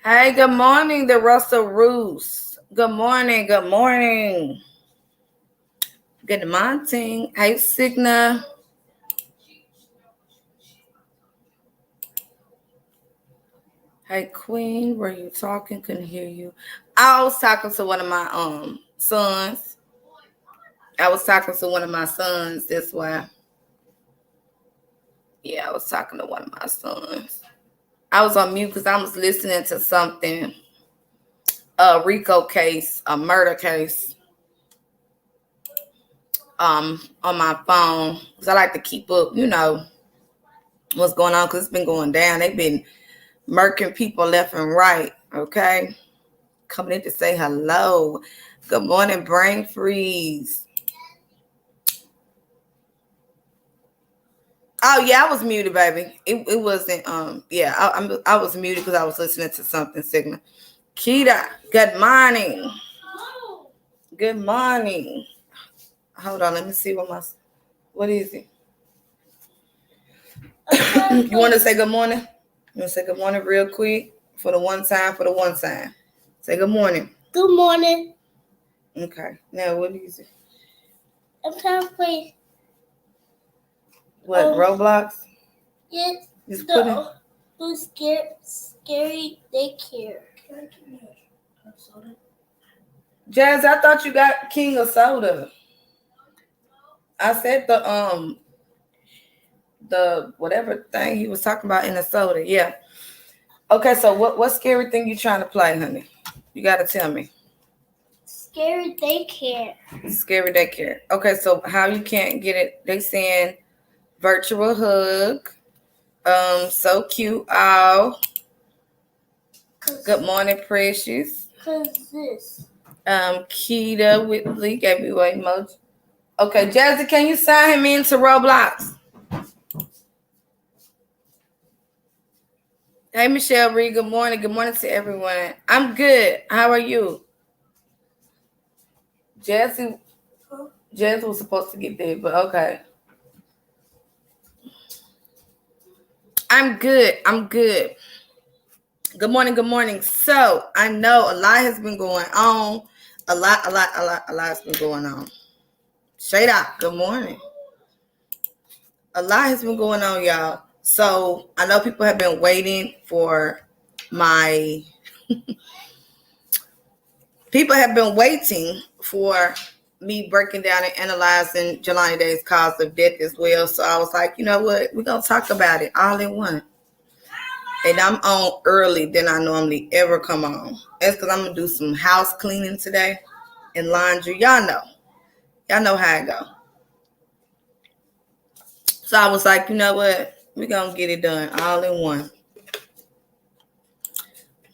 Hey, good morning, the Russell Roos. Good morning, good morning. Good morning. Hey, Signa. Hey, Queen, were you talking? Couldn't hear you. I was talking to one of my sons. I was talking to one of my sons. That's why. Yeah, I was talking to one of my sons. I was on mute because I was listening to something. A Rico case, a murder case. On my phone because I like to keep up, what's going on because it's been going down. They've been murking people left and right. Okay, coming in to say hello. Good morning, brain freeze. Oh yeah, I was muted, baby. It wasn't. Yeah, I was muted because I was listening to something. Sigma. Kita, good morning. Good morning. Hold on, let me see what is it? You want to say good morning? You want to say good morning real quick for the one time? Say good morning. Good morning. Okay. Now what is it? I'm trying to play. What, Roblox? Yes. Just put it. The scary daycare. Jazz, I thought you got King of Soda. I said the whatever thing he was talking about in the soda. Yeah. Okay, so what scary thing you trying to play, honey? You gotta tell me. Scary daycare. Scary daycare. Okay, so how you can't get it? They saying virtual hug. So cute. Oh. Good morning, Precious. Cause this. Keita Whitley gave me away emoji. Okay, Jazzy, can you sign him into Roblox? Hey, Michelle Reed. Good morning. Good morning to everyone. I'm good. How are you? Jazzy was supposed to get there, but okay. I'm good. Good morning. So I know a lot has been going on. A lot has been going on. Shada, good morning. A lot has been going on, y'all. So I know people have been waiting for my people have been waiting for me breaking down and analyzing Jelani Day's cause of death as well. So I was like, you know what? We're gonna talk about it all in one. And I'm on early than I normally ever come on. That's because I'm gonna do some house cleaning today and laundry. Y'all know how it go. So I was like, you know what? We're gonna get it done all in one.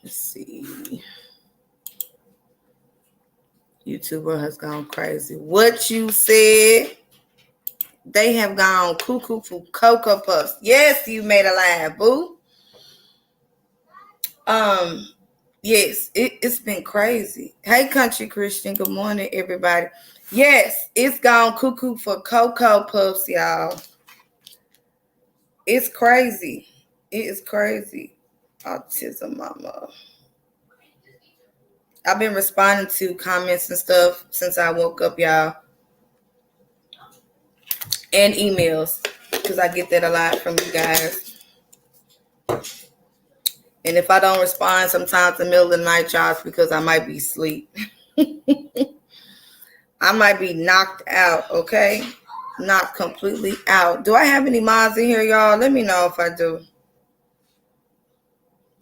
Let's see. YouTuber has gone crazy. What you said? They have gone cuckoo for Cocoa Puffs. Yes, you made a laugh, boo. Yes, it's been crazy. Hey, Country Christian. Good morning, everybody. Yes, it's gone cuckoo for Cocoa Puffs, y'all. It's crazy. It is crazy. Autism mama. I've been responding to comments and stuff since I woke up, y'all. And emails. Because I get that a lot from you guys. And if I don't respond sometimes in the middle of the night, y'all, it's because I might be asleep. I might be knocked out, okay? Not completely out. Do I have any mods in here, y'all? Let me know if I do.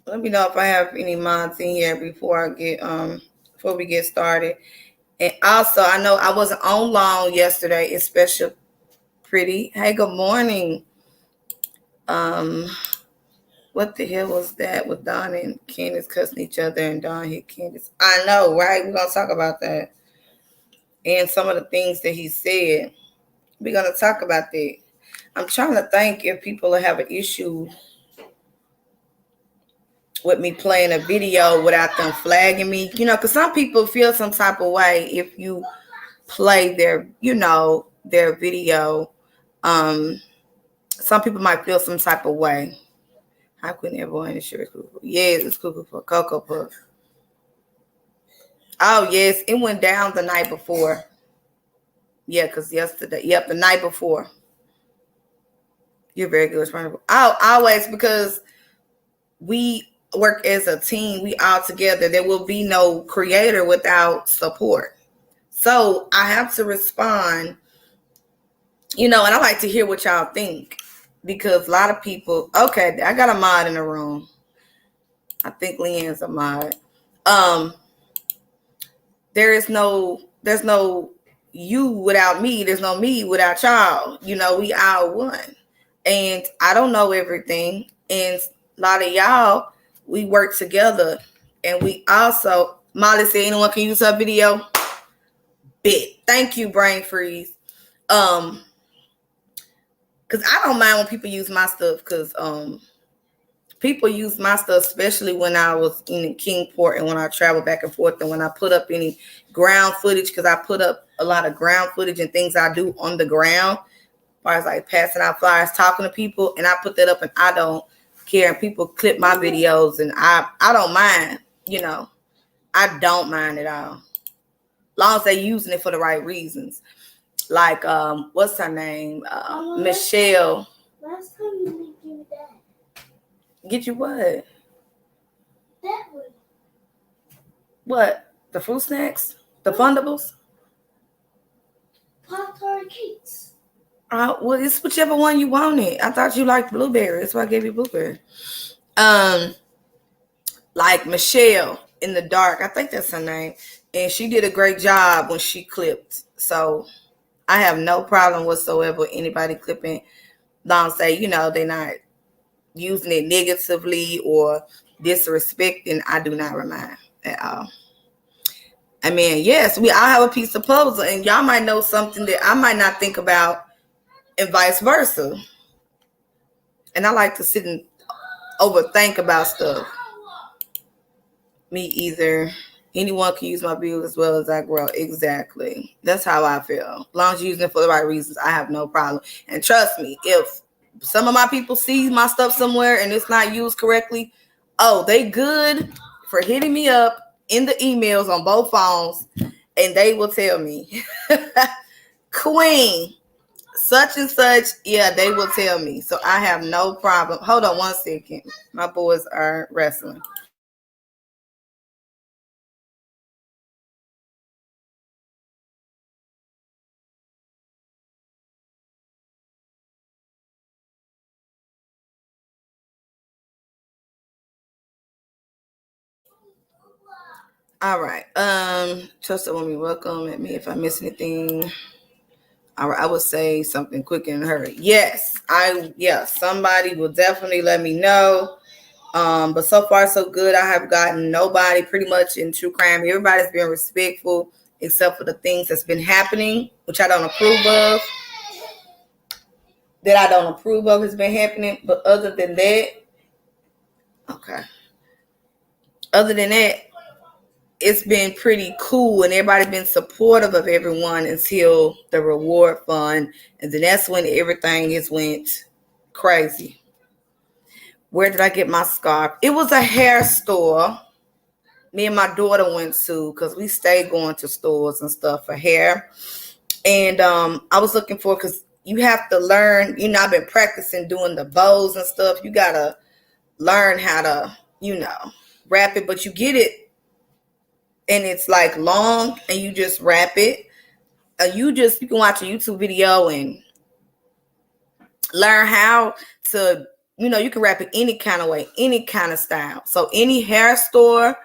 Let me know if I have any mods in here before we get started. And also, I know I wasn't on long yesterday. It's special pretty. Hey, good morning. What the hell was that with Don and Candace cussing each other and Don hit Candace? I know, right? We're gonna talk about that. And some of the things that he said. We're gonna talk about that. I'm trying to think if people have an issue with me playing a video without them flagging me, because some people feel some type of way if you play their video. Some people might feel some type of way. How can everyone in sure it's Cuckoo? Yes, it's Cuckoo for Cocoa Puff. Oh yes, it went down the night before. Yeah, because yesterday. Yep, the night before. You're very good, Springable. Oh, always because we work as a team. We all together. There will be no creator without support. So I have to respond, and I like to hear what y'all think because a lot of people. Okay, I got a mod in the room. I think Leanne's a mod. Um, there's no you without me. There's no me without y'all. We all one. And I don't know everything. And a lot of y'all, we work together. And we also, Molly said anyone can use her video. Bit. Thank you, Brain Freeze. Because I don't mind when people use my stuff because people use my stuff, especially when I was in Kingport and when I travel back and forth and when I put up any ground footage, because I put up a lot of ground footage and things I do on the ground, as far as like passing out flyers, talking to people, and I put that up and I don't care. And people clip my videos and I don't mind, I don't mind at all. As long as they're using it for the right reasons. Like, what's her name? Michelle. Last time you didn't give me that. Get you what? That one. What? The fruit snacks? The Fundables? Pop-Tart cakes. Well, it's whichever one you wanted. I thought you liked blueberry. That's why I gave you blueberry. Like Michelle in the Dark. I think that's her name. And she did a great job when she clipped. So I have no problem whatsoever with anybody clipping. Don't say, they're not using it negatively or disrespecting. I do not remind at all. I mean, yes, we all have a piece of puzzle, and y'all might know something that I might not think about, and vice versa. And I like to sit and overthink about stuff. Me either. Anyone can use my views as well as I grow. Exactly. That's how I feel. As long as you're using it for the right reasons, I have no problem. And trust me, if some of my people see my stuff somewhere and it's not used correctly, they good for hitting me up in the emails on both phones, and they will tell me, Queen, such and such, yeah, they will tell me. So I have no problem. Hold on one second. My boys are wrestling. All right. Trust that when we welcome at me if I miss anything. All right, I would say something quick and hurry. Yes, somebody will definitely let me know. But so far so good. I have gotten nobody pretty much in true crime. Everybody's been respectful except for the things that's been happening, which I don't approve of. That I don't approve of has been happening. But other than that, okay. Other than that, it's been pretty cool and everybody's been supportive of everyone until the reward fund. And then that's when everything has went crazy. Where did I get my scarf? It was a hair store. Me and my daughter went to because we stayed going to stores and stuff for hair. And I was looking for, because you have to learn, I've been practicing doing the bows and stuff. You got to learn how to, wrap it, but you get it and it's like long and you just wrap it. You can watch a YouTube video and learn how to, you can wrap it any kind of way, any kind of style. So any hair store,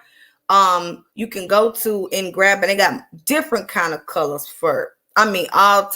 you can go to and grab it. They got different kind of colors for, all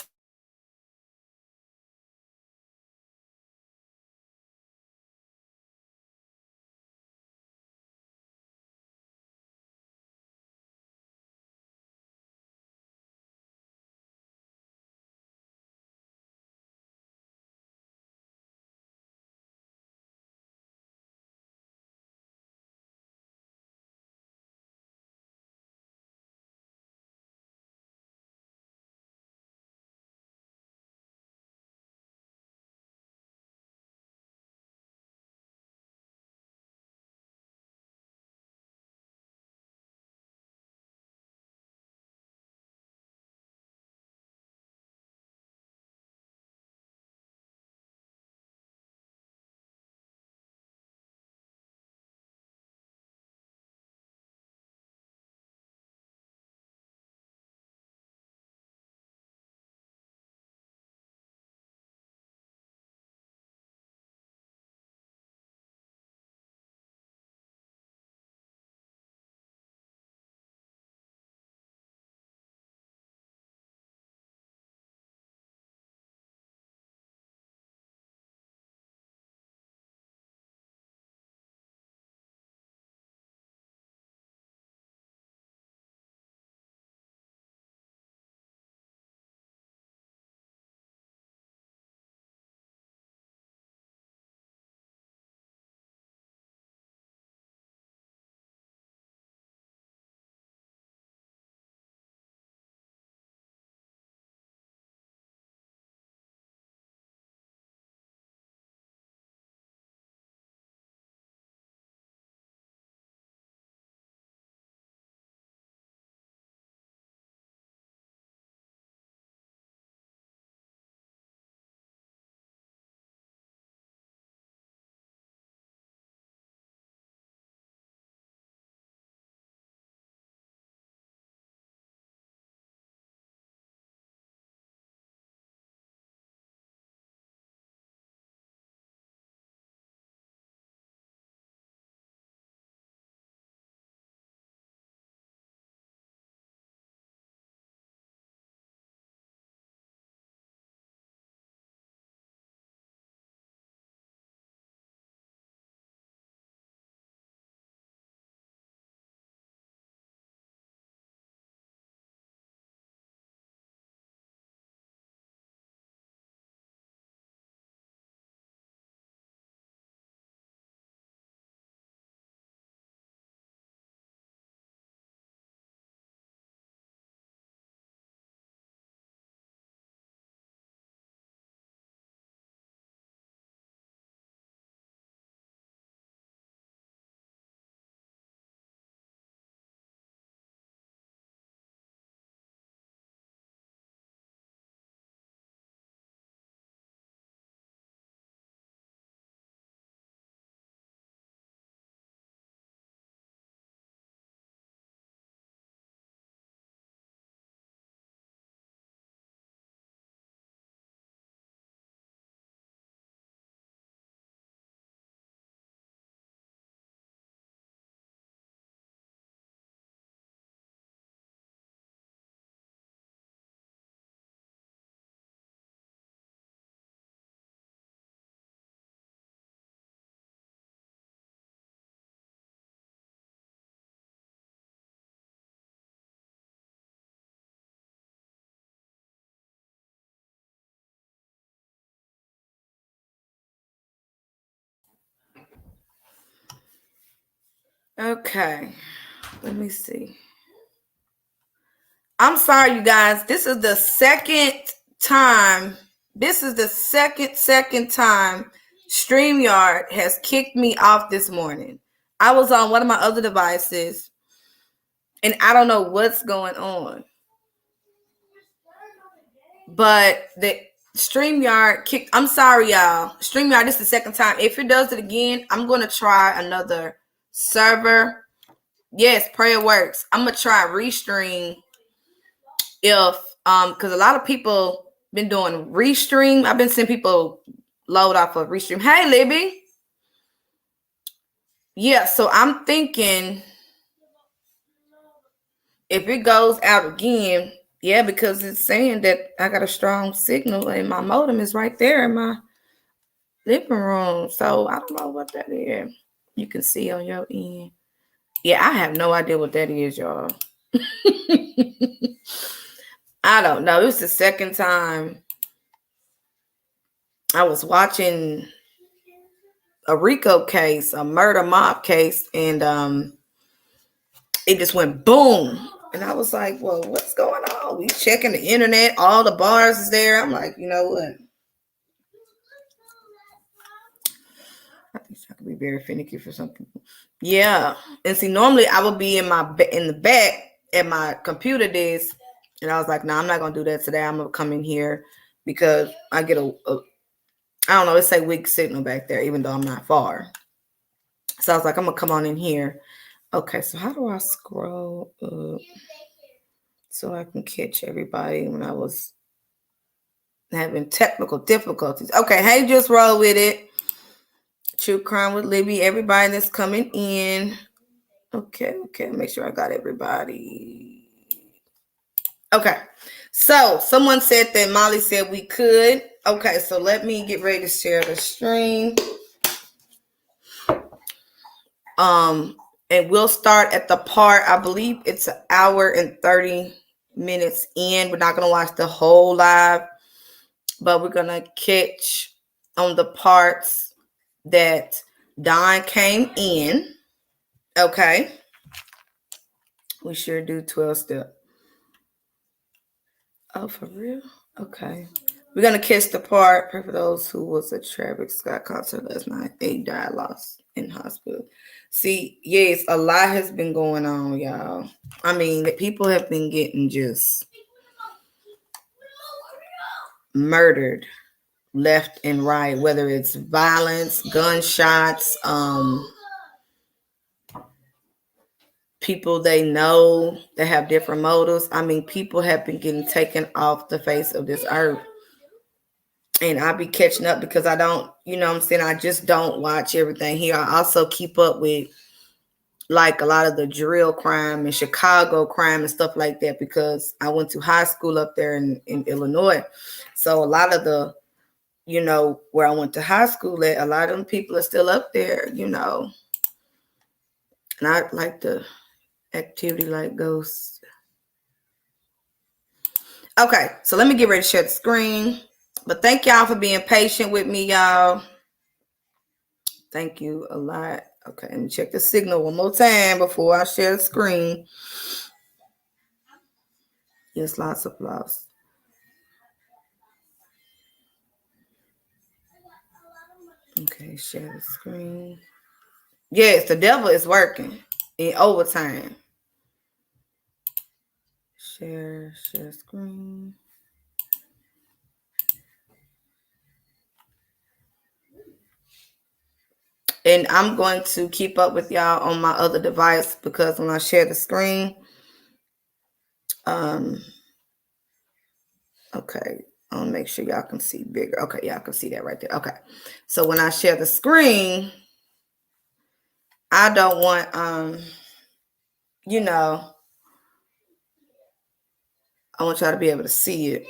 Okay. Let me see. I'm sorry, you guys. This is the second time. This is the second time StreamYard has kicked me off this morning. I was on one of my other devices, and I don't know what's going on. But the StreamYard kicked. I'm sorry, y'all. StreamYard, this is the second time. If it does it again, I'm going to try another server. Yes, pray it works. I'm going to try Restream if because a lot of people been doing Restream. I've been seeing people load off of Restream. Hey, Libby. Yeah, so I'm thinking if it goes out again, yeah, because it's saying that I got a strong signal and my modem is right there in my living room. So I don't know what that is. You can see on your end. Yeah, I have no idea what that is, y'all. I don't know. It was the second time I was watching a RICO case, a murder mob case, and it just went boom. And I was like, well, what's going on? We checking the internet, all the bars is there. I'm like, you know what? I think I could be very finicky for some people. Yeah. And see, normally I would be in the back at my computer desk. And I was like, no, I'm not gonna do that today. I'm gonna come in here because I get I don't know, it's a weak signal back there, even though I'm not far. So I was like, I'm gonna come on in here. Okay, so how do I scroll up so I can catch everybody when I was having technical difficulties? Okay, hey, just roll with it. True Crime with Libby, everybody that's coming in. Okay, make sure I got everybody. Okay, so someone said that Molly said we could. Okay, so let me get ready to share the stream. And we'll start at the part, I believe it's an hour and 30 minutes in. We're not going to watch the whole live, but we're going to catch on the parts that Don came in. Okay. We sure do 12 step. Oh, for real? Okay. We're going to catch the part for those who was at Travis Scott concert last night. 8 died lost in hospital. See, yes, a lot has been going on, y'all. I mean, the people have been getting just murdered left and right, whether it's violence, gunshots, people they know that have different motives. I mean, people have been getting taken off the face of this earth. And I'll be catching up because I don't, you know what I'm saying? I just don't watch everything here. I also keep up with like a lot of the drill crime and Chicago crime and stuff like that because I went to high school up there in Illinois. So a lot of the, you know, where I went to high school at, a lot of them people are still up there, you know. And I like the activity like ghosts. Okay, so let me get ready to share the screen. But thank y'all for being patient with me, y'all. Thank you a lot. Okay, let me check the signal one more time before I share the screen. Yes, lots of applause. Okay, share the screen. Yes, the devil is working in overtime. Share screen. And I'm going to keep up with y'all on my other device because when I share the screen, okay, I'll make sure y'all can see bigger. Okay, y'all can see that right there. Okay, so when I share the screen, I don't want, you know, I want y'all to be able to see it.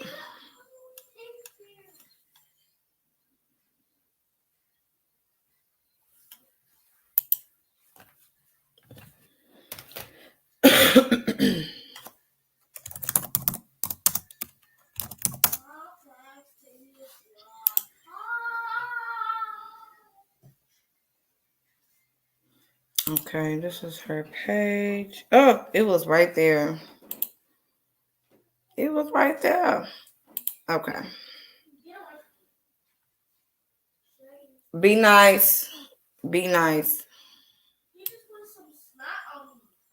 Okay, this is her page. Oh, it was right there. It was right there. Okay. Be nice. Be nice.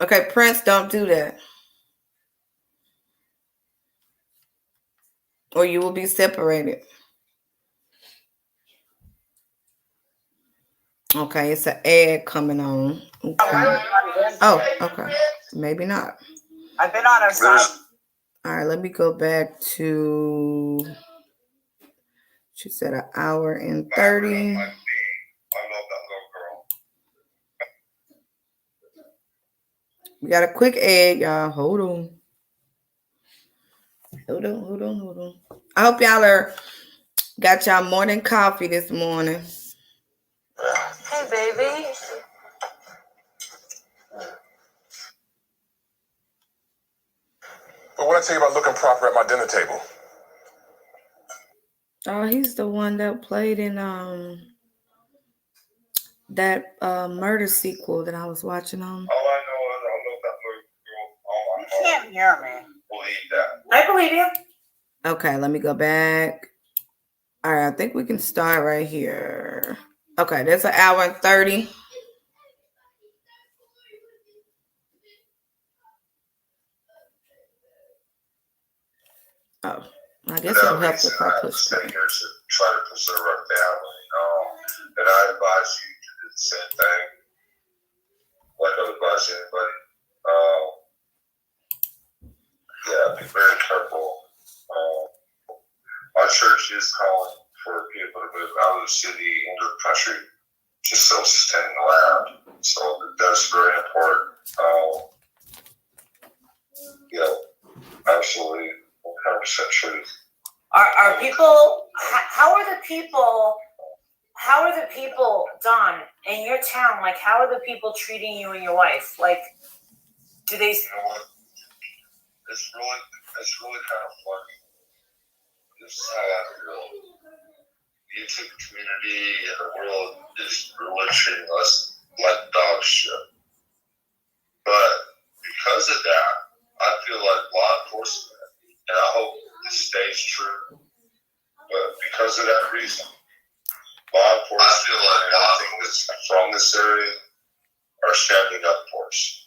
Okay, Prince, don't do that. Or you will be separated. Okay, it's an ad coming on. Okay. Oh, okay. Maybe not. I've been on her side. All right, let me go back to. She said an hour and 30. We got a quick ad, y'all. Hold on. Hold on. I hope y'all got y'all morning coffee this morning. Hey, baby. But what I tell you about looking proper at my dinner table? Oh, he's the one that played in that murder sequel that I was watching on. All I know is I love that little girl. You can't hear me. Believe that. I believe you. Okay, let me go back. All right, I think we can start right here. Okay, that's an hour and 30. Oh, I guess it'll help if I push play. Here to try to preserve our family, and I advise you to do the same thing. Like I advise anybody. Yeah, be very careful. Our church is calling for people to move out of the city into the country to self-sustaining the land. So that's very important. Yeah, absolutely, 100% truth. Are people? How are the people? How are the people, Don, in your town? Like, how are the people treating you and your wife? Like, do they? You know what? It's really kind of funny. This is how I feel. The YouTube community and the world is really treating us like dog shit. But because of that, I feel like law enforcement, and I hope this stays true, but because of that reason, law enforcement, I feel like everything that's from this area are standing up for us.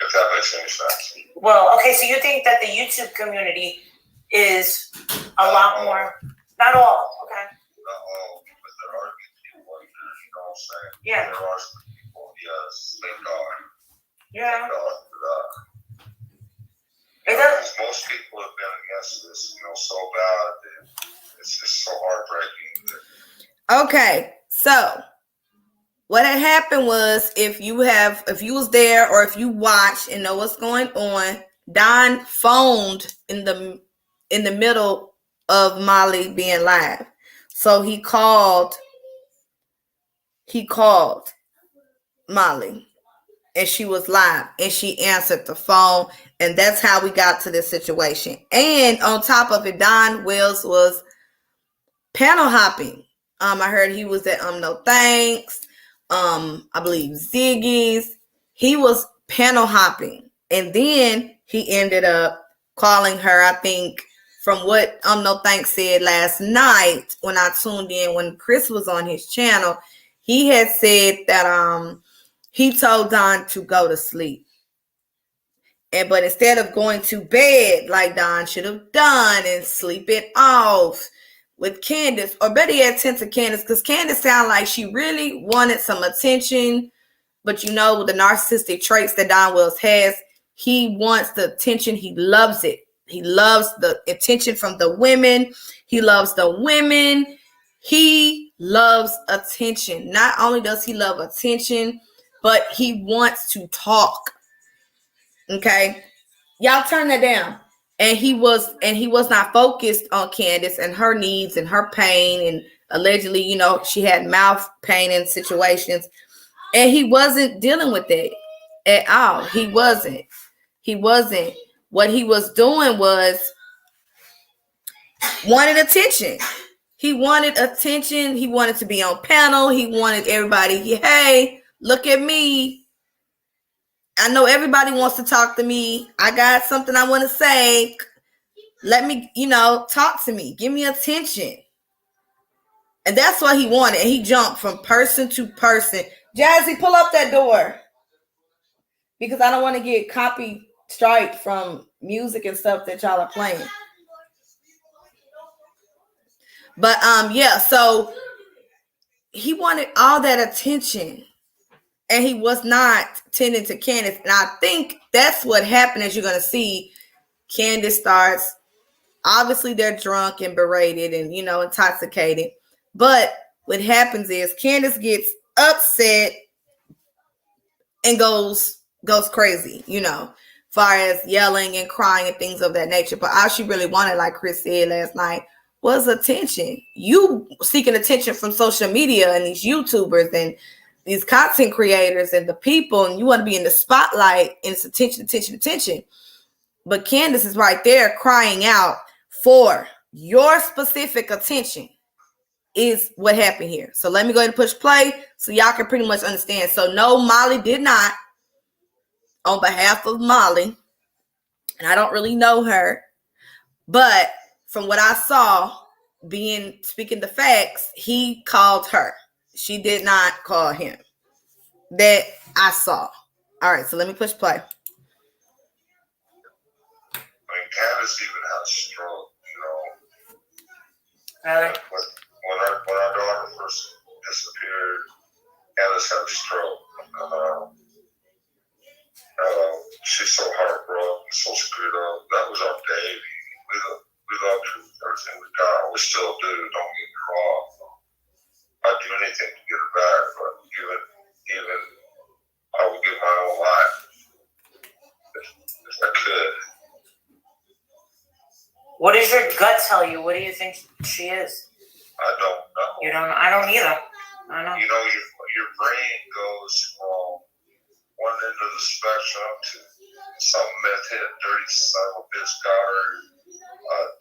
If that makes any sense. Well, okay, so you think that the YouTube community is a lot more? Not all, okay. Not all, but there are people like there, you know what I'm saying? Yeah. There are some people, yes, thank God. Yeah. Thank God for that. It does. Because most people have been against this, so bad that it's just so heartbreaking. Okay, so what had happened was if you was there or if you watched and know what's going on, Don phoned in the middle of Molly being live. So he called Molly and she was live and she answered the phone, and that's how we got to this situation. And on top of it, Don Wells was panel hopping. I heard he was at No Thanks. I believe Ziggy's. He was panel hopping, and then he ended up calling her. I think from what No Thanks said last night when I tuned in when Chris was on his channel, he had said that he told Don to go to sleep. But instead of going to bed like Don should have done and sleep it off with Candace, or better yet, tend to Candace, because Candace sounded like she really wanted some attention. But the narcissistic traits that Don Wells has, he wants the attention. He loves it. He loves the attention from the women. He loves the women. He loves attention. Not only does he love attention, but he wants to talk. Okay, y'all turn that down. And he was not focused on Candace and her needs and her pain, and allegedly, she had mouth pain in situations, and he wasn't dealing with it at all. He wasn't. What he was doing was wanted attention. He wanted attention. He wanted to be on panel. He wanted everybody, hey, look at me. I know everybody wants to talk to me. I got something I want to say. Let me, talk to me. Give me attention. And that's what he wanted. And he jumped from person to person. Jazzy, pull up that door. Because I don't want to get copy strike from music and stuff that y'all are playing. But yeah, so he wanted all that attention. And he was not tending to Candace. And I think that's what happened, as you're going to see. Candace starts, obviously they're drunk and berated and, intoxicated. But what happens is Candace gets upset and goes crazy, far as yelling and crying and things of that nature. But all she really wanted, like Chris said last night, was attention. You seeking attention from social media and these YouTubers and these content creators and the people, and you want to be in the spotlight, and it's attention. But Candace is right there crying out for your specific attention is what happened here. So let me go ahead and push play so y'all can pretty much understand. So no, Molly did not, on behalf of Molly, and I don't really know her, but from what I saw, speaking the facts, he called her. She did not call him. That I saw. All right, so let me push play. I mean, Candace even had a stroke, Really? When our daughter first disappeared, Candace had a stroke. She's so heartbroken, so screwed up. That was our baby. We loved her with everything we got. We still do, don't get me wrong. I'd do anything to get her back, but even I would give my own life if I could. What does your gut tell you? What do you think she is? I don't know. You don't know? I don't either. I know. Your brain goes from one end of the spectrum to some meth head, dirty son of a bitch got her,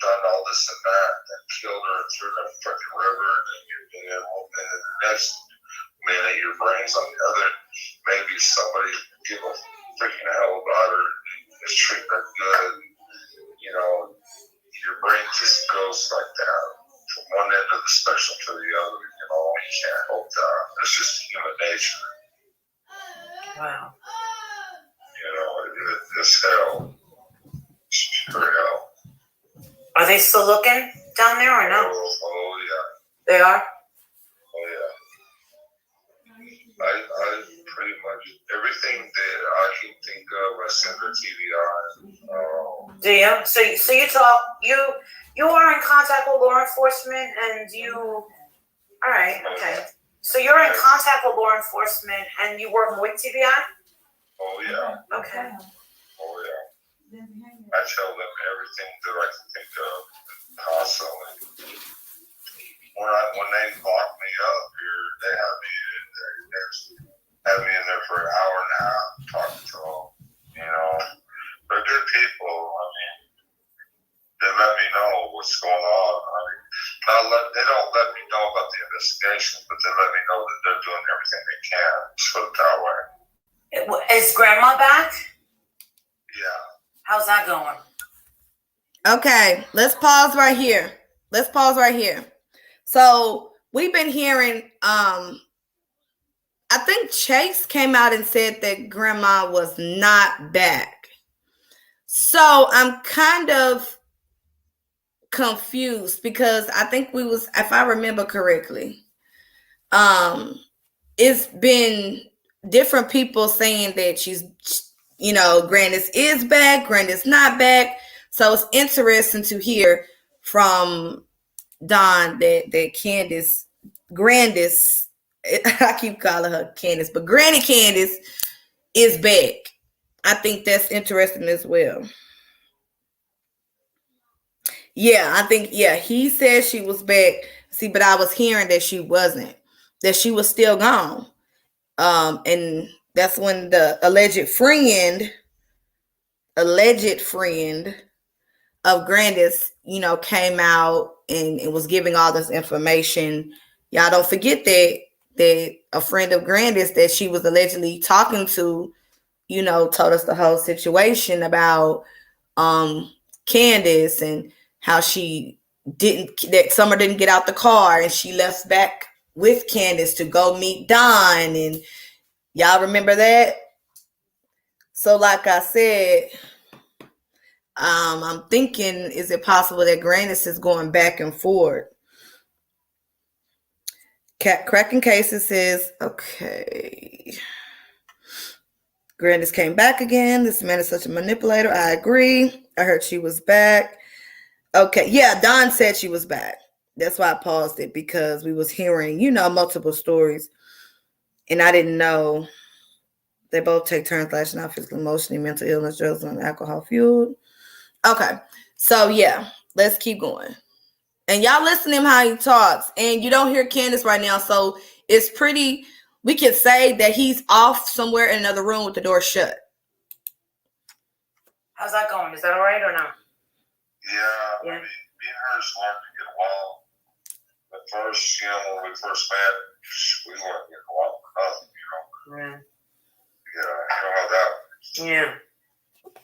done all this and that, and killed her and threw her in a freaking river, and then the next minute your brain's on the other. Maybe somebody give a freaking hell about her, is treating her good. Your brain just goes like that from one end of the spectrum to the other. You can't help that. It's just human nature. Wow. It's hell. It's pure hell. Are they still looking down there or no? Oh yeah. They are? Oh yeah. I pretty much everything that I can think of, I send her TVI. Do you? So you talk. You are in contact with law enforcement, and you. All right. Okay. So you're in contact with law enforcement, and you work with TVI. Oh yeah. Okay. Oh yeah. I tell them everything that I can think of constantly. When they lock me up here, they have me in there. They have me in there for an hour and a half talking to them. They're good people. I mean, they let me know what's going on. I mean, they don't let me know about the investigation, but they let me know that they're doing everything they can. Let's put it that way. Is Grandma back? Yeah. How's that going? Okay, let's pause right here. So we've been hearing, I think Chase came out and said that Grandma was not back. So I'm kind of confused because I think if I remember correctly, it's been different people saying that she's, Grandis is back, Grandis not back. So it's interesting to hear from Don that Candace, Grandis, I keep calling her Candace, but Granny Candace is back. I think that's interesting as well. Yeah, I think, he said she was back. See, but I was hearing that she wasn't, that she was still gone. And that's when the alleged friend of Grandis, came out and was giving all this information. Y'all don't forget that a friend of Grandis that she was allegedly talking to told us the whole situation about Candace and how that Summer didn't get out the car and she left back with Candace to go meet Don. And y'all remember that? So like I said, I'm thinking, is it possible that Grandis is going back and forth? Cracking cases says, okay. Grandis came back again. This man is such a manipulator. I agree. I heard she was back. Okay. Yeah, Don said she was back. That's why I paused it, because we was hearing, multiple stories. And I didn't know. They both take turns lashing out physically, emotionally, mental illness, drugs, and alcohol fueled. Okay. So, yeah. Let's keep going. And y'all listen to him how he talks. And you don't hear Candace right now. So, it's pretty... We could say that he's off somewhere in another room with the door shut. How's that going? Is that all right or no? Yeah. I mean, me and her started to get along. At first, when we first met, we weren't getting along enough, Yeah. Yeah, you know how that works. Yeah.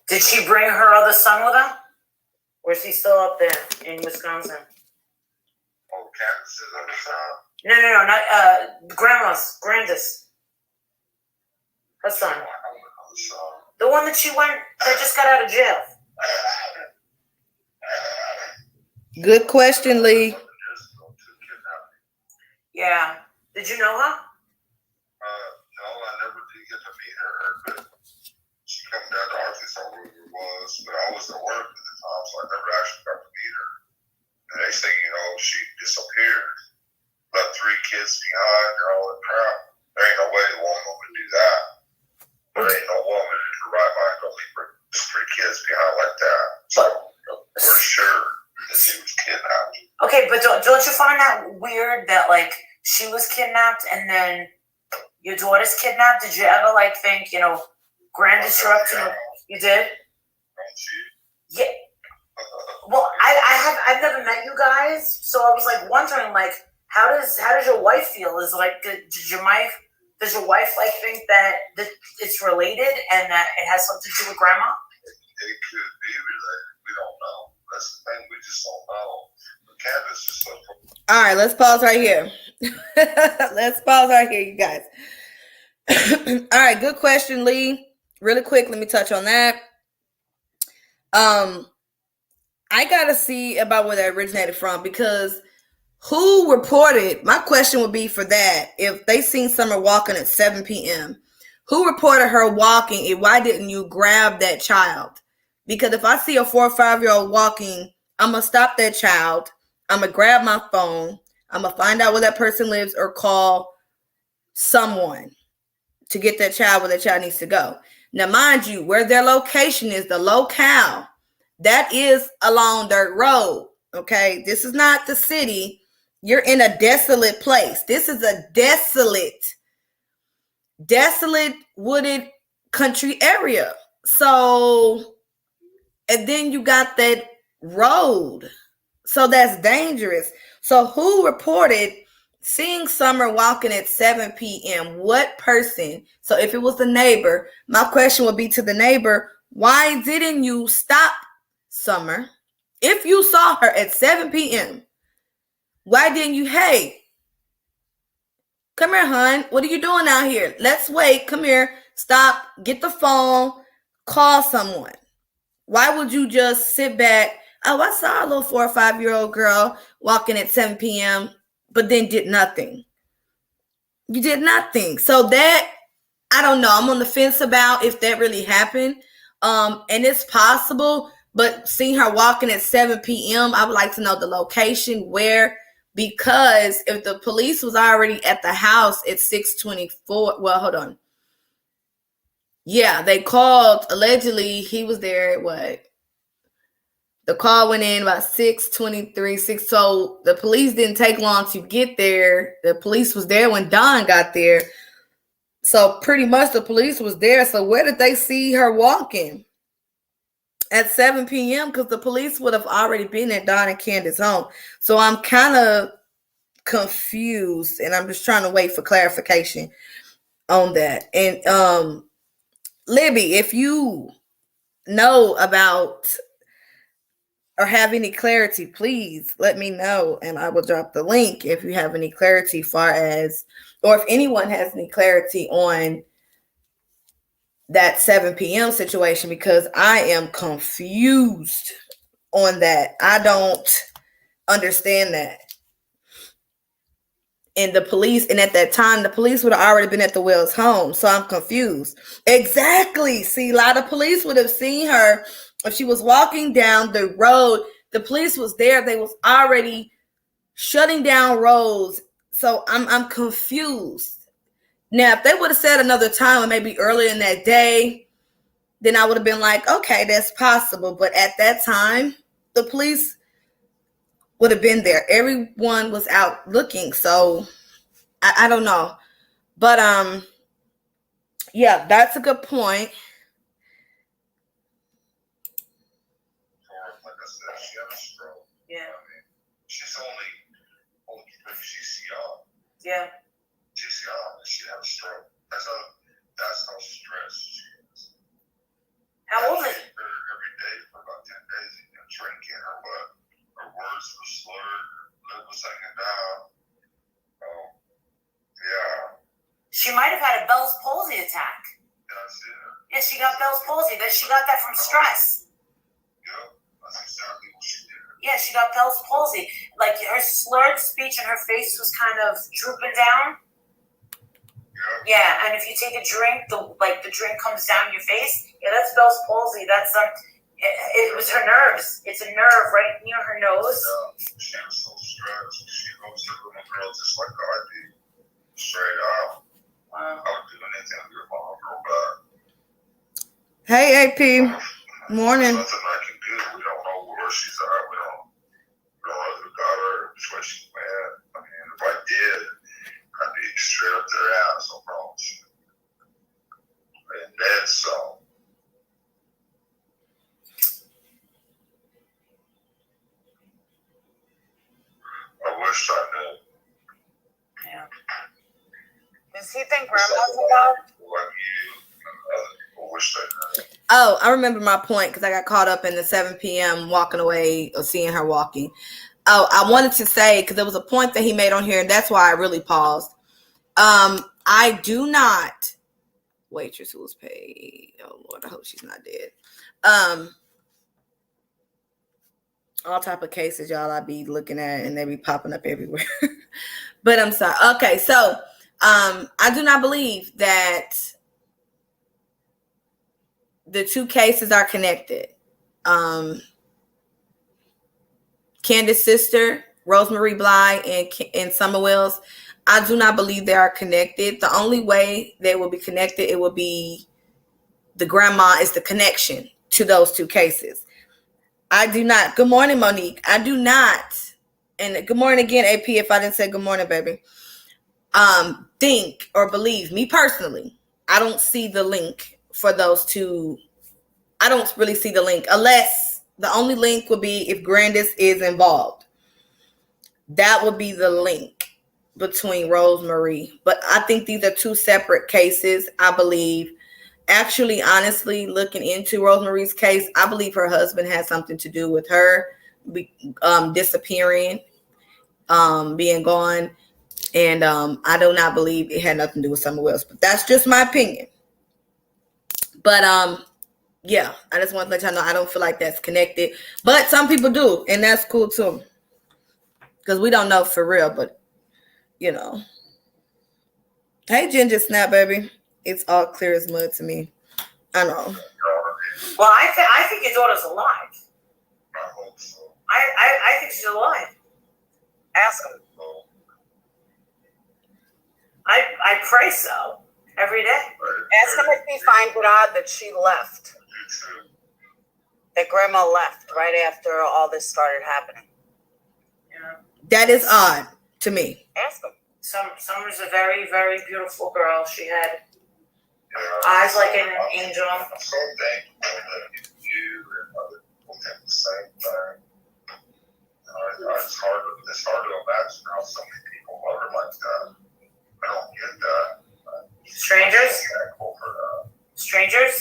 Did she bring her other son with her? Or is he still up there in Wisconsin? Oh, Candace's other son? No, not Grandis. Her son. The one that just got out of jail. Good question, Lee. Yeah. Did you know her? No, I never did get to meet her, but she come down to Arkansas where it was, but I was at work at the time, so I never actually got to meet her. The next thing you know, she disappeared. Left 3 kids behind, and all that crap. There ain't no way a woman would do that. There ain't no woman in her right mind gonna leave her 3 kids behind like that. So we're sure that she was kidnapped. Okay, but don't you find that weird that she was kidnapped and then your daughter's kidnapped? Did you ever think, Grandis, you're up to? You did? Don't you? Yeah. Well, I've never met you guys, so I was wondering how does your wife feel? Is does your wife think that it's related and that it has something to do with Grandma? It could be related. We don't know. That's the thing. We just don't know. But Candace is so. All right, let's pause right here. Let's pause right here, you guys. All right, good question, Lee. Really quick, let me touch on that. I gotta see about where that originated from, because who reported? My question would be for that. If they seen Summer walking at 7 p.m., who reported her walking, and why didn't you grab that child? Because if I see a 4 or 5-year-old walking, I'm going to stop that child. I'm going to grab my phone. I'm going to find out where that person lives or call someone to get that child where that child needs to go. Now, mind you, where their location is, the locale, that is along dirt road. Okay, this is not the city. You're in a desolate place. This is a desolate wooded country area. So, and then you got that road. So that's dangerous. So who reported seeing Summer walking at 7 p.m.? What person? So if it was the neighbor, my question would be to the neighbor, why didn't you stop Summer? If you saw her at 7 p.m., why didn't you, hey, come here, hon. What are you doing out here? Let's wait. Come here. Stop. Get the phone. Call someone. Why would you just sit back? Oh, I saw a little 4 or 5-year-old girl walking at 7 p.m., but then did nothing. You did nothing. So that, I don't know. I'm on the fence about if that really happened. And it's possible, but seeing her walking at 7 p.m., I would like to know the location, where, because if the police was already at the house at 6:24, well, hold on. Yeah, they called, allegedly, he was there at what? The call went in about 6:23, so the police didn't take long to get there. The police was there when Don got there. So pretty much the police was there. So where did they see her walking at 7 p.m.? Because the police would have already been at Don and Candace's home. So I'm kind of confused, and I'm just trying to wait for clarification on that. And Libby, if you know about or have any clarity, please let me know and I will drop the link if you have any clarity far as, or if anyone has any clarity on that 7 p.m. situation, because I am confused on that. I don't understand that. And the police, and at that time, the police would have already been at the Wells home. So I'm confused. Exactly. See, a lot of police would have seen her if she was walking down the road. The police was there. They was already shutting down roads. So I'm confused. Now, if they would have said another time or maybe earlier in that day, then I would have been like, okay, that's possible. But at that time, the police would have been there. Everyone was out looking. So I don't know. But yeah, that's a good point. Like I said, she had a stroke. Yeah. I mean, she's only she's young. Yeah. She's young and she had a stroke. That's how stressed she is. How old is she? Every day for about 10 days, drinking. Her words were slurred. Her lip was hanging down. Yeah. She might have had a Bell's palsy attack. Yeah, she got Bell's palsy. She got that from stress. Yeah, that's exactly what she did. Yeah, she got Bell's palsy. Like her slurred speech and her face was kind of drooping down. Yeah, and if you take a drink, the drink comes down your face. Yeah, that's Bell's palsy. That's it was her nerves. It's a nerve right near her nose. Yeah, she was so stressed. She goes to little girl just like I did. Straight up. Wow. I would do anything to get my girl back. Hey, AP. Morning. There's nothing I can do. We don't know where she's at. We don't know who got her, which way she went. I mean, if I did, I'd be straight up their ass, no problem. And then some. I wish I knew. Yeah. Does he think grandma's involved? Like you and other people wish they knew. Oh, I remember my point because I got caught up in the 7 p.m. walking away or seeing her walking. Oh, I wanted to say, because there was a point that he made on here, and that's why I really paused. I do not, waitress who was paid. Oh Lord, I hope she's not dead. All type of cases, y'all, I be looking at, and they be popping up everywhere. But I'm sorry. Okay, so I do not believe that the two cases are connected. Candace's sister, Rosemary Bly, and Summer Wells, I do not believe they are connected. The only way they will be connected, it will be the grandma is the connection to those two cases. I do not. Good morning, Monique. I do not. And good morning again, AP, if I didn't say good morning, baby. Think or believe, me personally, I don't see the link for those two. I don't really see the link, unless the only link would be if Grandis is involved. That would be the link between Rosemary. But I think these are two separate cases, I believe. Actually, honestly, looking into Rosemary's case, I believe her husband had something to do with her disappearing, being gone. And I do not believe it had nothing to do with Summer Wells. But that's just my opinion. But yeah, I just want to let y'all know I don't feel like that's connected. But some people do, and that's cool too. Because we don't know for real, but you know. Hey, Ginger Snap, baby. It's all clear as mud to me. I know. Well, I think your daughter's alive. I hope so. I think she's alive. Ask him. I pray so every day. Ask him if he finds it odd that she left. That grandma left right after all this started happening. Yeah. That is odd to me. Ask him. Summer's a very, very beautiful girl. She had eyes like an angel. I'm so thankful that you and other people think the same thing. It's hard to imagine how so many people love her like that. I don't get that. Strangers? I'm thankful for that. Strangers?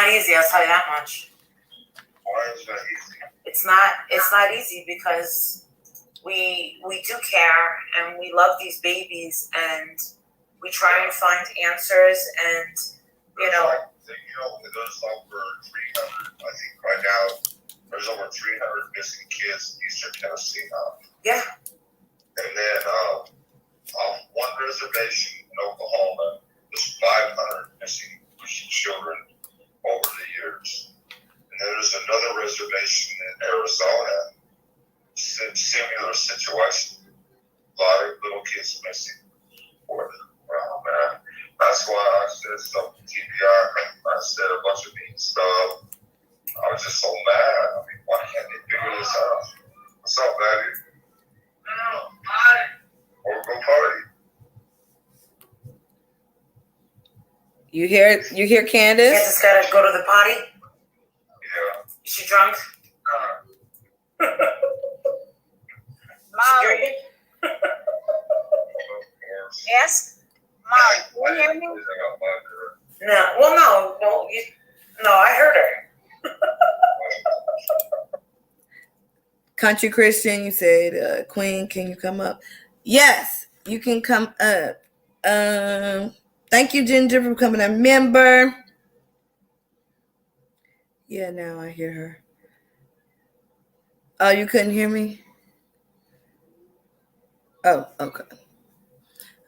easy, I'll tell you that much. Why is that easy? It's not easy because we do care and we love these babies and we try and find answers and There's over 300. I think right now there's over 300 missing kids in Eastern Tennessee now. Yeah. And then off one reservation in Oklahoma, there's 500 missing children over the years. And then there's another reservation in Arizona, similar situation. A lot of little kids missing. Well, man, that's why I said something TBI. I said a bunch of mean stuff. I was just so mad. I mean, why can't they figure this out? What's up, baby? Or go party. You hear Candace? Candace gotta go to the potty. Yeah. Is she drunk? Mom, She yes? Mom, can you hear me? No. Well, no, I heard her. Country Christian, you said, Queen, can you come up? Yes, you can come up. Thank you, Ginger, for becoming a member. Yeah, now I hear her. Oh, you couldn't hear me? Oh, okay.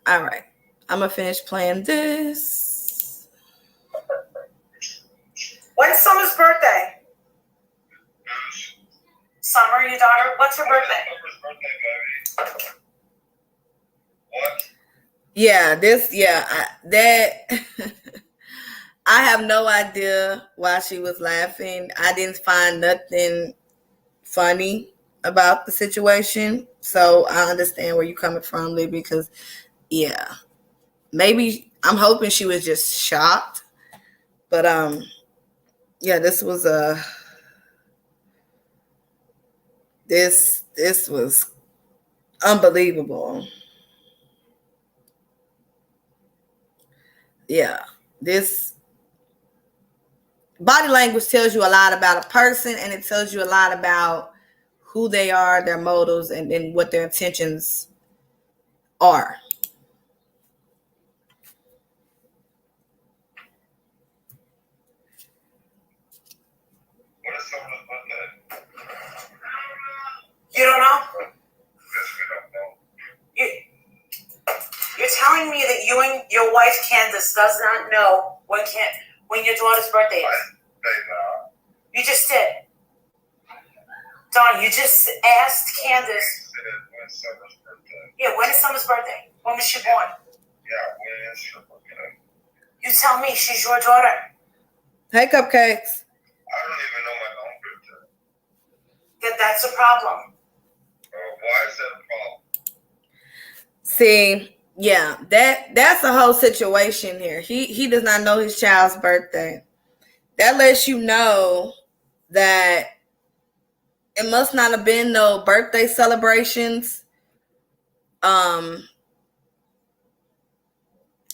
All right. I'm going to finish playing this. When's Summer's birthday? Summer, your daughter? What's her birthday? What? Yeah, I have no idea why she was laughing. I didn't find nothing funny about the situation. So I understand where you're coming from, Libby, because yeah, maybe I'm hoping she was just shocked. But yeah, this was this was unbelievable. Yeah, this body language tells you a lot about a person, and it tells you a lot about who they are, their motives, and then what their intentions are. What is someone's birthday? You don't know? Yes, we don't know. You're telling me that you and your wife Candace does not know when your daughter's birthday is? You just did. Don, you just asked Candace. When's Summer's birthday? Yeah, when is Summer's birthday? When was she born? Yeah, when is your birthday? You tell me, she's your daughter. Hey, Cupcakes. I don't even know my own birthday. That's a problem. Why is that a problem? See, yeah, that's a whole situation here. He does not know his child's birthday. That lets you know that it must not have been no birthday celebrations.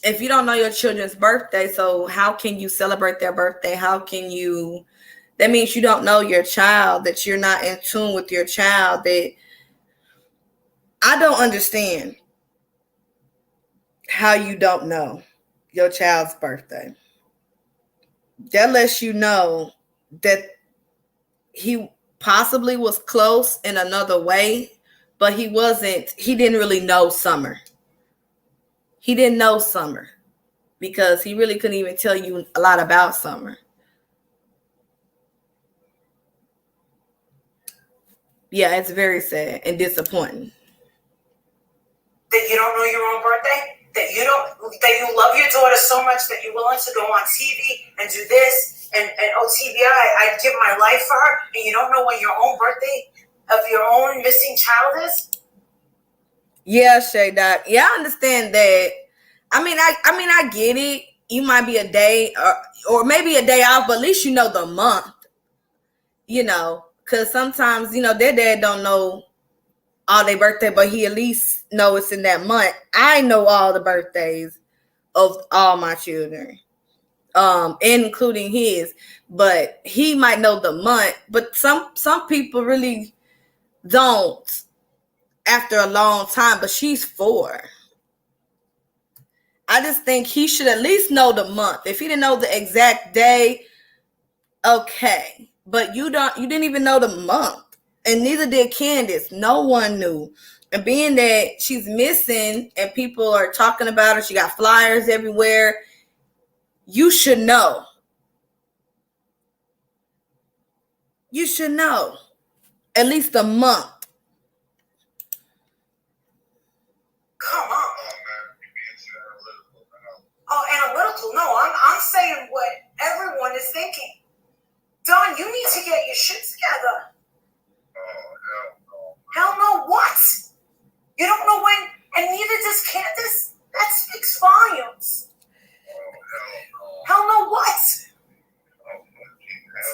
If you don't know your children's birthday, so how can you celebrate their birthday? How can you? That means you don't know your child, that you're not in tune with your child. That I don't understand how you don't know your child's birthday. That lets you know that he possibly was close in another way, but he didn't really know Summer. He didn't know Summer because he really couldn't even tell you a lot about Summer. Yeah, it's very sad and disappointing. That you don't know your own birthday? That you love your daughter so much that you're willing to go on TV and do this and TBI, I'd give my life for her, and you don't know when your own birthday of your own missing child is? Yeah, Shay Doc. Yeah, I understand that. I get it. You might be a day or maybe a day off, but at least you know the month. Because sometimes, their dad don't know all their birthday, but he at least know it's in that month. I know all the birthdays of all my children. including his, but he might know the month, but some people really don't after a long time, but she's 4. I just think he should at least know the month. If he didn't know the exact day, okay. But you didn't even know the month. And neither did Candace. No one knew. And being that she's missing and people are talking about her, she got flyers everywhere, you should know. You should know. At least a month. Come on. Oh, analytical. No, I'm saying what everyone is thinking. Don, you need to get your shit together. Hell no, what? You don't know when, and neither does Candace. That speaks volumes. Hell no, what?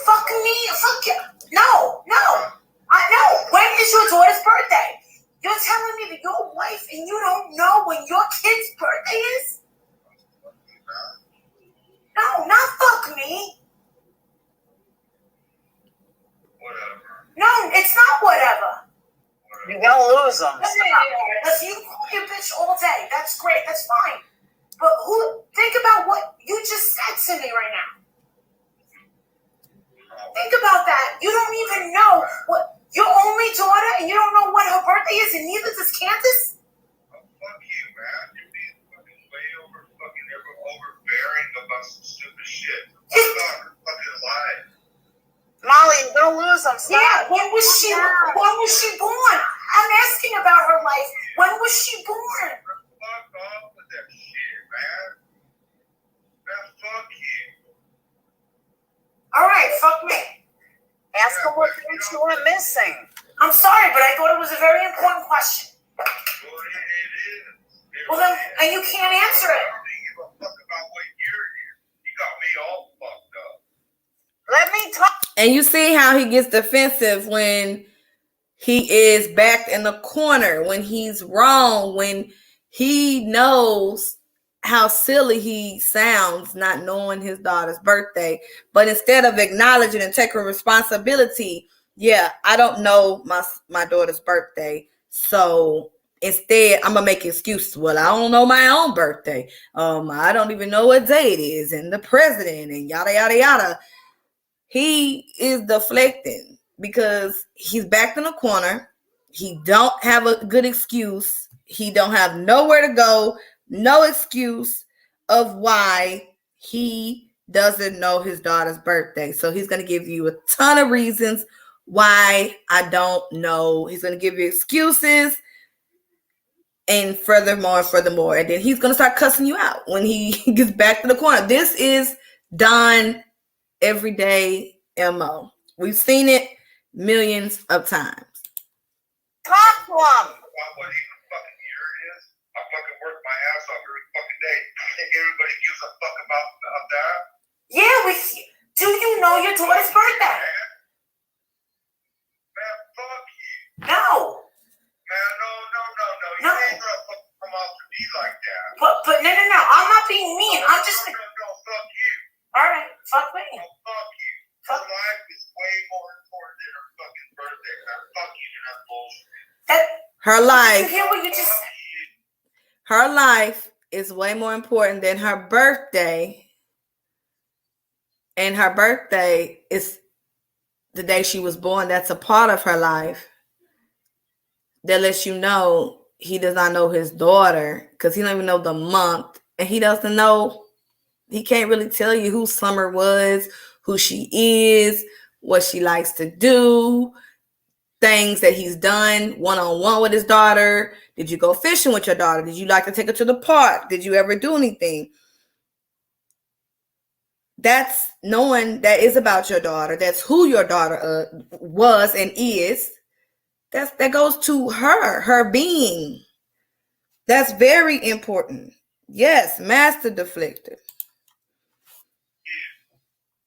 Fuck me, fuck you. No. I know. When is your daughter's birthday? You're telling me that your wife and you don't know when your kid's birthday is? No, not fuck me. Whatever. No, it's not whatever. You're gonna lose them. Listen, you call me a bitch all day. That's great. That's fine. But think about what you just said to me right now. Think about that. You don't even know what your only daughter, and you don't know when her birthday is, and neither does Candace. Oh, fuck you, man. You're being fucking way overbearing about some stupid shit. Fuck off, you're fucking alive. Molly, you're gonna lose them. Stop. Yeah, when was she born? I'm asking about her life. When was she born? Fuck off with that shit, man. Man, fuck you. All right, fuck me. Ask her what things you were missing. I'm sorry, but I thought it was a very important question. Well, it is. Well, then, and you can't answer it. I don't give a fuck about what year it is. You got me all fucked up. Let me talk. And you see how he gets defensive when he is backed in the corner, when he's wrong, when he knows how silly he sounds not knowing his daughter's birthday. But instead of acknowledging and taking responsibility, yeah, I don't know my daughter's birthday. So instead, I'm going to make excuses. Well, I don't know my own birthday. I don't even know what day it is, and the president, and yada, yada, yada. He is deflecting because he's backed in a corner. He don't have a good excuse. He don't have nowhere to go. No excuse of why he doesn't know his daughter's birthday. So he's going to give you a ton of reasons why I don't know. He's going to give you excuses and furthermore. And then he's going to start cussing you out when he gets back to the corner. This is Don everyday MO. We've seen it millions of times. Talk to him. About what even fucking year it is. I fucking work my ass off every fucking day. I think everybody gives a fuck about that. Yeah, do you know your daughter's birthday? Man, fuck you. No. Man, no. You ain't gonna fucking come off to me like that. But no. I'm not being mean. I'm just. No, fuck you. All right, fuck me. No, fuck you. Her life is way more important than her fucking birthday. Man, fuck you and that bullshit. Her Did life. you hear what you just said? Her life is way more important than her birthday. And her birthday is the day she was born. That's a part of her life. That lets you know he does not know his daughter because he don't even know the month. And he doesn't know, he can't really tell you who Summer was, who she is, what she likes to do, things that he's done one-on-one with his daughter. Did you go fishing with your daughter? Did you like to take her to the park? Did you ever do anything? That's knowing that is about your daughter. That's who your daughter was and is. That goes to her being. That's very important. Yes, master deflector.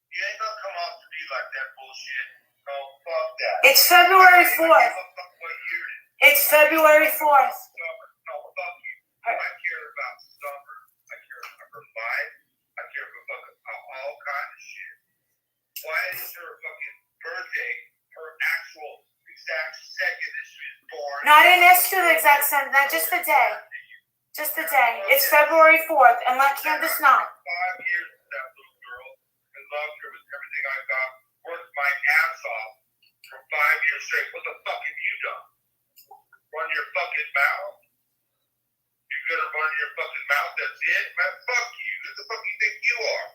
You ain't gonna come off to me like that bullshit. No, fuck that. It's February 4th. I give a fuck what year it is. It's February 4th. Summer. No, fuck you. I care about Summer. I care about her life. I care about was her fucking birthday, her actual exact second that she was born. No, I didn't ask you the exact same. Not just the day. Just the day. It's February 4th, and let Candace know. 5 years with that little girl and loved her with everything I got. Worked my ass off for 5 years straight. What the fuck have you done? Run your fucking mouth? You gonna run your fucking mouth? That's it? Man, fuck you. Who the fuck you think you are?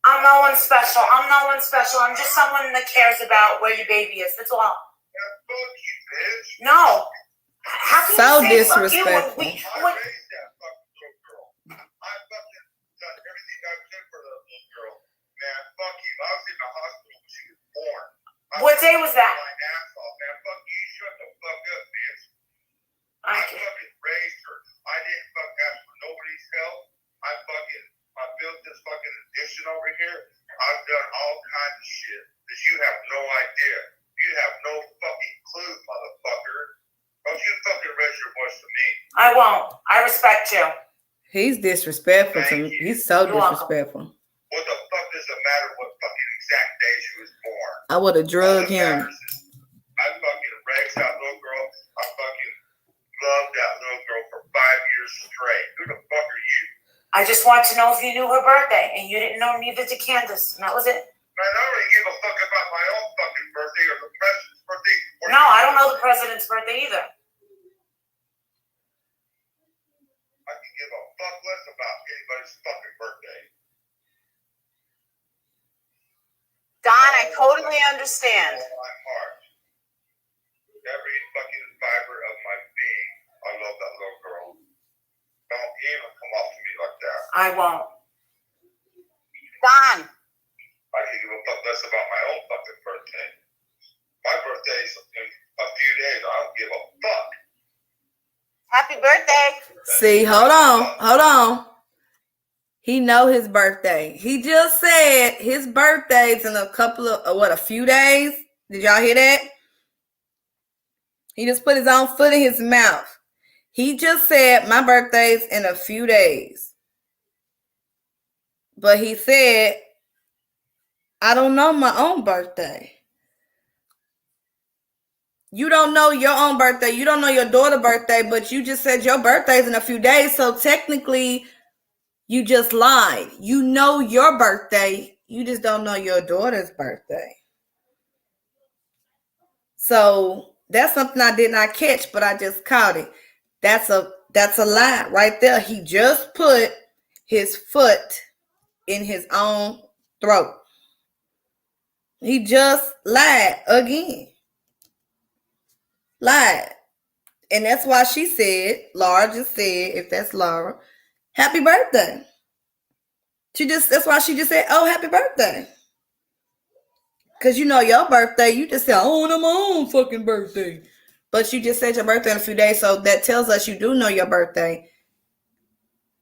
I'm no one special. I'm no one special. I'm just someone that cares about where your baby is. That's all. Man, fuck you, bitch. No. How can So you say fuck you when disrespectful. when, I raised that fucking little girl. I fucking done everything I could for that little girl. Man, fuck you. I was in the hospital when she was born. What day was that? My ass off, man. Fuck you. Shut the fuck up, bitch. I I can't. fucking raised her. I didn't fucking ask for nobody's help. I built this fucking addiction over here. I've done all kinds of shit that you have no idea. You have no fucking clue, motherfucker. Don't you fucking raise your voice to me. I won't. I respect you. He's disrespectful to me. He's so You're welcome. disrespectful. What the fuck does it matter what fucking exact day she was born? I would have All drugged that him. matters is I fucking raised that little girl. I fucking loved that little girl for 5 years straight. Who the fuck are you? I just want to know if you knew her birthday, and you didn't know neither did Candace, and that was it. Man, I don't really give a fuck about my own fucking birthday or the president's birthday. No, I don't know the president's birthday either. I can give a fuck less about anybody's fucking birthday. Don, I totally understand. My heart. Every fucking fiber of my being. I love that little girl. Don't even come off to me like that. I won't. Don, I can give a fuck less about my own fucking birthday. My birthday's in a few days. I don't give a fuck. happy birthday. See, hold on. He know his birthday. He just said his birthday's in a couple of a few days. Did y'all hear that? He just put his own foot in his mouth. He just said my birthday's in a few days. But he said, I don't know my own birthday. You don't know your own birthday. You don't know your daughter's birthday, but you just said your birthday's in a few days. So technically, you just lied. You know your birthday. You just don't know your daughter's birthday. So that's something I did not catch, but I just caught it. That's a lie right there. He just put his foot in his own throat. He just lied again. Lied. And that's why she said, Laura just said, if that's Laura, happy birthday. That's why she just said, oh, happy birthday. Because you know your birthday, you just said, oh, no, my own fucking birthday. But you just said your birthday in a few days, so that tells us you do know your birthday.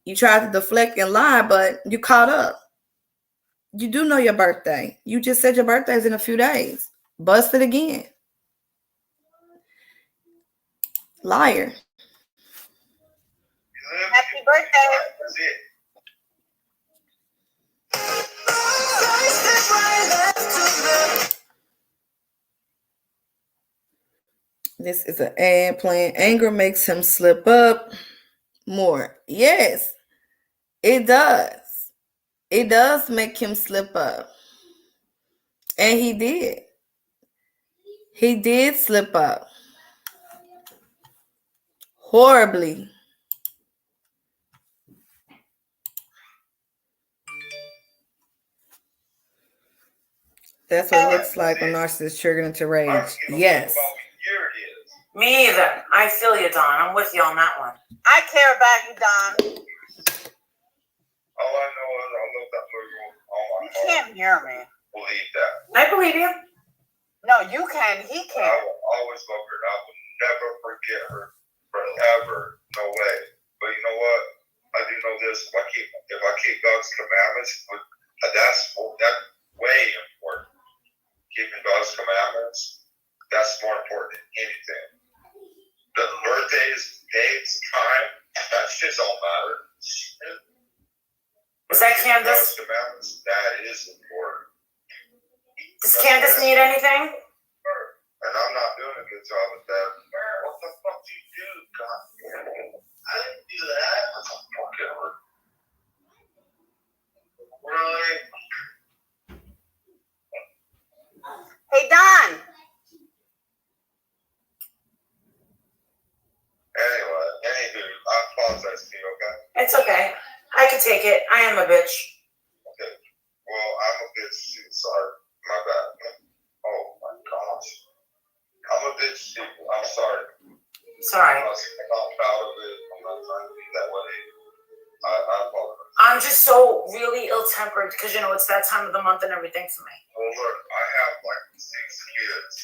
You tried to deflect and lie, but you caught up. You do know your birthday. You just said your birthday is in a few days. Bust it again. Liar. Happy birthday. That's it. This is an ad playing. Anger makes him slip up more. Yes, it does. It does make him slip up. And he did. He did slip up. Horribly. That's what it looks like when narcissists triggered into rage. Yes. Me either. I feel you, Don. I'm with you on that one. I care about you, Don. All I know is I love that little girl. Oh my You heart. can't hear me. Believe that. I believe you. No, you can. He I can't. will always love her. I will never forget her. Forever. No way. But you know what? I do know this. If I keep God's commandments, that's way important. Keeping God's commandments, that's more important than anything. The birthdays, dates, time, that shit don't matter. Is that Keeping Candace? God's commandments, that is important. Does Candace need anything? And I'm not doing a good job at that. What the fuck do you do? God damn it. I didn't do that. Whatever. Really? Hey, Don. Anyway, anywho, I apologize to you, okay? It's okay. I can take it. I am a bitch. Okay. Well, I'm a bitch too. Sorry. My bad. Oh my gosh. I'm a bitch too. I'm sorry. Sorry. I'm not proud of it. I'm not trying to be that way. I apologize. I'm just so really ill-tempered because, you know, it's that time of the month and everything for me. Well, look, I have like 6 kids.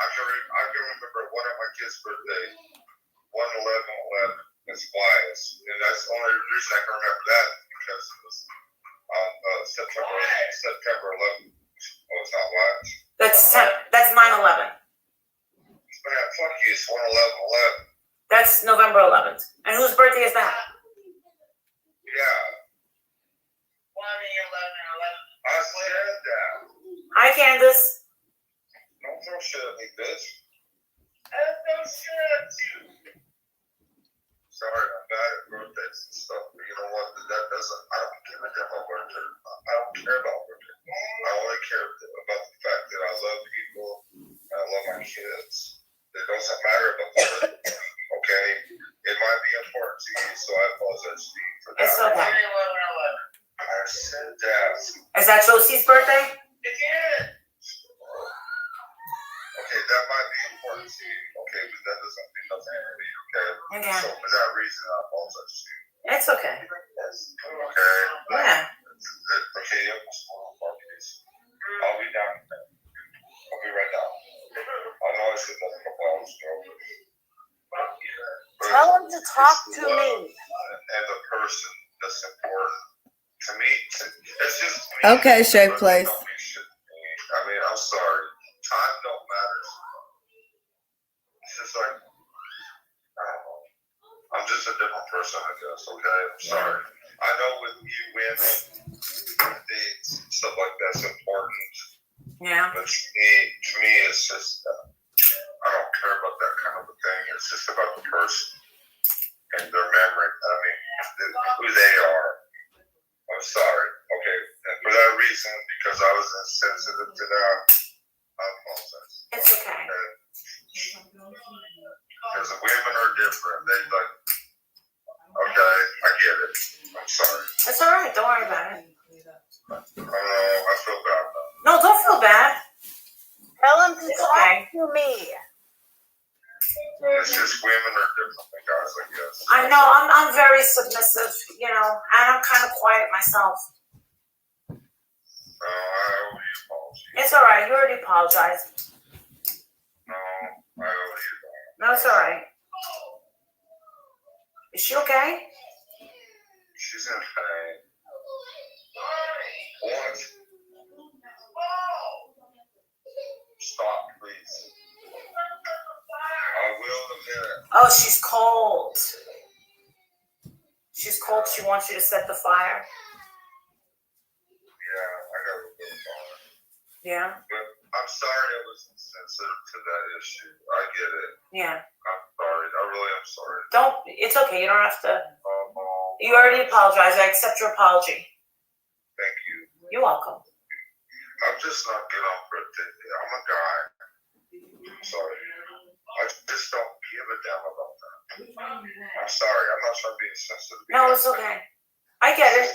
I can remember one of my kids' birthday, 1/11/11. It's Wise, and that's the only reason I can remember that because it was September 11th. Oh, it's not Wise. That's 9/11. Man, fuck you. It's 1/11/11. That's November 11th. And whose birthday is that? Yeah. 1/11/11. I said that. Hi, Candace. Don't throw shit at me, bitch. I don't throw shit at you. Sorry, I'm bad at birthdays and stuff, but you know what? That doesn't. I don't give a damn about birthday. I don't care about birthday. I only care about the fact that I love people and I love my kids. It doesn't matter about the birthday, okay? It might be important to you, so I apologize to you for that. It's okay. I said that. Is that Josie's birthday? It is. Okay, that might be important to you, okay, but that doesn't mean nothing to me, okay? Okay. So for that reason, I apologize to you. It's okay. Okay? Yeah. Okay, yeah, I'll be down. I'll be right down. I know I said that a couple hours ago, but Tell him to talk it's to the me. love and the person that's important. To me, it's just me. Okay, Shay Place. Don't mean shit to me. I mean, I'm sorry. Time don't matter. It's just like, I don't know. I'm just a different person, I guess, okay? I'm sorry. I know with you women, birthdays, stuff like that's important. Yeah. But to me, it's just, I don't care about that kind of a thing. It's just about the person and their memory. I mean, who they are. I'm sorry. Okay. And for that reason, because I was insensitive to that, I apologize. It's okay. Because the women are different. They like, okay, I get it. I'm sorry. It's all right. Don't worry about it. I feel bad now. No, don't feel bad. Tell him to It's talk okay. to me. It's just women are different than guys, I guess. I know. I'm very submissive, you know, and I'm kind of quiet myself. No, I owe you apology. It's all right. You already apologized. No, I owe you that. No, it's all right. Is she okay? She's in pain. What? Stop, please. I will in a minute. Oh, she's cold. She's cold. She wants you to set the fire. Yeah, I got a little fire. Yeah. But I'm sorry I was insensitive to that issue. I get it. Yeah. I'm sorry. I really am sorry. Don't. It's okay. You don't have to. You already apologized. I accept your apology. Thank you. You're welcome. I'm just not good on birthday. I'm a guy. I'm sorry. I just don't give a damn about that. I'm sorry. I'm not trying to be insensitive. No, it's okay. I get it.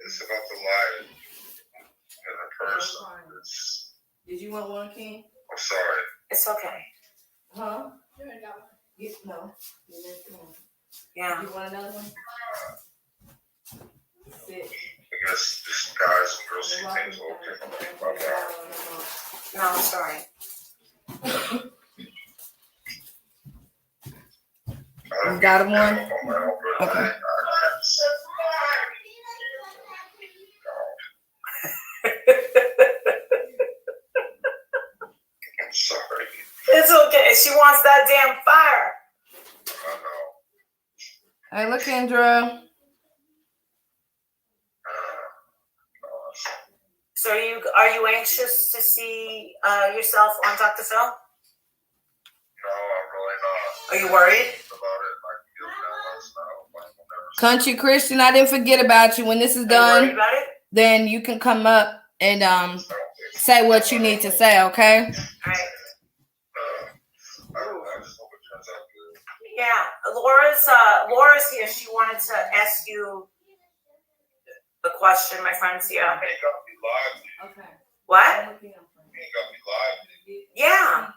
It's about the life and the person. Did you want one, King? I'm sorry. It's okay. Huh? Yes, no. You missed one. Yeah. You want another one? Sit. I guess just guys and girls see things a little differently about that. No, I'm sorry. You got him one? Okay. I'm sorry. It's okay. She wants that damn fire. I know. Hey, look, Kendra. So are you Are you anxious to see yourself on Dr. Phil? No, I'm really not. Are you worried? About it. I feel that last night. I'll never Country Christian, I didn't forget about you. When this is Are you worried done, about it? then you can come up and say what you need to say, okay? All right. I just hope it turns out good. Yeah, Laura's here. She wanted to ask you a question. My friend's here. You ain't got me live. Okay. What? You ain't got me live. Yeah.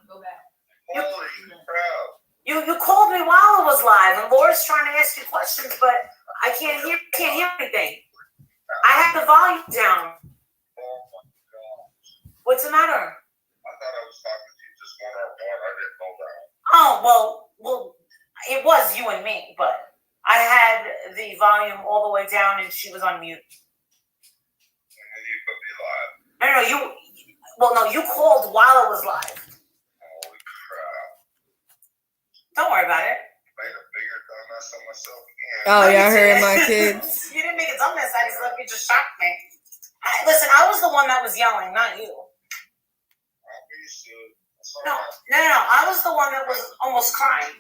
Holy crap. You called me while it was live, and Laura's trying to ask you questions, but I can't hear anything. I have the volume down. Oh my God. What's the matter? I thought I was talking to you just one-on-one. I didn't know that. Oh well, it was you and me, but I had the volume all the way down, and she was on mute. And then you put me live. No, you called while it was live. Holy crap. Don't worry about it. Made a bigger dumbass of myself again. Oh, No, you y'all heard didn't. my kids. You didn't make a dumbass. I just let you just shock me. Listen, I was the one that was yelling, not you. I'm used to it. That's all No, right. I was the one that was almost crying.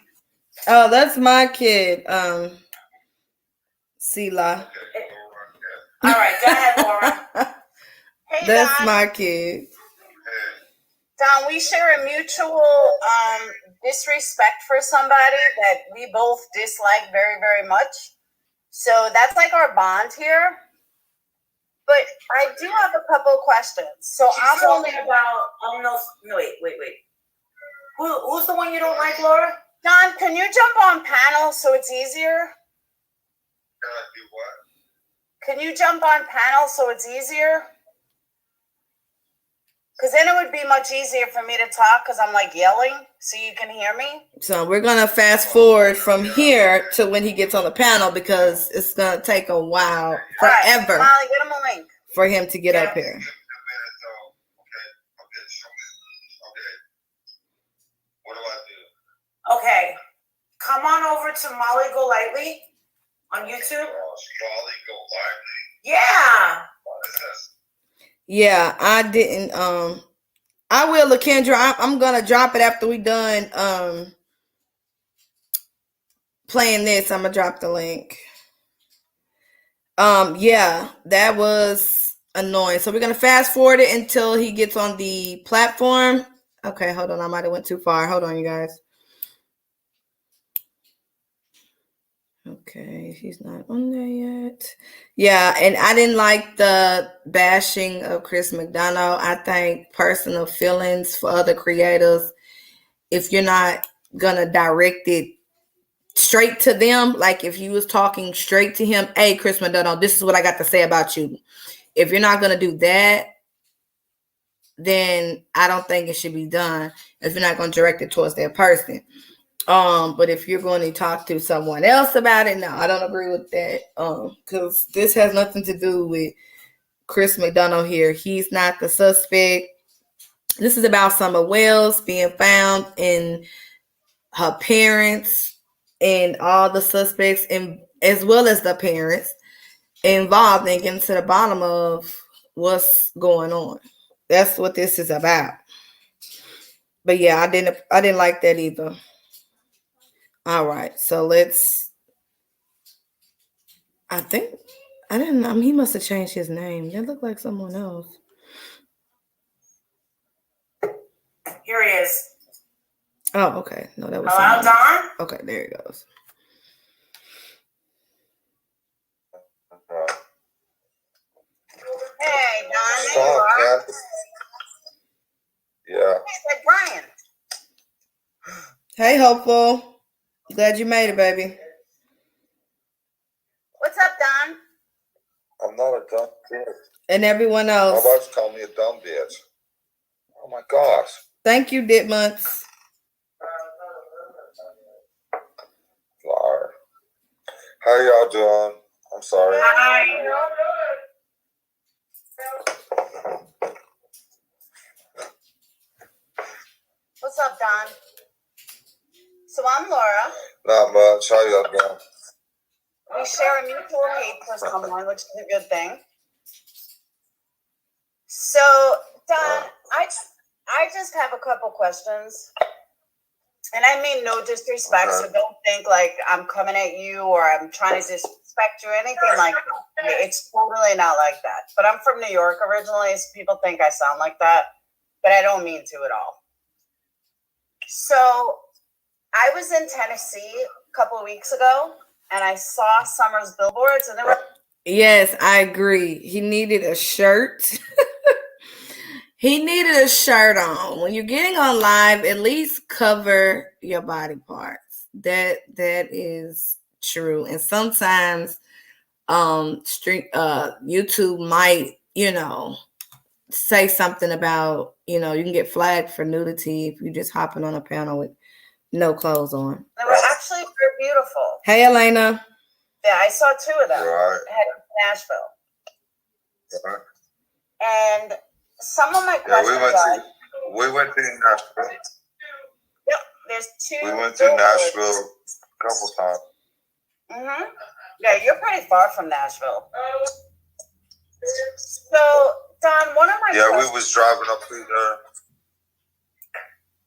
Oh, that's my kid, Sela. Okay, go right there. All right, go ahead, Laura. Hey, That's Don. my kid. Hey, Don, we share a mutual disrespect for somebody that we both dislike very, very much. So that's like our bond here. But I do have a couple of questions. So She's I'm only talking about. Oh no! Wait. Who's the one you don't like, Laura? Don, can you jump on panel so it's easier? can I do what? Can you jump on panel so it's easier? Because then it would be much easier for me to talk because I'm like yelling so you can hear me. So we're gonna fast forward from here to when he gets on the panel because it's gonna take a while, All right, forever, Molly, get him a link. for him to get up here. Give me a minute though. Okay, show me. Okay. What do I do? Okay, come on over to Molly Golightly on YouTube. Molly go lively. Yeah. What is this? Yeah, I didn't. I will, LaKendra. I'm gonna drop it after we done playing this. I'm gonna drop the link. Yeah, that was annoying. So we're gonna fast forward it until he gets on the platform. Okay, hold on. I might have went too far. Hold on, you guys. Okay, he's not on there yet. Yeah, and I didn't like the bashing of Chris McDonough. I think personal feelings for other creators, if you're not gonna direct it straight to them, like if you was talking straight to him, hey, Chris McDonough, this is what I got to say about you. If you're not gonna do that, then I don't think it should be done if you're not gonna direct it towards that person. But if you're going to talk to someone else about it, no, I don't agree with that. Because this has nothing to do with Chris McDonough here. He's not the suspect. This is about Summer Wells being found in her parents and all the suspects, and as well as the parents involved, and getting to the bottom of what's going on. That's what this is about. But yeah, I didn't like that either. All right, so let's. I think I didn't. I mean, he must have changed his name. That looked like someone else. Here he is. Oh, okay. No, that was. Hello, someone else. Don. Okay, there he goes. Hey, Don, there you Stop, are. man. Yeah. Hey, it's Brian. Hey, hopeful. Glad you made it, baby. What's up, Don? I'm not a dumb bitch. And everyone How else. about you call me a dumb bitch? Oh my gosh. Thank you, Ditmonths. Liar. How y'all doing? I'm sorry. Hi. What's up, Don? So I'm Laura. Not much. How y'all doing? We share a mutual hate for someone, which is a good thing. So, Don, I just have a couple questions. And I mean no disrespect, so don't think like I'm coming at you or I'm trying to disrespect you or anything like that. It's totally not like that. But I'm from New York originally, so people think I sound like that, but I don't mean to at all. So I was in Tennessee a couple of weeks ago, and I saw Summer's billboards, and there were. Yes, I agree. He needed a shirt. He needed a shirt on. When you're getting on live, at least cover your body parts. That is true. And sometimes YouTube might, say something about, you can get flagged for nudity if you're just hopping on a panel with no clothes on. They were actually very beautiful. Hey, Elena. Yeah, I saw two of them. Right. Heading to Nashville. Right. And some of my questions we went to Nashville. Yep, there's two. We went to Nashville a couple times. Mm-hmm. Yeah, you're pretty far from Nashville. So, Don, one of my we was driving up through there.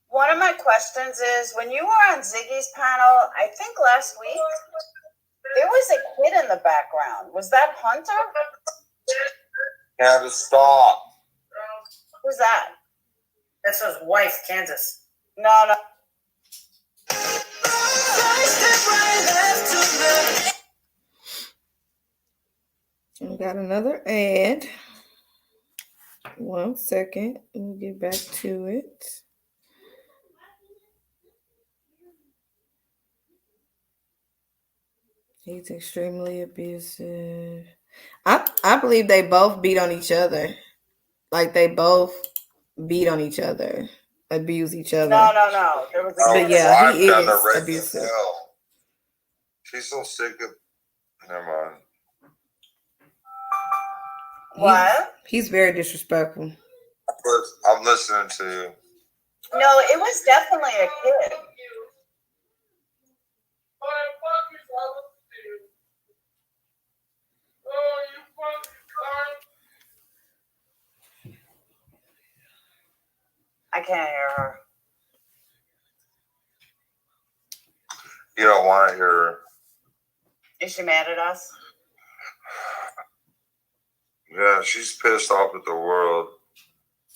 One of my questions is, when you were on Ziggy's panel, I think last week, there was a kid in the background. Was that Hunter? Had to stop. Who's that? That's his wife, Kansas. No. We got another ad. 1 second. We'll get back to it. He's extremely abusive. I believe they both beat on each other. Like they both beat on each other, abuse each other. No. There was But yeah, he is abusive. She's so sick of. Never mind. What? He's very disrespectful. But I'm listening to you. No, it was definitely a kid. I can't hear her. You don't want to hear her. Is she mad at us? Yeah, she's pissed off at the world.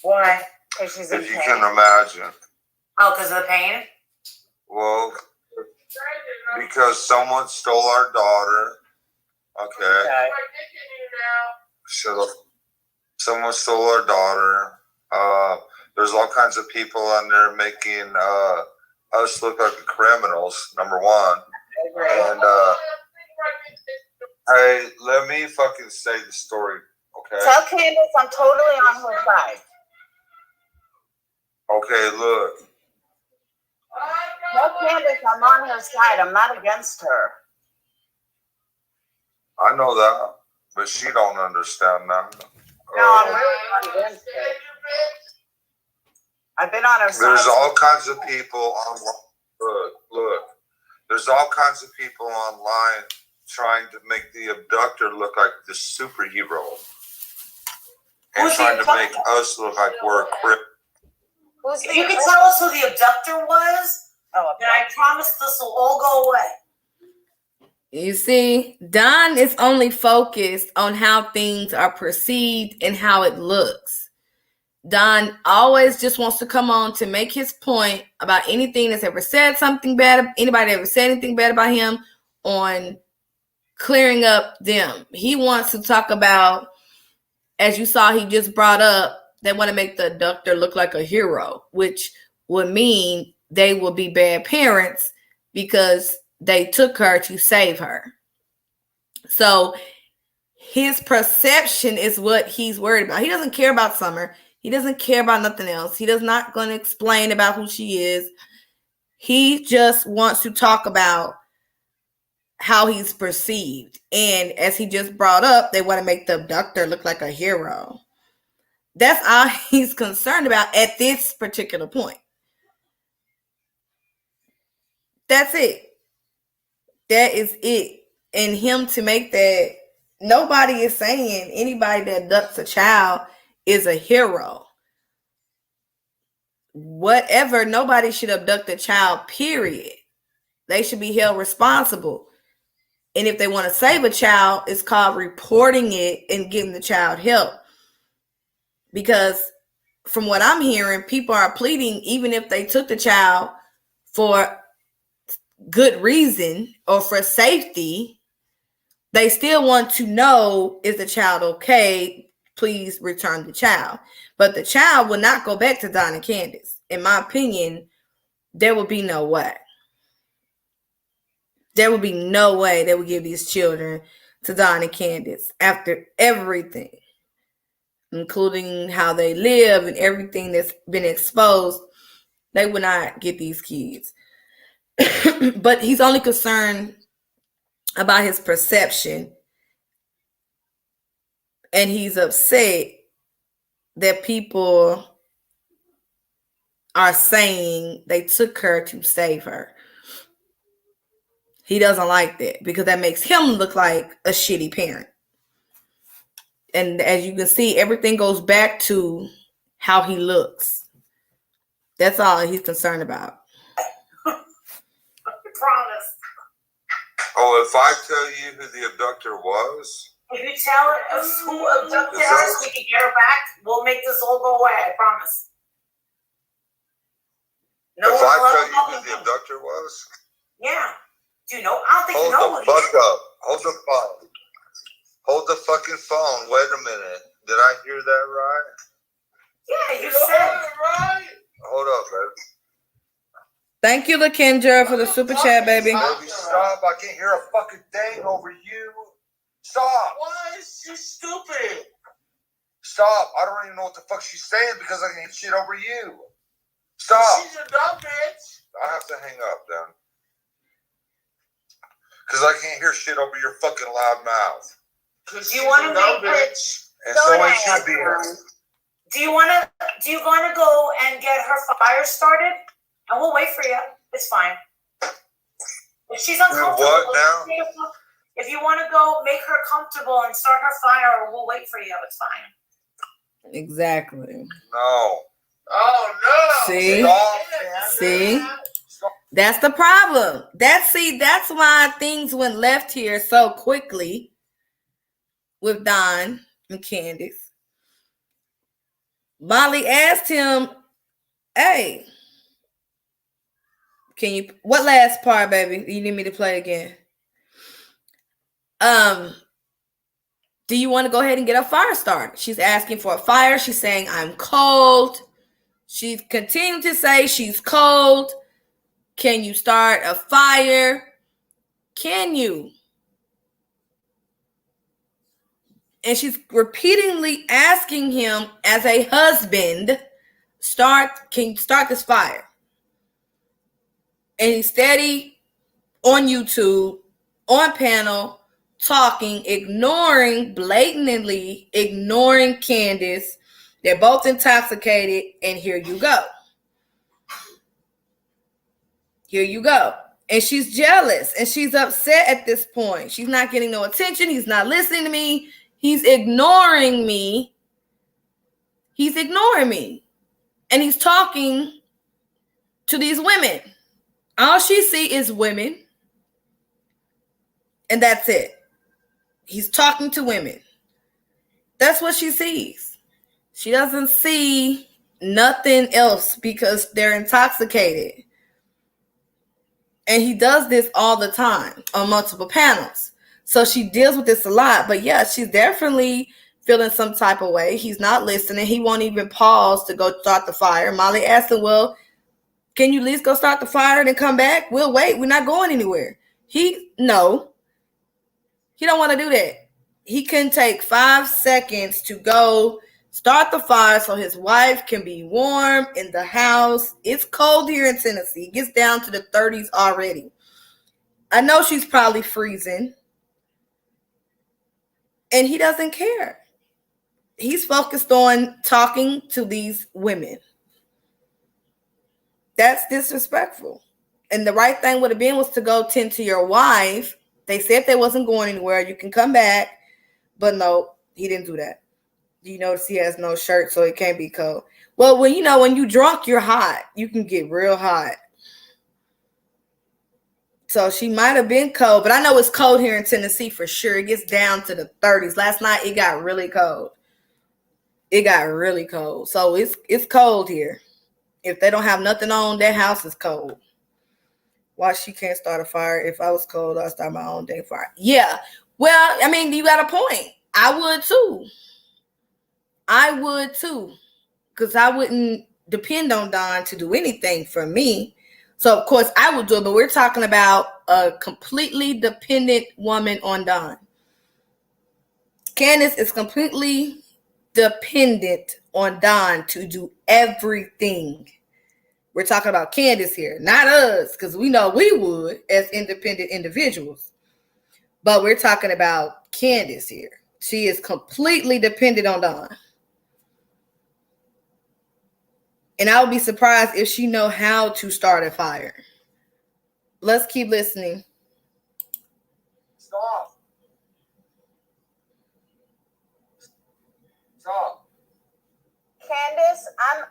Why? Because she's in If you pain. can imagine. Oh, because of the pain? Well, because someone stole our daughter. Okay. Shut up. Someone stole our daughter. There's all kinds of people on there making us look like the criminals, number one. And hey, let me fucking say the story, okay? Tell Candace I'm totally on her side. Okay, look. Tell Candace I'm on her side. I'm not against her. I know that, but she don't understand that. No, I'm really not against her. I've been on her side. There's all kinds of people online. Look. There's all kinds of people online trying to make the abductor look like the superhero. And trying to make us look like we're criminals. If you could tell us who the abductor was, then I promise this will all go away. You see, Don is only focused on how things are perceived and how it looks. Don always just wants to come on to make his point about anything that's ever said something bad, anybody ever said anything bad about him, on clearing up them. He wants to talk about, as you saw, he just brought up, they want to make the abductor look like a hero, which would mean they will be bad parents because they took her to save her. So his perception is what he's worried about. He doesn't care about Summer. He doesn't care about nothing else. He does not going to explain about who she is. He just wants to talk about how he's perceived. And as he just brought up, they want to make the abductor look like a hero. That's all he's concerned about at this particular point. That's it. That is it. And him to make that, nobody is saying anybody that abducts a child is a hero. Whatever, nobody should abduct a child, period. They should be held responsible. And if they want to save a child, it's called reporting it and giving the child help. Because from what I'm hearing, people are pleading, even if they took the child for good reason or for safety, they still want to know, is the child okay? Please return the child. But the child will not go back to Don and Candace. In my opinion, there will be no way. There will be no way they will give these children to Don and Candace after everything, including how they live and everything that's been exposed. They will not get these kids. But he's only concerned about his perception. And he's upset that people are saying they took her to save her. He doesn't like that because that makes him look like a shitty parent. And as you can see, everything goes back to how he looks. That's all he's concerned about. I promise. Oh, if I tell you who the abductor was? If you tell us who abducted her so we can get her back, we'll make this all go away. I promise. No if one I will tell ever you who know the him. abductor was? Yeah. Do you know? I don't think you know Hold who the he fuck is. up. Hold the phone. Hold the fucking phone. Wait a minute. Did I hear that right? Yeah, you said. Right. Hold up, baby. Thank you, LaKendra, for the super chat, baby. Baby, stop. I can't hear a fucking thing over you. Stop. Why is she stupid? Stop. I don't even know what the fuck she's saying because I can hear shit over you. Stop. She's a dumb bitch. I have to hang up then. Because I can't hear shit over your fucking loud mouth. Do you want to make it? And so it should be. Do you want to go and get her fire started? And we'll wait for you. It's fine. If she's uncomfortable, what now? If you want to go, make her comfortable and start her fire, we'll wait for you. It's fine. Exactly. No. Oh no. See? Stop. See? That's the problem. That's why things went left here so quickly with Don and Candace. Molly asked him, hey, what last part, baby? You need me to play again? Do you want to go ahead and get a fire started? She's asking for a fire. She's saying, I'm cold. She's continuing to say she's cold. Can you start a fire? Can you? And she's repeatedly asking him as a husband, can you start this fire? And he's steady on YouTube, on panel, talking, blatantly ignoring Candace. They're both intoxicated, and here you go. Here you go. And she's jealous, and she's upset at this point. She's not getting no attention. He's not listening to me. He's ignoring me. He's ignoring me. And he's talking to these women. All she sees is women. And that's it. He's talking to women. That's what she sees. She doesn't see nothing else because they're intoxicated. And he does this all the time on multiple panels. So she deals with this a lot. But yeah, she's definitely feeling some type of way. He's not listening. He won't even pause to go start the fire. Molly asked him, well, can you at least go start the fire and then come back? We'll wait. We're not going anywhere. No. He don't want to do that. He can take 5 seconds to go start the fire so his wife can be warm in the house. It's cold here in Tennessee. It gets down to the 30s already. I know she's probably freezing. And he doesn't care. He's focused on talking to these women. That's disrespectful. And the right thing would have been was to go tend to your wife. They said they wasn't going anywhere. You can come back. But no, he didn't do that. You notice he has no shirt, so it can't be cold. Well, when you drunk, you're hot. You can get real hot. So she might have been cold, but I know it's cold here in Tennessee for sure. It gets down to the 30s. Last night it got really cold. So it's cold here. If they don't have nothing on, that house is cold. Why she can't start a fire? If I was cold, I'd start my own dang fire. Yeah. Well, I mean, you got a point. I would too. Because I wouldn't depend on Don to do anything for me. So, of course, I would do it. But we're talking about a completely dependent woman on Don. Candace is completely dependent on Don to do everything. We're talking about Candace here, not us, because we know we would as independent individuals. But we're talking about Candace here. She is completely dependent on Don. And I would be surprised if she know how to start a fire. Let's keep listening. Stop. Candace, I'm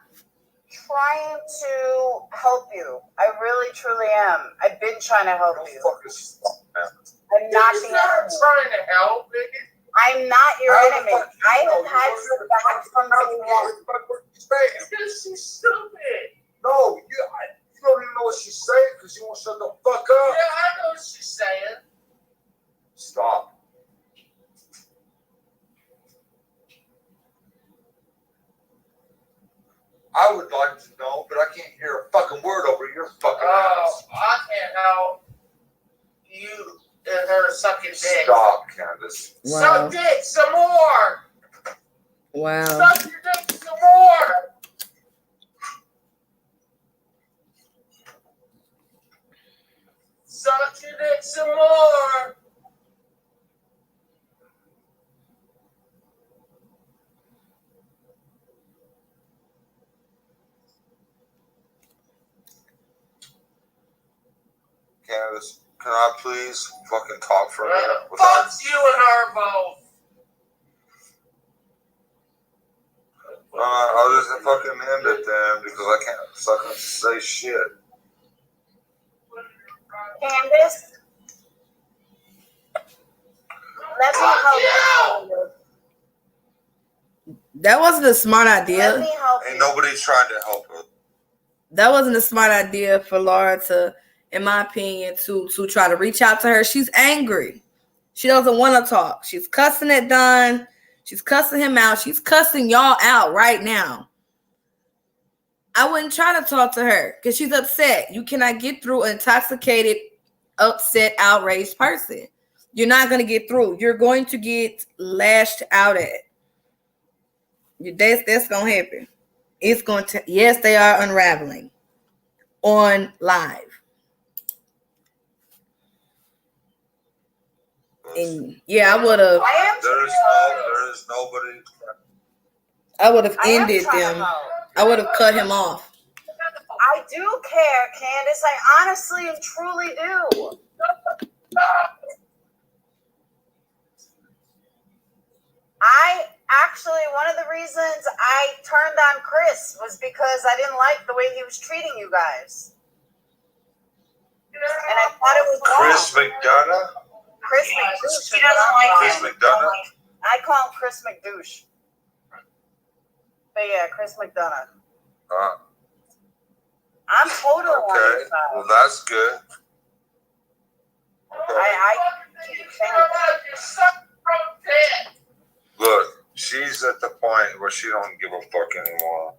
trying to help you. I really, truly am. I've been trying to help you. Fucking stop, man. I'm not the You're not enemy. trying to help, nigga. I'm not your How the enemy. fuck I you know? have had You some back from the Because she's stupid. No, you don't even know what she's saying because you won't shut the fuck up. Yeah, I know what she's saying. Stop. I would like to know, but I can't hear a fucking word over your fucking ass. I can't help you and her sucking dick. Stop, Candace. Wow. Suck dick some more. Wow. Suck your dick some more. Suck your dick some more. Candace, can I please fucking talk for a minute? Fuck you and her both. I'll just fucking end it then because I can't fucking say shit. Candace, let me help you. That wasn't a smart Let idea. me help Ain't you. nobody trying to help her. That wasn't a smart idea for Laura to, in my opinion, to try to reach out to her. She's angry. She doesn't want to talk. She's cussing at Don. She's cussing him out. She's cussing y'all out right now. I wouldn't try to talk to her because she's upset. You cannot get through an intoxicated, upset, outraged person. You're not going to get through. You're going to get lashed out at. That's going to happen. It's going to, yes, they are unraveling on live. And yeah, I would have. There is nobody. I would have I am ended trying to them. help. I would have cut him off. I do care, Candace. I honestly and truly do. One of the reasons I turned on Chris was because I didn't like the way he was treating you guys. And I thought it was Chris wrong. McDonough? Chris McDouche. She doesn't like Chris him. McDonough? I call him Chris McDouche. But yeah, Chris McDonough. I'm totally on Okay, your side. well that's good. Okay. I keep saying that. Look, she's at the point where she don't give a fuck anymore.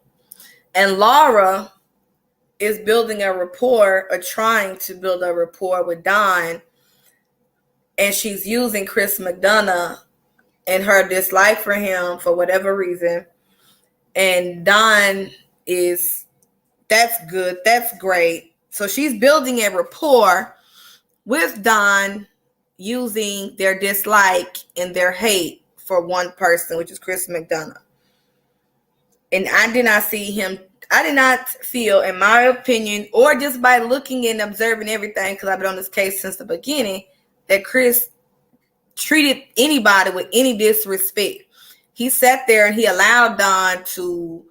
And Laura is building a rapport or trying to build a rapport with Don. And she's using Chris McDonough and her dislike for him for whatever reason. And Don is, that's good. That's great. So she's building a rapport with Don using their dislike and their hate for one person, which is Chris McDonough. And I did not feel, in my opinion, or just by looking and observing everything, because I've been on this case since the beginning, that Chris treated anybody with any disrespect. he sat there and he allowed Don to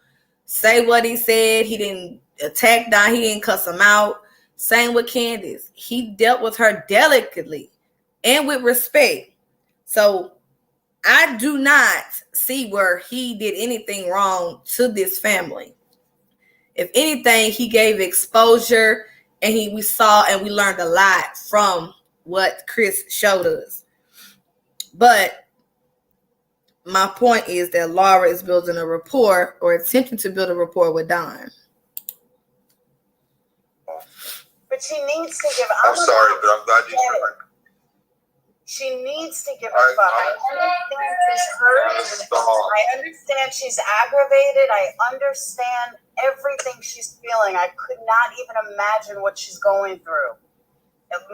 say what he said. He didn't attack Don. He didn't cuss him out. Same with Candace. He dealt with her delicately and with respect. So I do not see where he did anything wrong to this family. If anything, he gave exposure, and we saw and we learned a lot from what Chris showed us. But my point is that Laura is building a rapport or attempting to build a rapport with Don. But she needs to give. I'm sorry, but I'm glad you said that. She needs to give a fuck. I understand she's hurt. I understand she's aggravated. I understand everything she's feeling. I could not even imagine what she's going through.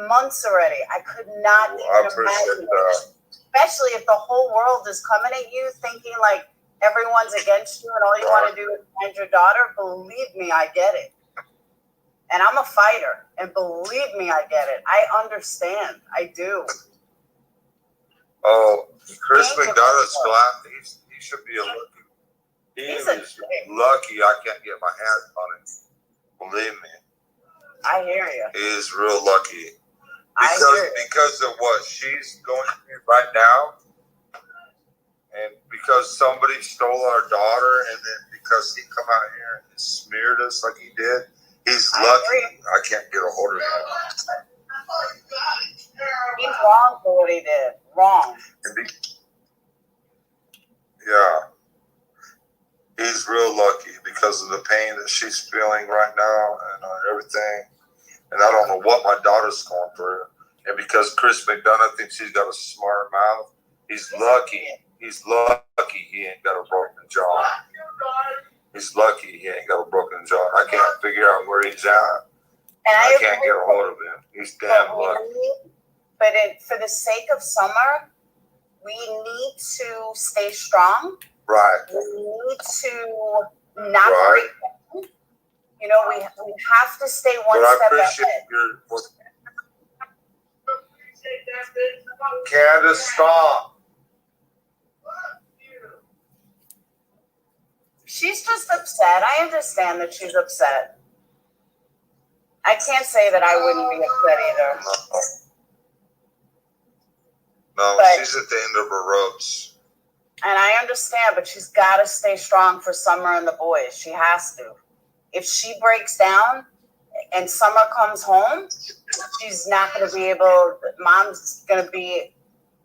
Months already. I could not even imagine it. Especially if the whole world is coming at you thinking like everyone's against you and all you want to do is find your daughter. Believe me, I get it. And I'm a fighter. And believe me, I get it. I understand. I do. Oh, Chris McDonough's glad he should be a lucky. He is lucky I can't get my hands on him. Believe me. I hear you. He is real lucky. Because of what she's going through right now. And because somebody stole our daughter, and then because he come out here and smeared us like he did, he's lucky I can't get a hold of him. He's wrong for what he did. Wrong. Yeah. He's real lucky because of the pain that she's feeling right now and everything. And I don't know what my daughter's going through. And because Chris McDonough thinks he's got a smart mouth, he's lucky. He's lucky he ain't got a broken jaw. He's lucky he ain't got a broken jaw. I can't figure out where he's at. And I can't get a hold of him. He's damn lucky. But for the sake of Summer, we need to stay strong. Right. We need to not break down. You know, we have to stay one step ahead. Candace, stop. She's just upset. I understand that she's upset. I can't say that I wouldn't be upset either. No, she's at the end of her ropes. And I understand, but she's got to stay strong for Summer and the boys. She has to. If she breaks down and Summer comes home, she's not going to be able. Mom's going to be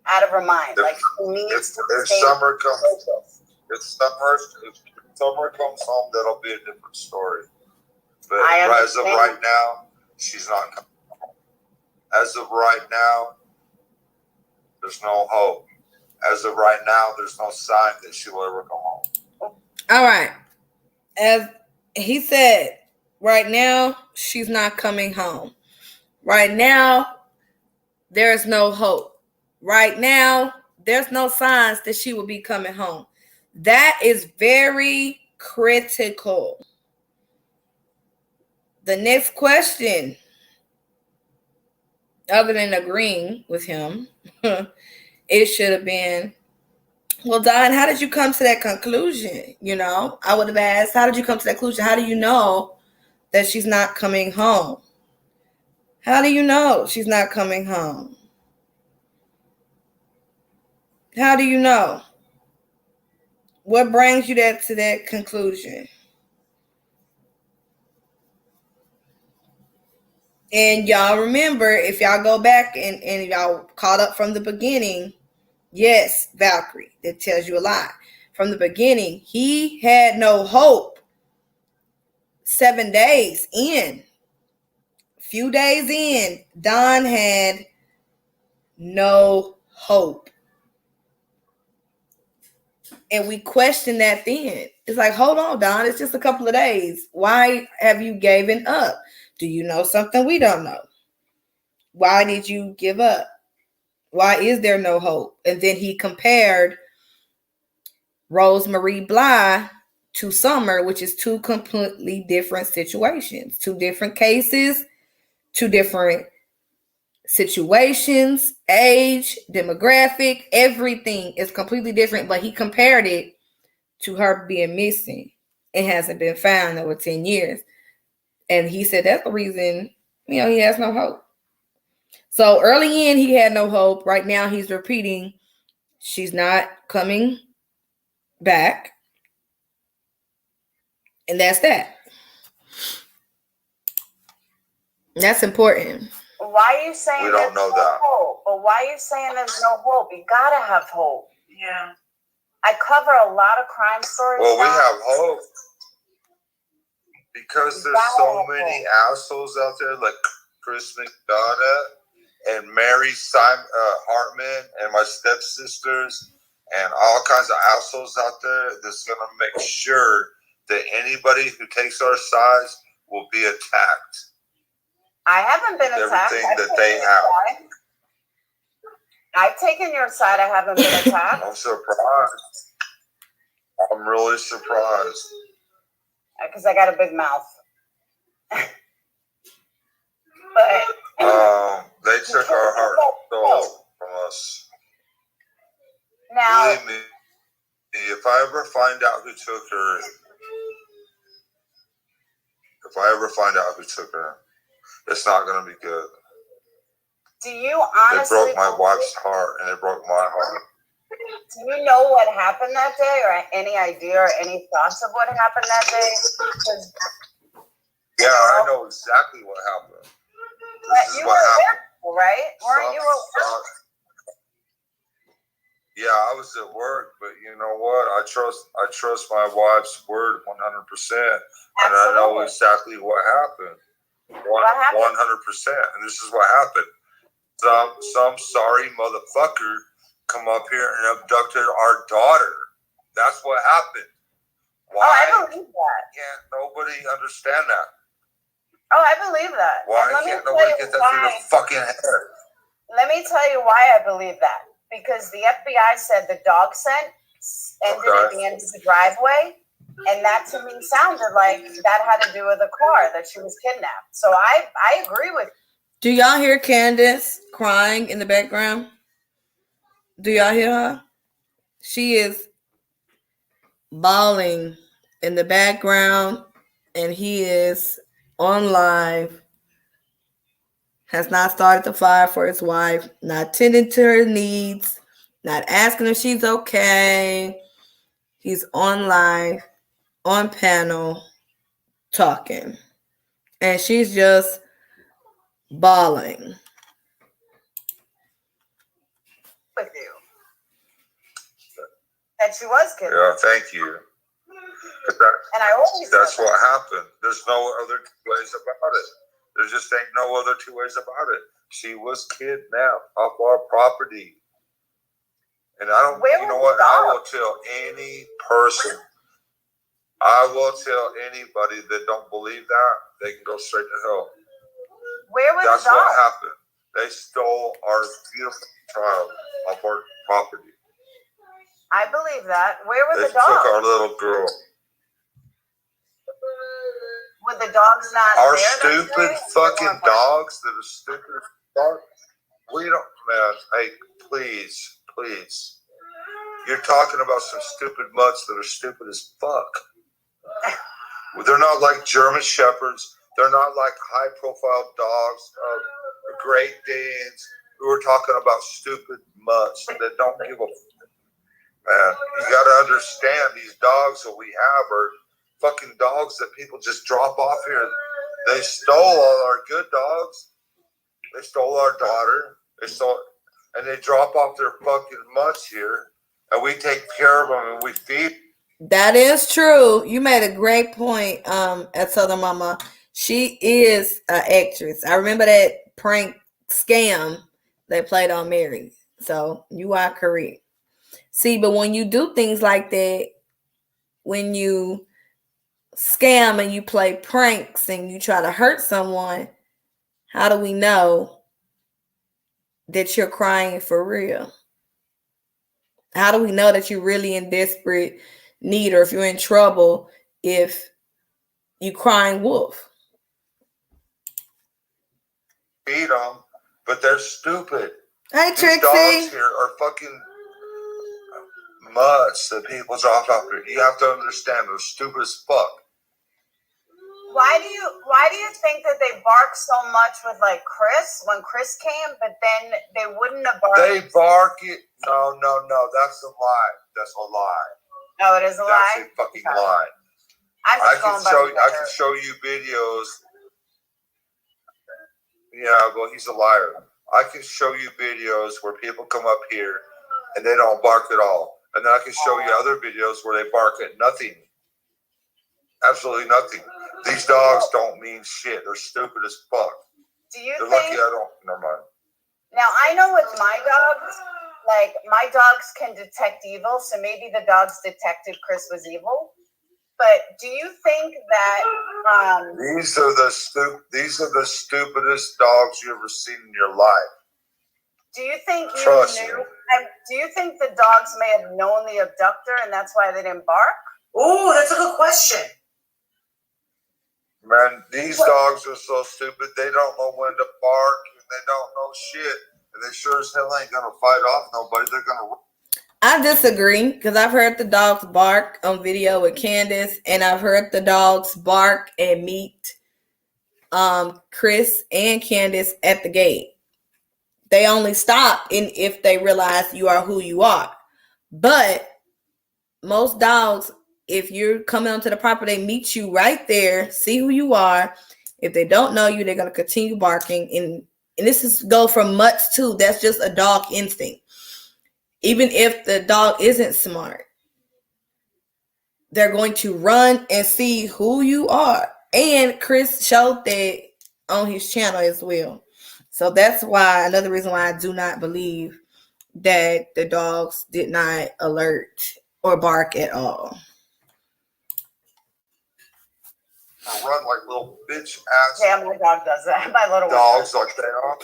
out of her mind. Like she needs to stay. If Summer comes home, that'll be a different story. But as of right now, she's not coming home. As of right now, there's no hope. As of right now, there's no sign that she will ever come home. All right. As he said, right now, she's not coming home. Right now, there's no hope. Right now, there's no signs that she will be coming home. That is very critical. The next question, other than agreeing with him, it should have been, well, Don, how did you come to that conclusion? You know, I would have asked, how did you come to that conclusion? How do you know that she's not coming home? How do you know she's not coming home? How do you know? What brings you to that conclusion? And y'all remember, if y'all go back and y'all caught up from the beginning, yes, Valkyrie, that tells you a lot. From the beginning, he had no hope. 7 days in, few days in, Don had no hope. And we questioned that then. It's like, hold on, Don, it's just a couple of days. Why have you given up? Do you know something we don't know? Why did you give up? Why is there no hope? And then he compared Rosemary Bly to Summer, which is two completely different situations, two different cases, two different situations, age, demographic, everything is completely different. But he compared it to her being missing. It hasn't been found over 10 years. And he said that's the reason, he has no hope. So early in, he had no hope. Right now, he's repeating, she's not coming back. And that's that. That's important. Why are you saying We don't know that. hope? But why are you saying there's no hope? You gotta have hope. Yeah. I cover a lot of crime stories. Well, we now. have hope because there's so many assholes out there like Chris McDonough and Mary Hartman and my stepsisters and all kinds of assholes out there that's going to make sure that anybody who takes our sides will be attacked. I haven't been attacked. Everything that they have. I've taken your side. I haven't been attacked. I'm surprised. I'm really surprised. Because I got a big mouth. But they took our heart and soul from us. now, Believe me, if I ever find out who took her, it's not going to be good. do you It honestly broke my wife's heart, and it broke my heart. Do you know what happened that day, or any idea or any thoughts of what happened that day? Because Yeah, I know exactly what happened. This is you what were happened. there, right? Weren't you? Yeah, I was at work, but you know what? I trust my wife's word 100%, and I know exactly what happened. 100%, and this is what happened. Some sorry motherfucker come up here and abducted our daughter. That's what happened. Why? Oh, I believe that. Can't nobody understand that? Oh, I believe that. Why can't nobody get that through their fucking head? Let me tell you why I believe that. Because the FBI said the dog scent ended at the end of the driveway, and that to me sounded like that had to do with the car, that she was kidnapped. So I agree with you. Do y'all hear Candace crying in the background? Do y'all hear her? She is bawling in the background, and he is on live. Has not started the fire for his wife, not tending to her needs, not asking if she's okay. He's on live, on panel, talking. And she's just bawling. With you. That she was kidnapped. Yeah, thank you. And I always That's what happened. There's no other ways about it. There just ain't no other two ways about it. She was kidnapped off our property. And I don't, you know what? I will tell any person, I will tell anybody that don't believe that, they can go straight to hell. Where was That's the dog? what happened. They stole our beautiful child off our property. I believe that. Where was They the dog? took our little girl. Were the dogs not Our there? stupid fucking dogs that are stupid as fuck. We don't, man. Hey, please. You're talking about some stupid mutts that are stupid as fuck. They're not like German Shepherds. They're not like high-profile dogs, Great Danes. We're talking about stupid mutts that don't give a. Man, you got to understand these dogs that we have are fucking dogs that people just drop off here. They stole all our good dogs. They stole our daughter. And they drop off their fucking mutts here, and we take care of them and we feed. That is true. You made a great point. At Southern Mama, she is an actress. I remember that prank scam they played on Mary. So you are correct. See, but when you do things like that, when you scam and you play pranks and you try to hurt someone, how do we know that you're crying for real? How do we know that you're really in desperate need, or if you're in trouble, if you crying wolf? Feed them, but they're stupid. Hey, These dogs Trixie. here are fucking mutts that people drop out here. You have to understand, they're stupid as fuck. Why do you think that they bark so much with like Chris when Chris came, but then they wouldn't have barked? They bark it. No. That's a lie. That's a lie. No, it is a lie. That's a fucking lie. I'm I just can going by show. the I can show you videos. Yeah, well, he's a liar. I can show you videos where people come up here and they don't bark at all, and then I can show you other videos where they bark at nothing. Absolutely nothing. These dogs don't mean shit. They're stupid as fuck. Do you They're think? lucky I don't. Never mind. Now I know with my dogs, like my dogs can detect evil, so maybe the dogs detected Chris was evil. But do you think that These are the stupidest dogs you ever seen in your life. do you think you Trust knew? me. Do you think the dogs may have known the abductor and that's why they didn't bark? Oh, that's a good question. Man, these dogs are so stupid. They don't know when to bark, and they don't know shit. And they sure as hell ain't gonna fight off nobody. They're gonna. I disagree because I've heard the dogs bark on video with Candace, and I've heard the dogs bark and meet Chris and Candace at the gate. They only stop if they realize you are who you are. But most dogs, if you're coming onto the property, they meet you right there, see who you are. If they don't know you, they're gonna continue barking. And this is go from mutts too. That's just a dog instinct. Even if the dog isn't smart, they're going to run and see who you are. And Chris showed that on his channel as well. So that's why another reason why I do not believe that the dogs did not alert or bark at all. Run like little bitch ass Yeah, my dog does that. My little dogs one. like they are.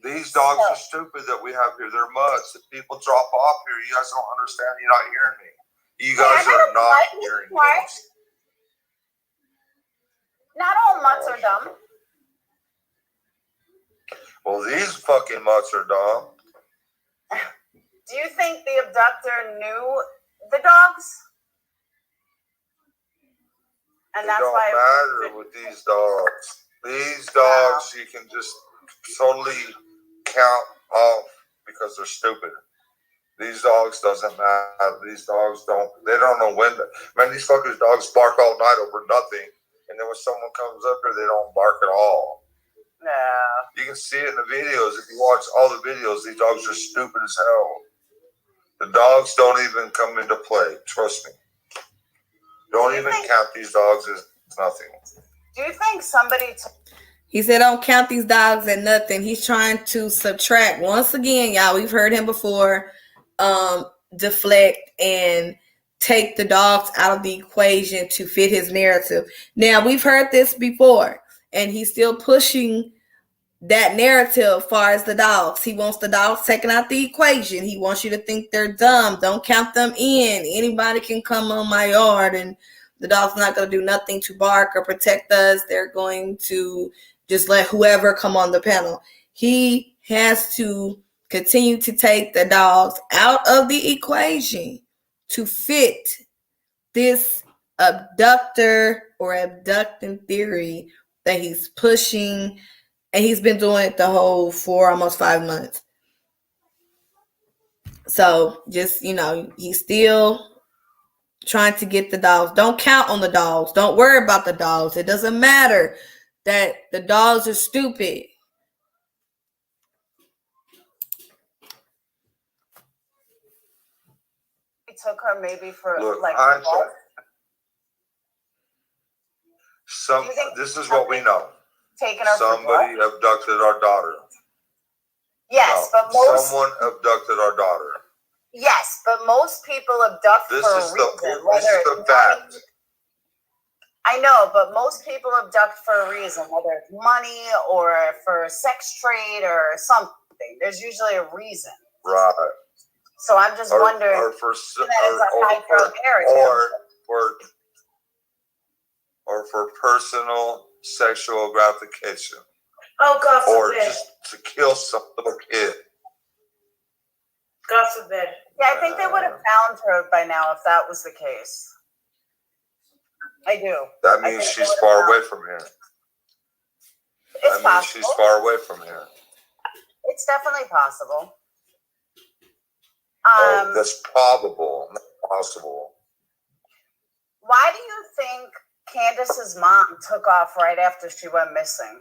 These dogs are stupid that we have here. They're mutts that people drop off here. You guys don't understand. You're not hearing me. You guys are not hearing me. Not all mutts are dumb. Well, these fucking mutts are dumb. Do you think the abductor knew the dogs? And It that's don't why matter with these dogs. These dogs you can just totally count off because they're stupid. These dogs doesn't matter. These dogs they don't know when to. Man, these fuckers dogs bark all night over nothing. And then when someone comes up here, they don't bark at all. no. You can see it in the videos. If you watch all the videos, these dogs are stupid as hell. The dogs don't even come into play. Trust me. Don't even count these dogs as nothing. Do you think somebody He said, don't count these dogs at nothing. He's trying to subtract. Once again, y'all, we've heard him before, deflect and take the dogs out of the equation to fit his narrative. Now, we've heard this before, and he's still pushing that narrative as far as the dogs. He wants the dogs taken out the equation. He wants you to think they're dumb. Don't count them in. Anybody can come on my yard, and the dog's not going to do nothing to bark or protect us. They're going to just let whoever come on the panel. He has to continue to take the dogs out of the equation to fit this abductor or abducting theory that he's pushing. And he's been doing it the whole almost 5 months. So just, he's still trying to get the dogs. Don't count on the dogs. Don't worry about the dogs. It doesn't matter that the dogs are stupid. took her maybe for Look, like this is what we know. taking her Somebody for abducted our daughter. yes, No, but someone abducted our daughter. Yes, but most people abduct This for is a reason. this is the fact. I know, but most people abduct for a reason, whether it's money or for sex trade or something. There's usually a reason. Right. So I'm just wondering. Or for personal sexual gratification. Oh, God or forbid. just to kill some little kid. God forbid. Yeah, I think they would have found her by now if that was the case. I do. That I means think she's they far would've away from here. It's That means possible. she's far away from here. It's definitely possible. Oh, that's probable, not possible. Why do you think Candace's mom took off right after she went missing?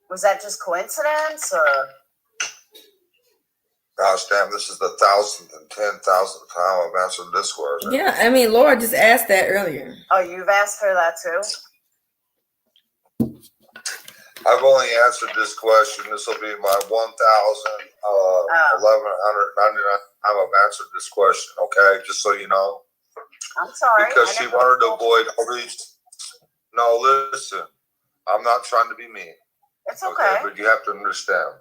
Was that just coincidence, or? Gosh damn, this is the 1,010,000th time I've answered this question. Yeah, I mean, Laura just asked that earlier. Oh, you've asked her that too? I've only answered this question. This will be my 1,199 time I've answered this question, okay? Just so you know. I'm sorry. Because she wanted to avoid all these. No, listen. I'm not trying to be mean. It's okay. But you have to understand.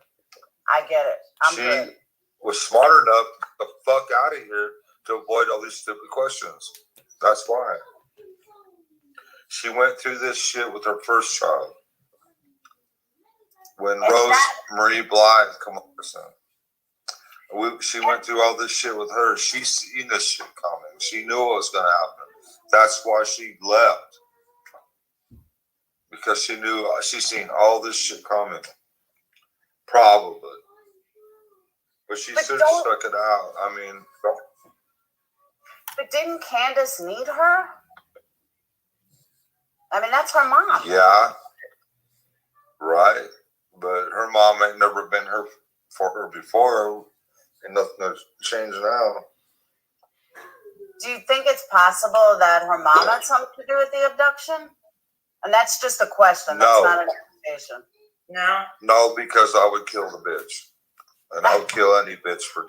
I get it. I'm She good. was smart enough to get the fuck out of here to avoid all these stupid questions. That's why. She went through this shit with her first child. When Rose Marie Blythe, come on, listen. She went through all this shit with her. She seen this shit coming. She knew it was going to happen. That's why she left. Because she knew, she seen all this shit coming. Probably. But she should have stuck it out. I mean. But didn't Candace need her? I mean, that's her mom. Yeah. Right. But her mom ain't never been her for her before. And nothing has changed now. Do you think it's possible that her mom had something to do with the abduction? And that's just a question. That's No. not an accusation. No. No, because I would kill the bitch. And I would kill any bitch for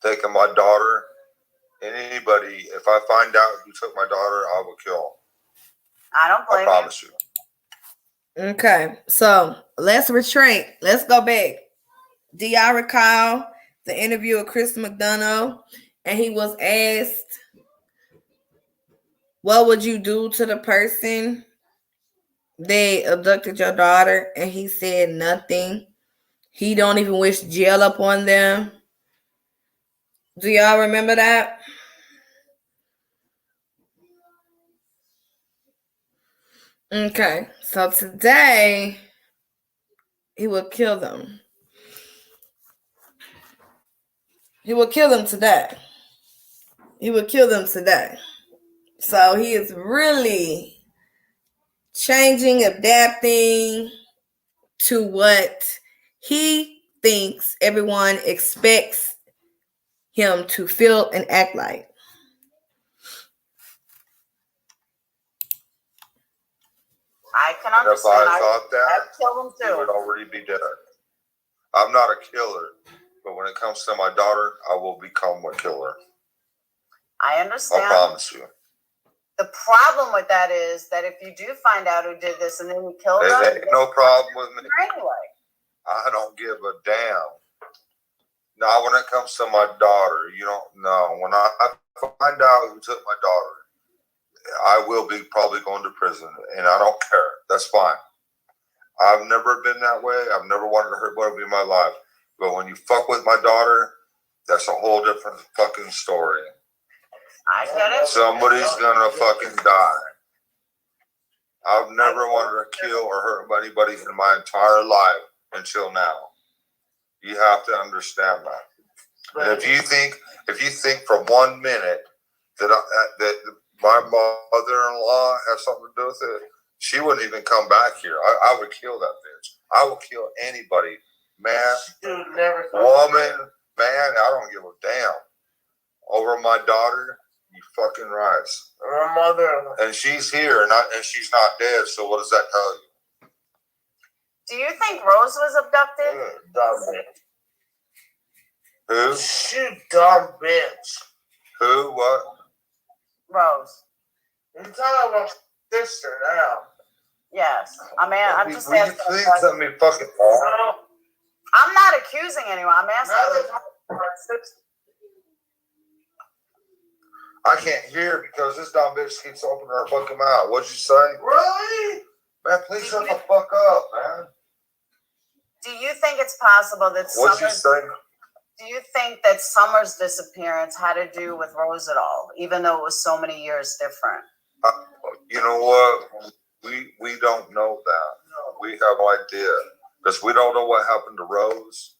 taking my daughter. And anybody, if I find out who took my daughter, I will kill. I don't blame I promise you. Okay, so let's retreat. Let's go back. Do y'all recall the interview with Chris McDonough? And he was asked, what would you do to the person that abducted your daughter? And he said nothing. He don't even wish jail upon them. Do y'all remember that? Okay, so today he will kill them. He will kill them today. He will kill them today. So he is really changing, adapting to what he thinks everyone expects him to feel and act like. I can And if understand. I thought that, I'd kill him he too. would already be dead. I'm not a killer. But when it comes to my daughter, I will become a killer. I I understand. promise you. The problem with that is that if you do find out who did this and then you kill them, There ain't no problem with me. anyway. I don't give a damn. Now, when it comes to my daughter, you don't know. When I find out who took my daughter, I will be probably going to prison, and I don't care. That's fine. I've never been that way. I've never wanted to hurt anybody in my life. But when you fuck with my daughter, that's a whole different fucking story. I get it. Somebody's gonna fucking die. I've never wanted to kill or hurt anybody in my entire life until now. You have to understand that. And if you think for 1 minute that my mother-in-law has something to do with it, she wouldn't even come back here. I would kill that bitch. I will kill anybody, man, woman, man. I don't give a damn. Over my daughter, you fucking right. Her mother. And she's here, and she's not dead. So what does that tell you? Do you think Rose was abducted? Dumb bitch. Who? She dumb bitch. Who? What? Rose. You're talking about sister now. Yes. I mean, I'm just Will you asking. please let me fucking talk? No. I'm not accusing anyone. I'm asking. I can't hear because this dumb bitch keeps opening her fucking mouth. What'd you say? Really? Man, please shut the fuck up, man. Do you think it's possible that What'd you say? do you think that Summer's disappearance had to do with Rose at all, even though it was so many years different? You know what? We don't know that. We have no idea because we don't know what happened to Rose.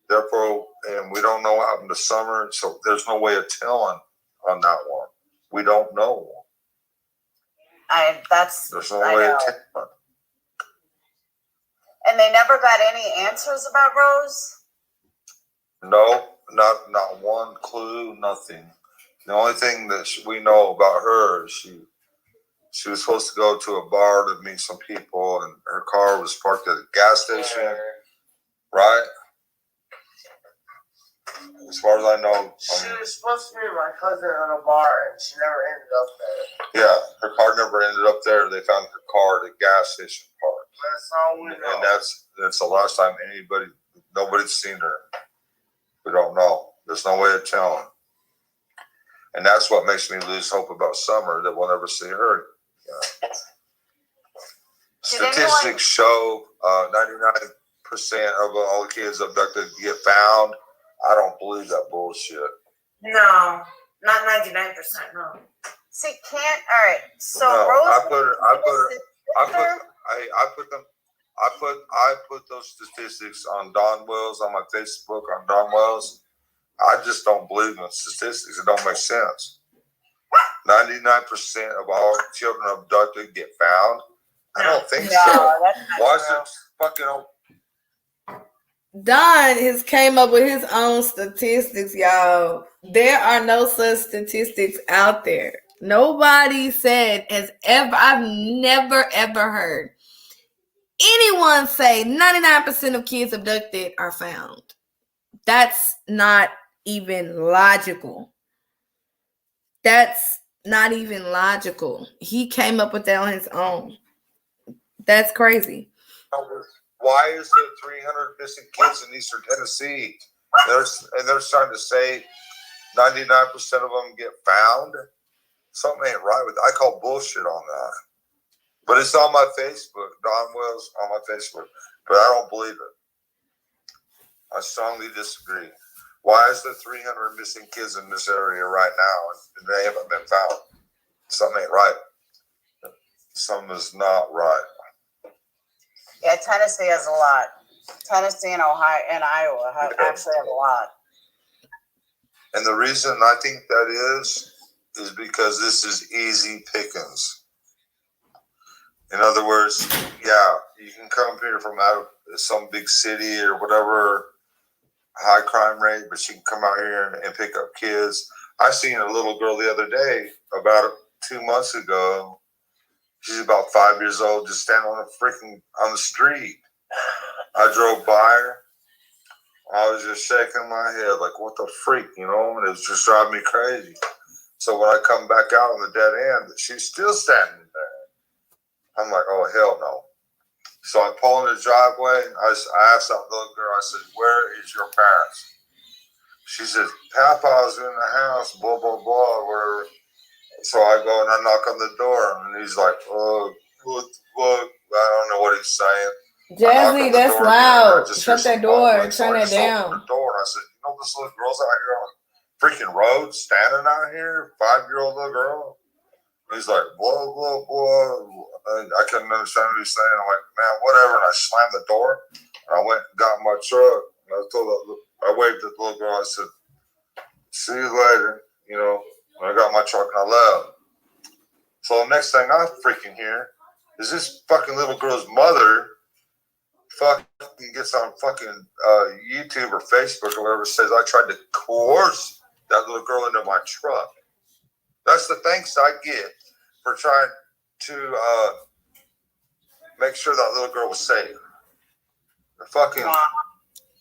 Therefore, and we don't know what happened to Summer. So there's no way of telling on that one. We don't know. There's no way of telling. And they never got any answers about Rose? No, not one clue, nothing. The only thing that we know about her is she was supposed to go to a bar to meet some people, and her car was parked at a gas station, right? As far as I know, She was supposed to meet my cousin at a bar, and she never ended up there. yeah, her car never ended up there. They found her car at a gas station parked. That's all we know. And that's the last time nobody's seen her. We don't know. There's no way of telling. And that's what makes me lose hope about Summer, that we'll never see her. Yeah. Statistics show 99% of all the kids abducted get found. I don't believe that bullshit. No, not 99%. No. See, all right. So No, Rose, I put those statistics on Don Wells, on my Facebook on Don Wells. I just don't believe in the statistics. It don't make sense. 99% of all children abducted get found. I don't think so. Why is it fucking? Don has came up with his own statistics, y'all. There are no such statistics out there. Nobody I've never ever heard anyone say 99% of kids abducted are found. That's not even logical. That's not even logical. He came up with that on his own. That's crazy. Why is there 300 missing kids in Eastern Tennessee? They're starting to say 99% of them get found. Something ain't right with it. I call bullshit on that. But it's on my Facebook. Don Wells on my Facebook. But I don't believe it. I strongly disagree. Why is there 300 missing kids in this area right now and they haven't been found? Something ain't right. Something is not right. yeah, Tennessee has a lot. Tennessee and Ohio and Iowa actually have a lot. And the reason I think that is because this is easy pickings. In other words, yeah, you can come here from out of some big city or whatever, high crime rate, but you can come out here and pick up kids. I seen a little girl the other day, about 2 months ago. She's about 5 years old, just standing on the street. I drove by her. I was just shaking my head like, what the freak, and it was just driving me crazy. So when I come back out on the dead end, she's still standing there. I'm like, oh, hell no. So I pull in the driveway. I asked that little girl, I said, where is your parents? She said, Papa's in the house, blah, blah, blah, whatever. So I go and I knock on the door, and he's like, oh, what? I don't know what he's saying. Jazzy, that's loud. Shut that door. Turn that down. The door, and I said, this little girl's out here on the freaking road, standing out here, 5-year-old little girl. And he's like, blah, blah, blah. And I couldn't understand what he's saying. I'm like, man, whatever. And I slammed the door, and I went and got in my truck. And I waved at the little girl. I said, see you later. And I got my truck and I left. So the next thing I freaking hear is this fucking little girl's mother fucking gets on fucking YouTube or Facebook or whatever, says I tried to coerce that little girl into my truck. That's the thanks I get for trying to make sure that little girl was safe.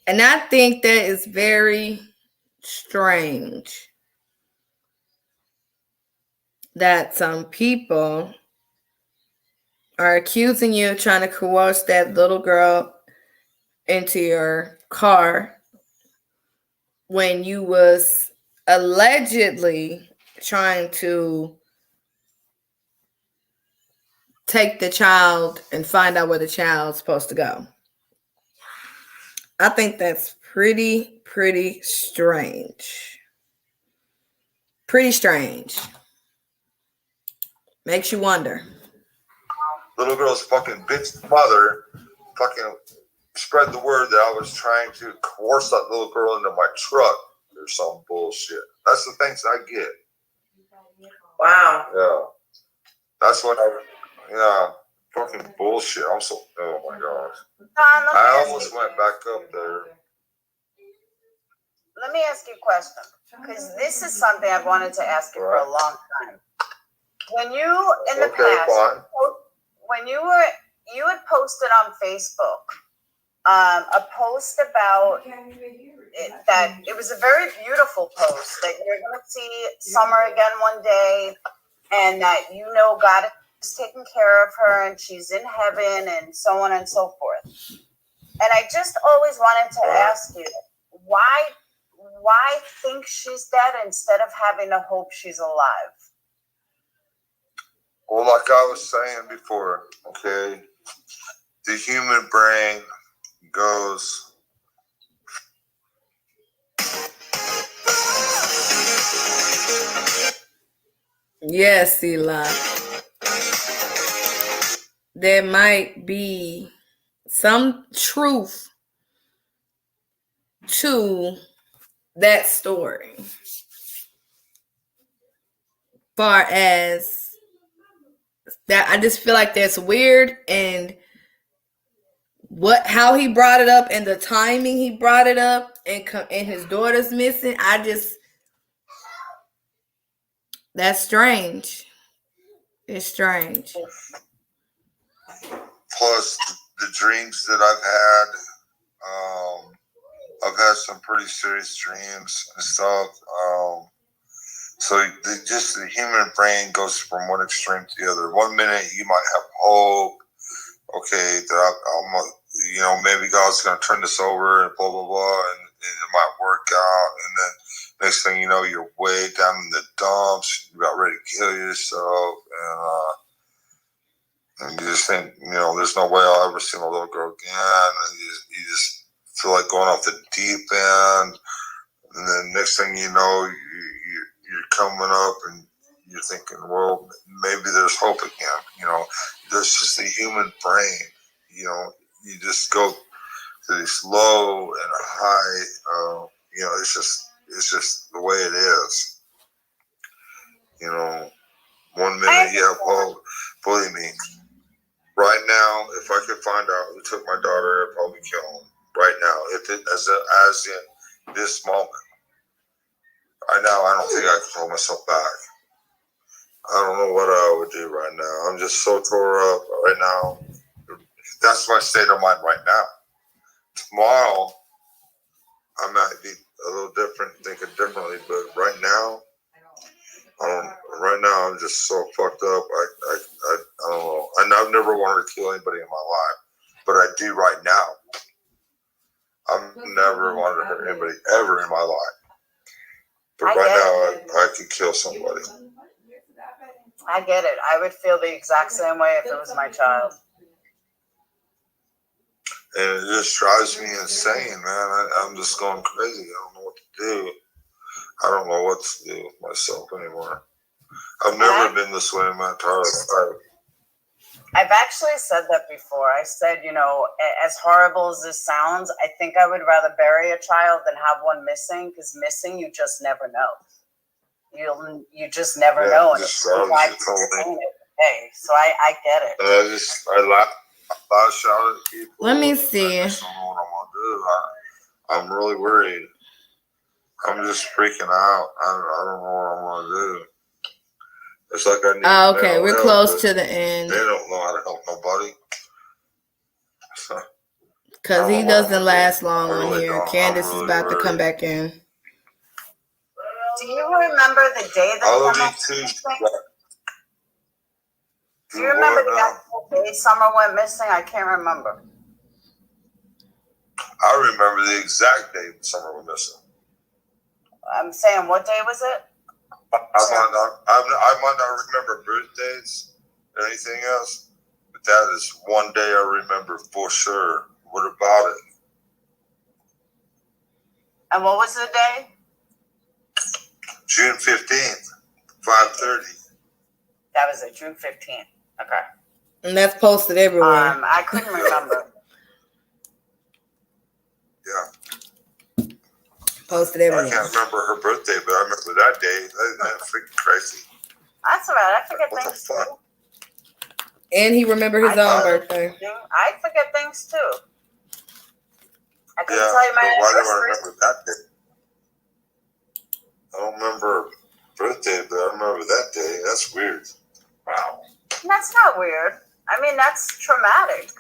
And I think that is very strange that some people are accusing you of trying to coerce that little girl into your car when you was allegedly trying to take the child and find out where the child's supposed to go. I think that's pretty strange. Pretty strange. Makes you wonder. Little girl's fucking bitch mother fucking spread the word that I was trying to coerce that little girl into my truck or some bullshit. That's the things I get. Wow. Yeah. That's what fucking bullshit. I'm so, oh my gosh. I almost went back up there. Let me ask you a question, because this is something I've wanted to ask you for a long time. When you, in the past, fine. when you had posted on Facebook a post about that it was a very beautiful post, that you're going to see Summer again one day, and that God is taking care of her and she's in heaven and so on and so forth. And I just always wanted to ask you, why think she's dead instead of having to hope she's alive? Well, like I was saying before, okay, the human brain goes. Yes, Eli. There might be some truth to that story. Far as that, I just feel like that's weird, and how he brought it up and the timing he brought it up, and his daughter's missing. That's strange. It's strange. Plus the dreams that I've had some pretty serious dreams and stuff. So the human brain goes from one extreme to the other. One minute you might have hope, okay, that I'm maybe God's going to turn this over and blah, blah, blah, and it might work out. And then next thing you know, you're way down in the dumps. You're about ready to kill yourself. And you just think, there's no way I'll ever see my little girl again. And you just feel like going off the deep end. And then next thing you know, you're coming up and you're thinking, well, maybe there's hope again. There's just the human brain. You just go to this low and high. It's just the way it is. One minute you have hope. Believe me, right now, if I could find out who took my daughter, I'd probably kill him. Right now, as in this moment. Right now, I don't think I can hold myself back. I don't know what I would do right now. I'm just so tore up right now. That's my state of mind right now. Tomorrow, I might be a little different, thinking differently, but right now, I'm just so fucked up. I don't know. And I've never wanted to kill anybody in my life, but I do right now. I've never wanted to hurt anybody ever in my life. But right now, I could kill somebody. I get it. I would feel the exact same way if it was my child. And it just drives me insane, man. I'm just going crazy. I don't know what to do. I don't know what to do with myself anymore. I've never been this way in my entire life. I've actually said that before. I said, as horrible as this sounds, I think I would rather bury a child than have one missing, because missing, you just never know. You just never know. And so I get it. I lash out at people. Let me see. I just don't know what I'm going to do. I'm really worried. I'm just freaking out. I don't know what I'm going to do. It's like I need okay, we're help, close to the end. They don't know how to help nobody. Because he doesn't last long on here. Candace is about to come back in. Do you remember the day that Summer went missing? Do you remember the actual day Summer went missing? I can't remember. I remember the exact day Summer went missing. I'm saying, what day was it? I might not remember birthdays or anything else, but that is one day I remember for sure. What about it? And what was the day? June 15th, 5:30. That was it, June 15th. Okay. And that's posted everywhere. I couldn't remember. Yeah. Posted I everywhere. can't remember her birthday, but I remember that day. That's freaking crazy. That's all right. I forget What the things fuck? too. And he remembered his own birthday. I forget things too. I couldn't Yeah, tell you but my why do I anniversary. remember that day? I don't remember her birthday, but I remember that day. That's weird. Wow. That's not weird. I mean, that's traumatic.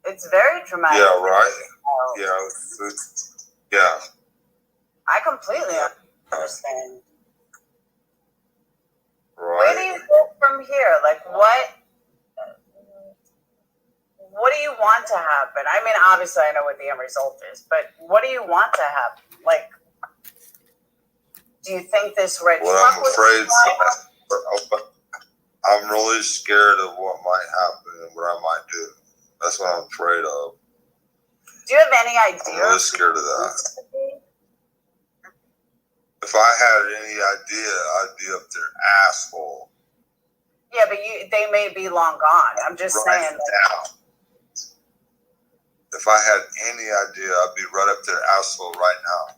It's very traumatic. Yeah, right? Oh, Yeah. I completely understand. Right. Where do you go from here? Like, what do you want to happen? I mean, obviously, I know what the end result is, but what do you want to happen? Like, do you think this red What truck I'm was afraid of, I'm really scared of what might happen and what I might do. That's what I'm afraid of. Do you have any idea? I'm really scared of that. If I had any idea, I'd be up their asshole. Yeah, but they may be long gone. I'm just Right saying. now. If I had any idea, I'd be right up their asshole right now.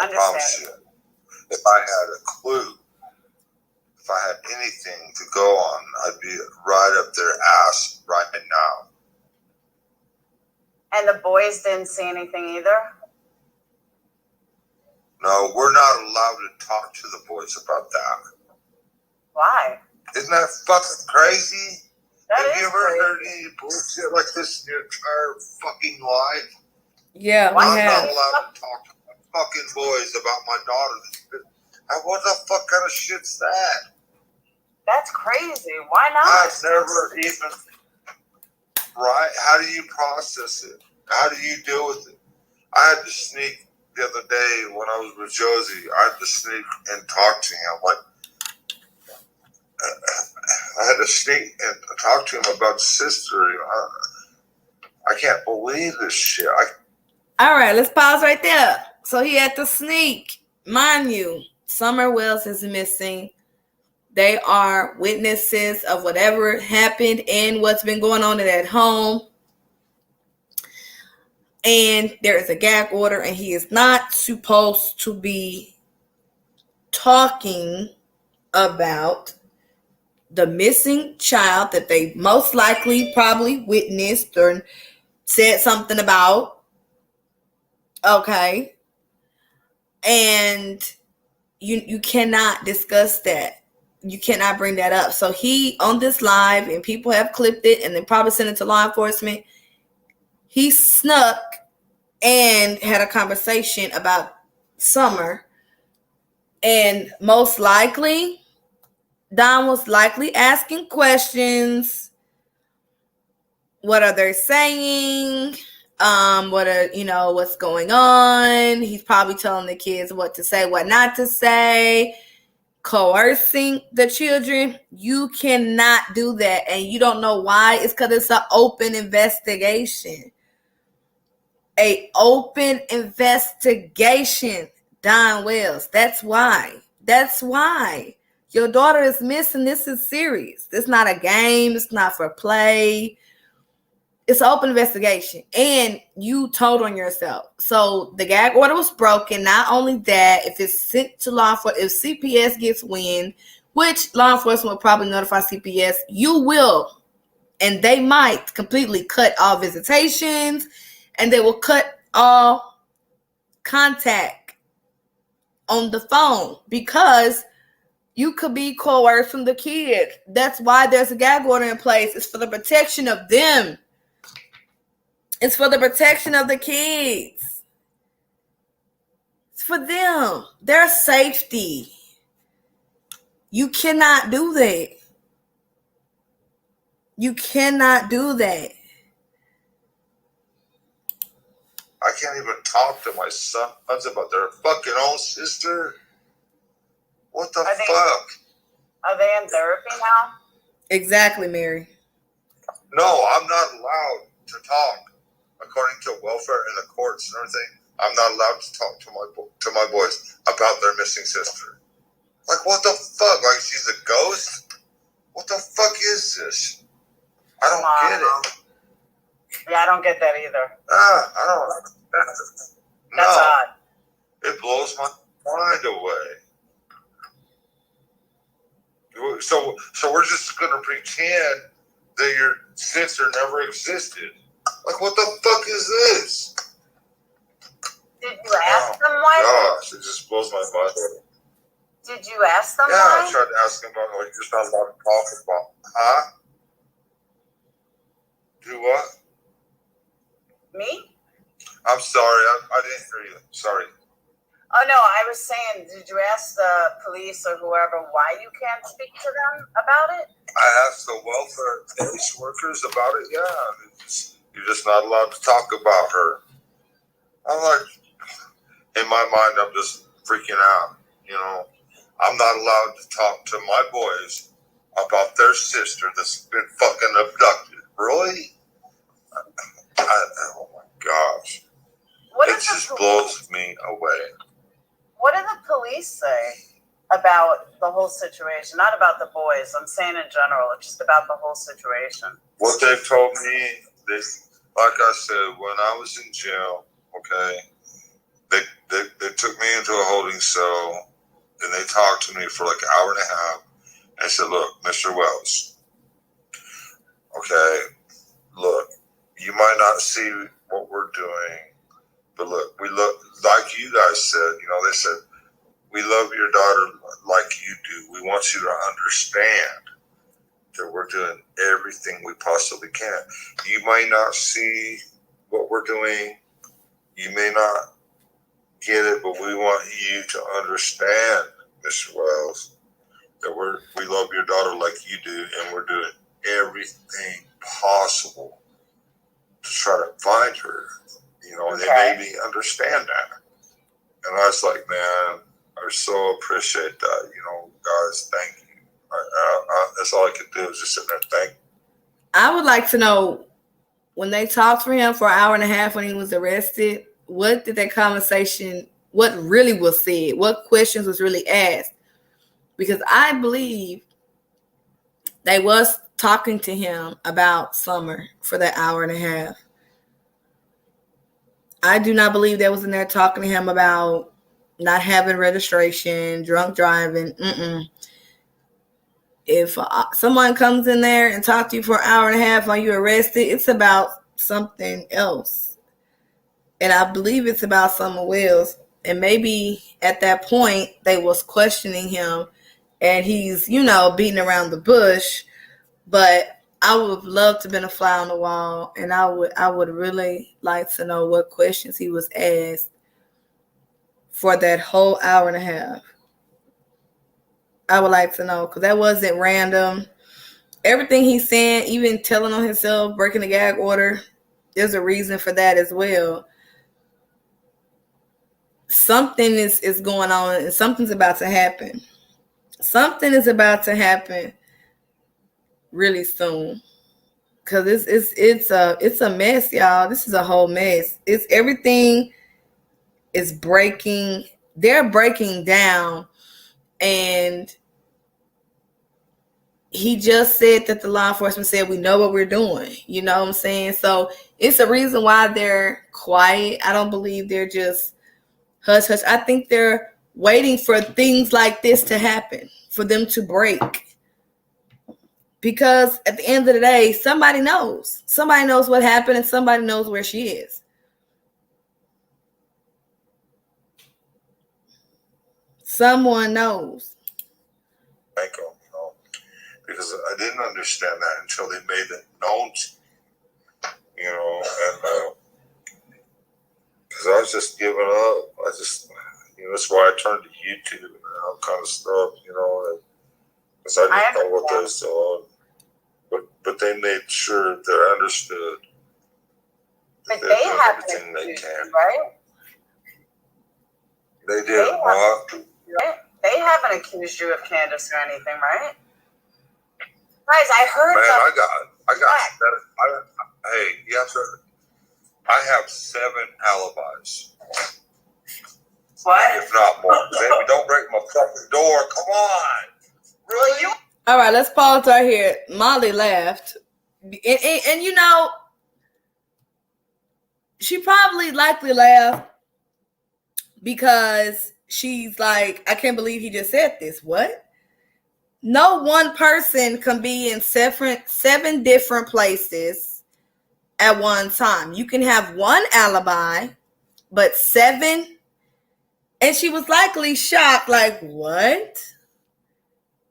I promise you. If I had a clue, if I had anything to go on, I'd be right up their ass right now. And the boys didn't see anything either? No, we're not allowed to talk to the boys about that. Why? Isn't that fucking crazy? That Have is you ever crazy. heard any bullshit like this in your entire fucking life? Yeah, we I'm have. not allowed to talk to my fucking boys about my daughter. What the fuck kind of shit's that? That's crazy. Why not? I've never even. Right? How do you process it? How do you deal with it? I had to sneak the other day when I was with Josie. I had to sneak and talk to him. Like, I had to sneak and talk to him about his sister. I can't believe this shit. All right, let's pause right there. So he had to sneak. Mind you, Summer Wells is missing. They are witnesses of whatever happened and what's been going on in that home. And there is a gag order, and he is not supposed to be talking about the missing child that they most likely probably witnessed or said something about. Okay. And you cannot discuss that. You cannot bring that up. So he on this live, and people have clipped it and then probably sent it to law enforcement. He snuck and had a conversation about Summer, and most likely Don was likely asking questions. What are they saying? What's going on? He's probably telling the kids what to say, what not to say, coercing the children. You cannot do that, and you don't know why. It's because it's an open investigation. A open investigation, Don Wells. That's why. Your daughter is missing. This is serious. This is not a game. It's not for play. It's an open investigation. And you told on yourself. So the gag order was broken. Not only that, if it's sent to law enforcement, if CPS gets wind, which law enforcement will probably notify CPS, you will. And they might completely cut all visitations, and they will cut all contact on the phone because you could be coerced from the kid. That's why there's a gag order in place. It's for the protection of them. It's for the protection of the kids. It's for them. Their safety. You cannot do that. You cannot do that. I can't even talk to my sons about their fucking own sister. What the fuck? Are they in therapy now? Exactly, Mary. No, I'm not allowed to talk. according to welfare and the courts and everything, I'm not allowed to talk to my boys about their missing sister. Like, what the fuck? Like, she's a ghost? What the fuck is this? I don't get it. Yeah, I don't get that either. I don't. That's No, odd. it blows my mind away. So we're just gonna pretend that your sister never existed. Like, what the fuck is this? Did you ask them why? Gosh, it just blows my mind away. Did you ask them Yeah, why? I tried to ask him about what you're just not allowed to talk about. Huh? Do what? Me? I'm sorry, I didn't hear you. Sorry. Oh no, I was saying, did you ask the police or whoever why you can't speak to them about it? I asked the welfare case workers about it. Yeah, you're just not allowed to talk about her. I'm like, in my mind, I'm just freaking out. You know, I'm not allowed to talk to my boys about their sister that's been fucking abducted. Really? Oh my gosh. It just blows me away. What did the police say about the whole situation? Not about the boys. I'm saying in general, just about the whole situation. What they've told me, like I said, when I was in jail, okay, they took me into a holding cell and they talked to me for like an hour and a half. And I said, look, Mr. Wells, okay, look, you might not see what we're doing, but look, we look, like you guys said, you know, they said, we love your daughter like you do. We want you to understand that we're doing everything we possibly can. You may not see what we're doing. You may not get it, but we want you to understand, Mr. Wells, that we love your daughter like you do, and we're doing everything possible to try to find her. You know, okay. They made me understand that. And I was like, man, I so appreciate that. You know, guys, thank you. That's all I could do was just sit there and thank you. I would like to know, when they talked to him for an hour and a half when he was arrested, what did that conversation, what really was said? What questions was really asked? Because I believe they was talking to him about Summer for that hour and a half. I do not believe they was in there talking to him about not having registration, drunk driving. If someone comes in there and talks to you for an hour and a half while you're arrested, it's about something else. And I believe it's about Summer Wells. And maybe at that point, they was questioning him and he's, you know, beating around the bush. But I would have loved to have been a fly on the wall. And I would really like to know what questions he was asked for that whole hour and a half. I would like to know, because that wasn't random. Everything he's saying, even telling on himself, breaking the gag order, there's a reason for that as well. Something is going on and something's about to happen. Something is about to happen really soon. Because it's a mess, y'all. This is a whole mess. It's everything is breaking. They're breaking down. And he just said that the law enforcement said, we know what we're doing. You know what I'm saying? So it's a reason why they're quiet. I don't believe they're just hush, hush. I think they're waiting for things like this to happen, for them to break. Because at the end of the day, somebody knows. Somebody knows what happened and somebody knows where she is. Someone knows. Thank you. Because I didn't understand that until they made it known to me, you know, and because I was just giving up. That's why I turned to YouTube and all kind of stuff, you know, because I didn't know what they was doing. But they made sure they understood. But they have everything they can, right? They did what? They haven't accused you of Candace or anything, right? Guys, I heard. Man, I got. Hey, yes, sir. I have 7 alibis. What? If not more. Baby, don't break my fucking door. Come on. Really? You? All right, let's pause right here. Molly laughed. And you know, she probably likely laughed because she's like, I can't believe he just said this. What? No one person can be in 7 different places at one time. You can have one alibi, but 7. And she was likely shocked, like, what?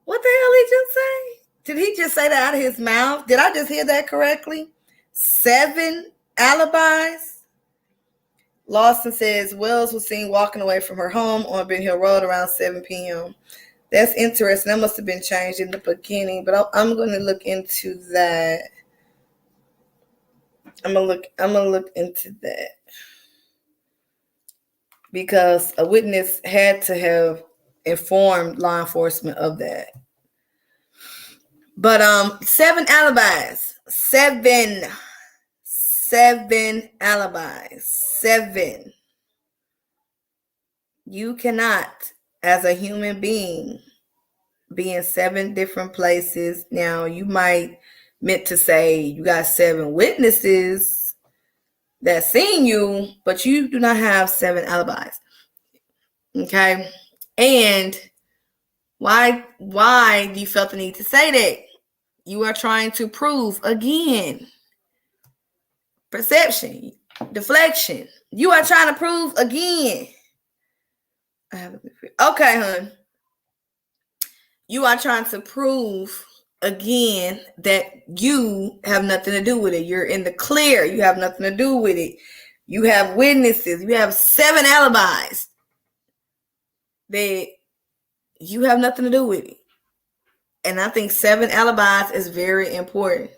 What the hell he just say? Did he just say that out of his mouth? Did I just hear that correctly? 7 alibis? Lawson says Wells was seen walking away from her home on Ben Hill Road around 7 p.m. That's interesting. That must have been changed in the beginning, but I'm going to look into that. I'm gonna look into that because a witness had to have informed law enforcement of that. But 7 alibis, 7 alibis, 7. You cannot, as a human being, be in 7 different places. Now, you might meant to say you got 7 witnesses that seen you, but you do not have 7 alibis. Okay? And why do you feel the need to say that? You are trying to prove again. Perception, deflection. You are trying to prove again. Okay, hon. You are trying to prove again that you have nothing to do with it. You're in the clear. You have nothing to do with it. You have witnesses. You have 7 alibis that you have nothing to do with it. And I think 7 alibis is very important.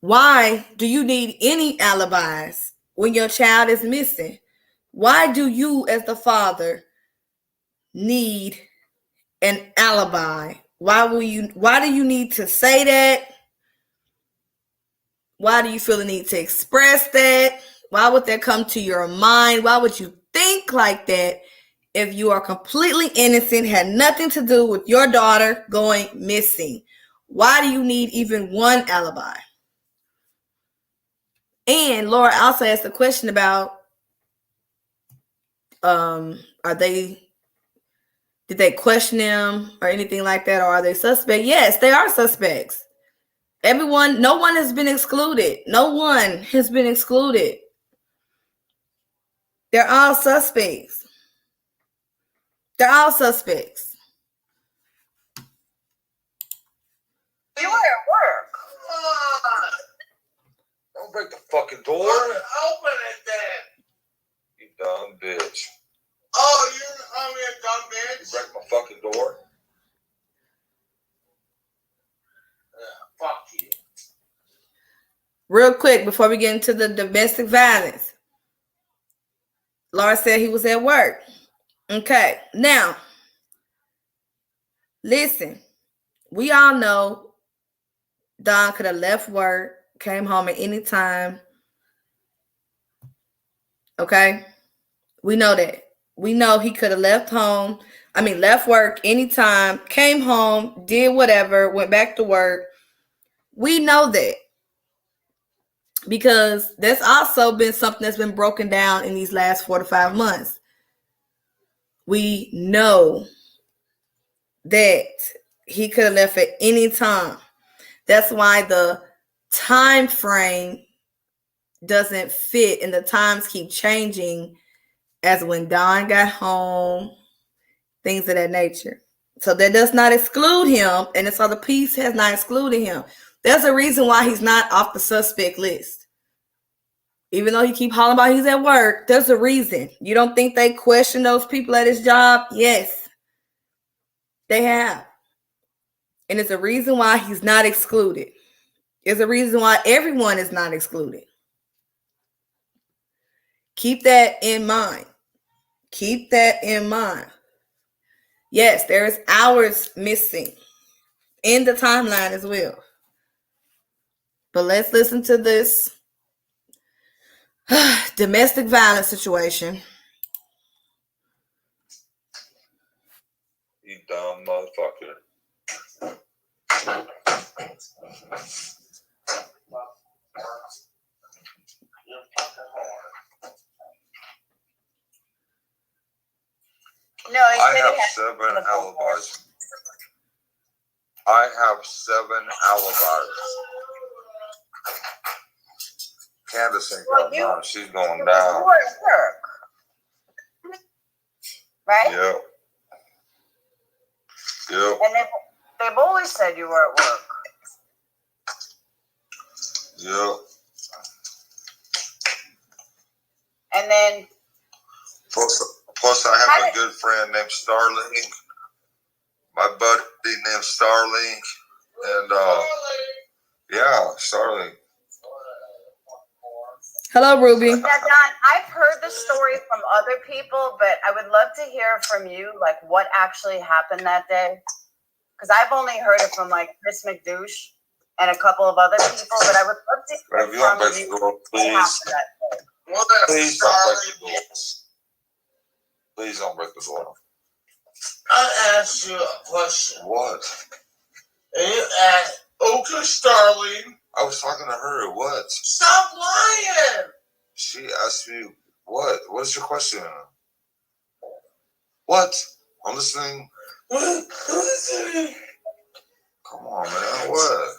Why do you need any alibis when your child is missing? Why do you, as the father, need an alibi? Why do you need to say that? Why do you feel the need to express that? Why would that come to your mind? Why would you think like that if you are completely innocent, had nothing to do with your daughter going missing? Why do you need even one alibi? And Laura also asked a question about did they question them or anything like that, or are they suspect? Yes, they are suspects. No one has been excluded. No one has been excluded. They're all suspects. They're all suspects. You were at work. Don't break the fucking door. Open it then. You dumb bitch. Oh, you dumb You bitch. break my fucking door. Fuck you. Real quick, before we get into the domestic violence, Laura said he was at work. Okay, now, listen, we all know Don could have left work, came home at any time. Okay, we know that. We know he could have left work anytime, came home, did whatever, went back to work. We know that because that's also been something that's been broken down in these last 4 to 5 months. We know that he could have left at any time. That's why the time frame doesn't fit and the times keep changing as when Don got home, things of that nature. So that does not exclude him, and so the piece has not excluded him. There's a reason why he's not off the suspect list. Even though he keep hollering about he's at work, there's a reason. You don't think they question those people at his job? Yes, they have. And it's a reason why he's not excluded. There's a reason why everyone is not excluded. Keep that in mind. Keep that in mind. Yes, there's hours missing in the timeline as well. But let's listen to this Domestic violence situation. You dumb motherfucker. No, he I said have he had 7 alibis. I have 7 alibis. Candace ain't Well, going down. She's going you down. were at work, right? Yep. Yep. And they've always said you were at work. Yep. And then Plus, I have a good friend named Starlink. My buddy named Starlink. And, yeah, Starlink. Hello, Ruby. now, Don, I've heard the story from other people, but I would love to hear from you, like what actually happened that day. Because I've only heard it from like Chris McDouche and a couple of other people, but I would love to hear If you don't from break you the door, what happened please. that day. What Please don't break the door. Please don't break the door. I asked you a question. What? And you asked, okay, Starling, I was talking to her. What? stop lying. She asked me, what? What is your question? What? I'm listening. Come on, man. What?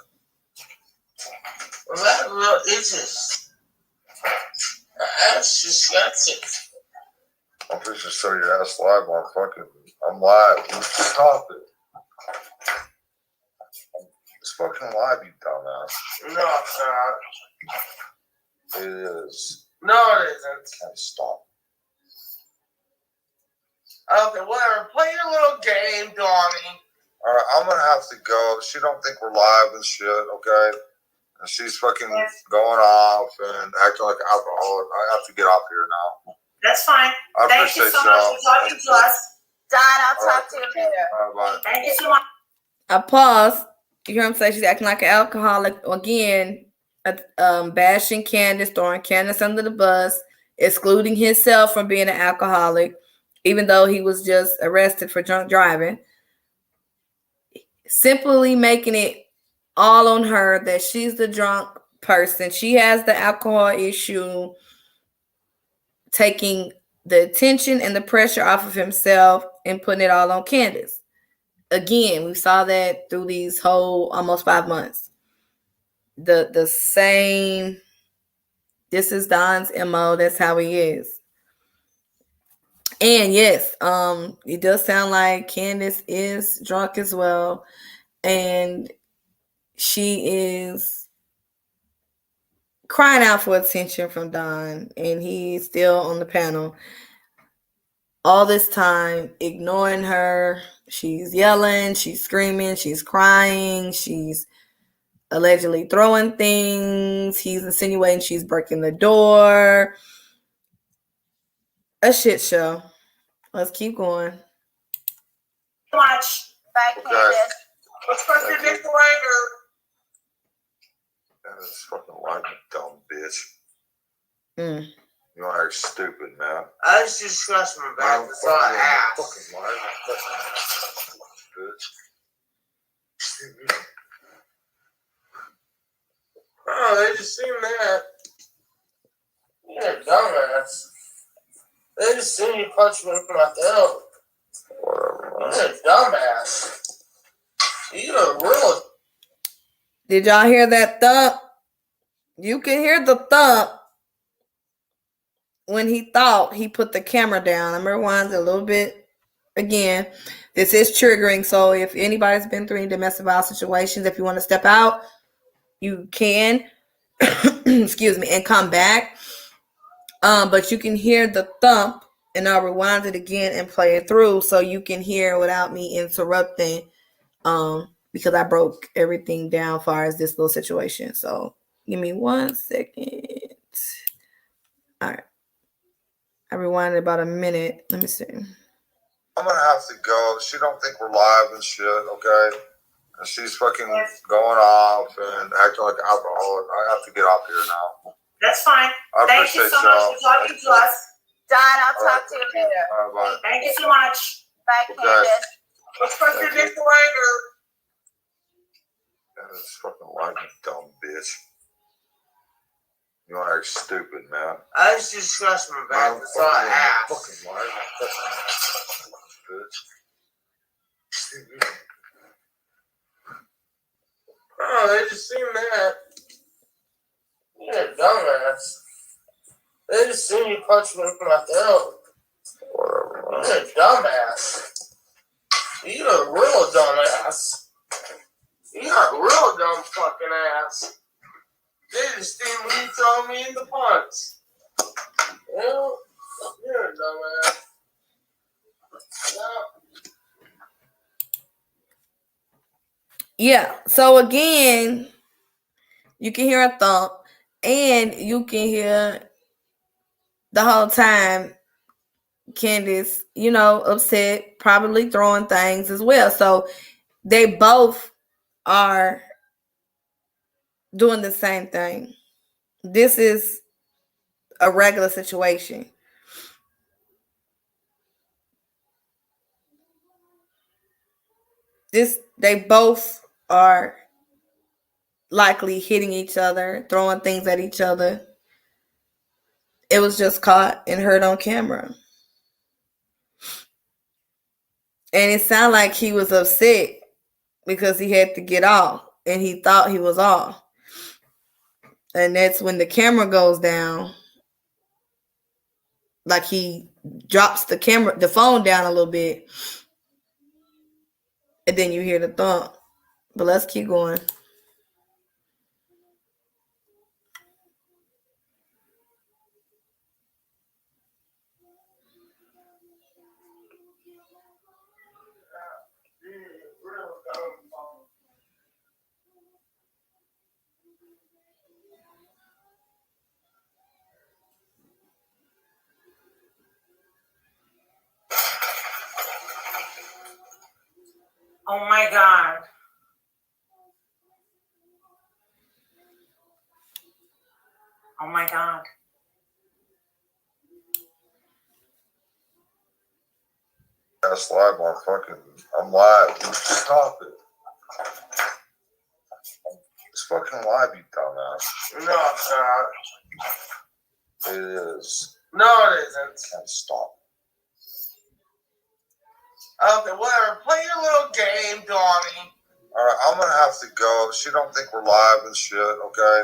That real itches. I asked you something. I'm pretty sure show your ass live on fucking. I'm live. Stop it. It's fucking live, you dumbass. No, it's not. It is. No, it isn't. Can't stop. Okay, whatever. Play your little game, Donnie. All right, I'm gonna have to go. She don't think we're live and shit, okay? And she's fucking going off and acting like an alcoholic. I have to get off here now. That's fine. I Thank you appreciate so much for talking to us. Don, I'll talk to you later. All right, bye. Thank you so much. I paused. You hear him say she's acting like an alcoholic again, bashing Candace, throwing Candace under the bus, excluding himself from being an alcoholic, even though he was just arrested for drunk driving. Simply making it all on her that she's the drunk person. She has the alcohol issue, taking the attention and the pressure off of himself and putting it all on Candace. Again, we saw that through these whole almost 5 months. The same, this is Don's MO, that's how he is. And yes, it does sound like Candace is drunk as well. And she is crying out for attention from Don, and he's still on the panel all this time, ignoring her. She's yelling, she's screaming, she's crying, she's allegedly throwing things. He's insinuating she's breaking the door. A shit show. Let's keep going. Much. Bye, Okay. Candace. Let's talk to you later. That is fucking live, you dumb bitch. Mm. You want to act stupid, man. I just discussed my back. That's all I asked. Fucking live, you fucking bitch. Oh, they just seen that. You're a dumbass. They just seen you punch me in my throat. Whatever, man. You're a dumbass. You're real. Did y'all hear that thump? You can hear the thump when he thought he put the camera down. I'm rewind a little bit again. This is triggering, so if anybody's been through any domestic violence situations, if you want to step out, you can. Excuse me, and come back. But you can hear the thump, and I'll rewind it again and play it through so you can hear without me interrupting. Because I broke everything down as far as this little situation. So give me 1 second. All right. I rewinded about a minute. Let me see. I'm gonna have to go. She don't think we're live and shit, okay? And she's fucking going off and acting like an alcoholic. I have to get off here now. That's fine. I Thank you appreciate so much y'all. for talking to us. Don, I'll All right, talk to you later. All right, bye. Thank you so much. Bye, Okay. Candace. Let's fuck your Thank you. dick later. That's fucking lying, you dumb bitch. You want to act stupid, man. I just scratched my back. It's all ass. Fucking liar. Bitch. Oh, they just seen that. You're a dumbass. They just seen you punch me in my throat. Whatever, man. You're a dumbass. You're a real dumbass. You're a real dumb fucking ass. They just seen me throw me in the punch. Well, you're a dumbass. Yeah. So again, you can hear a thump, and you can hear the whole time Candace, upset, probably throwing things as well. So they both are doing the same thing. This is a regular situation. They both are likely hitting each other, throwing things at each other. It was just caught and heard on camera. And it sounded like he was upset because he had to get off and he thought he was off. And that's when the camera goes down. Like he drops the phone down a little bit. And then you hear the thump. But let's keep going. Oh my God. Oh my God. That's live, motherfucking. I'm live. Stop it. It's fucking live, you dumbass. No, it's not. It is. No, it isn't. Can't stop. Okay, whatever. Play your little game, Donnie. Alright, I'm gonna have to go. She don't think we're live and shit, okay?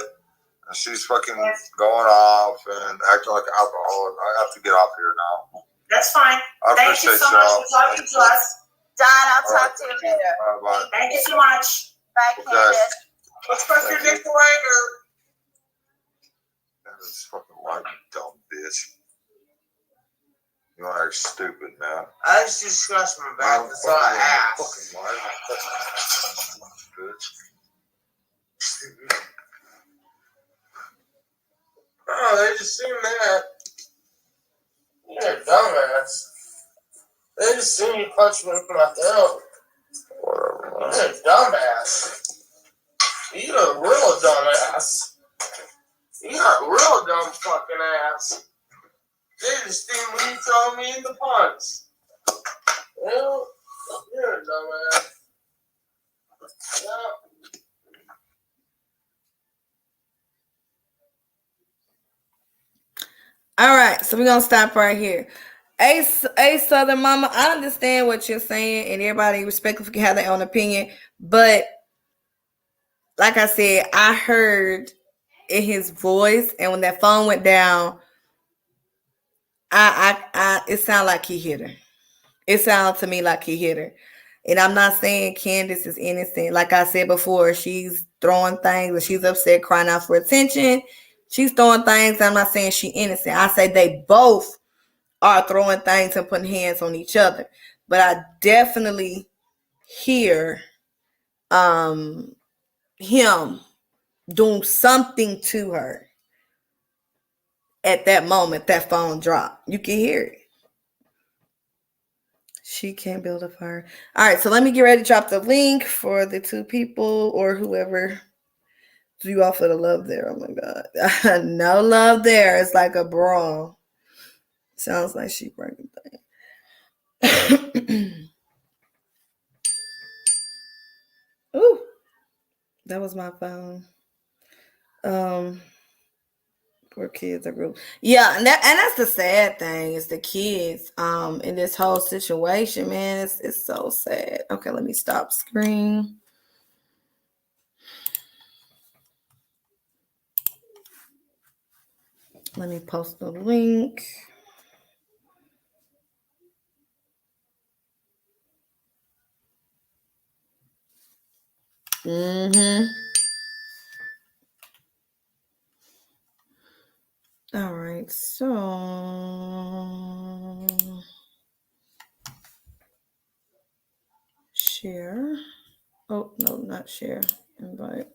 And she's fucking going off and acting like an alcoholic. I have to get off here now. That's fine. I Thank you appreciate so much y'all. for talking to us. Don, I'll All talk right. to you later. Bye. Thank you so much. Bye, Okay. Candace. Let's fuck your Thank you. dick later. That's fucking live, you dumb bitch. You want to act stupid, man. I just scratched my back. It's all ass. Fucking liar. Bitch. Oh, they just seen that. You're a dumbass. They just seen you punch me in my throat. Whatever, man. You're a dumbass. You're a real dumbass. You're a real dumb fucking ass. They just seen me throw me in the punch. Well, you're a dumbass. Yeah. All right, so we're gonna stop right here. A Southern Mama, I understand what you're saying, and everybody respectfully can have their own opinion. But like I said, I heard in his voice, and when that phone went down, it sounded like he hit her. It sounded to me like he hit her. And I'm not saying Candace is innocent. Like I said before, she's throwing things and she's upset, crying out for attention. She's throwing things. I'm not saying she's innocent. I say they both are throwing things and putting hands on each other. But I definitely hear him doing something to her at that moment. That phone dropped. You can hear it. She can't build a fire. All right, so let me get ready to drop the link for the two people or whoever So you offer the love there. Oh my god. No love there. It's like a brawl. Sounds like she breaking things. Ooh, that was my phone. Um, poor kids are group. Yeah, and that's the sad thing is the kids. In this whole situation, man, it's so sad. Okay, let me stop screen. Let me post the link. Mm-hmm. All right, so share. Oh no, not share. Invite.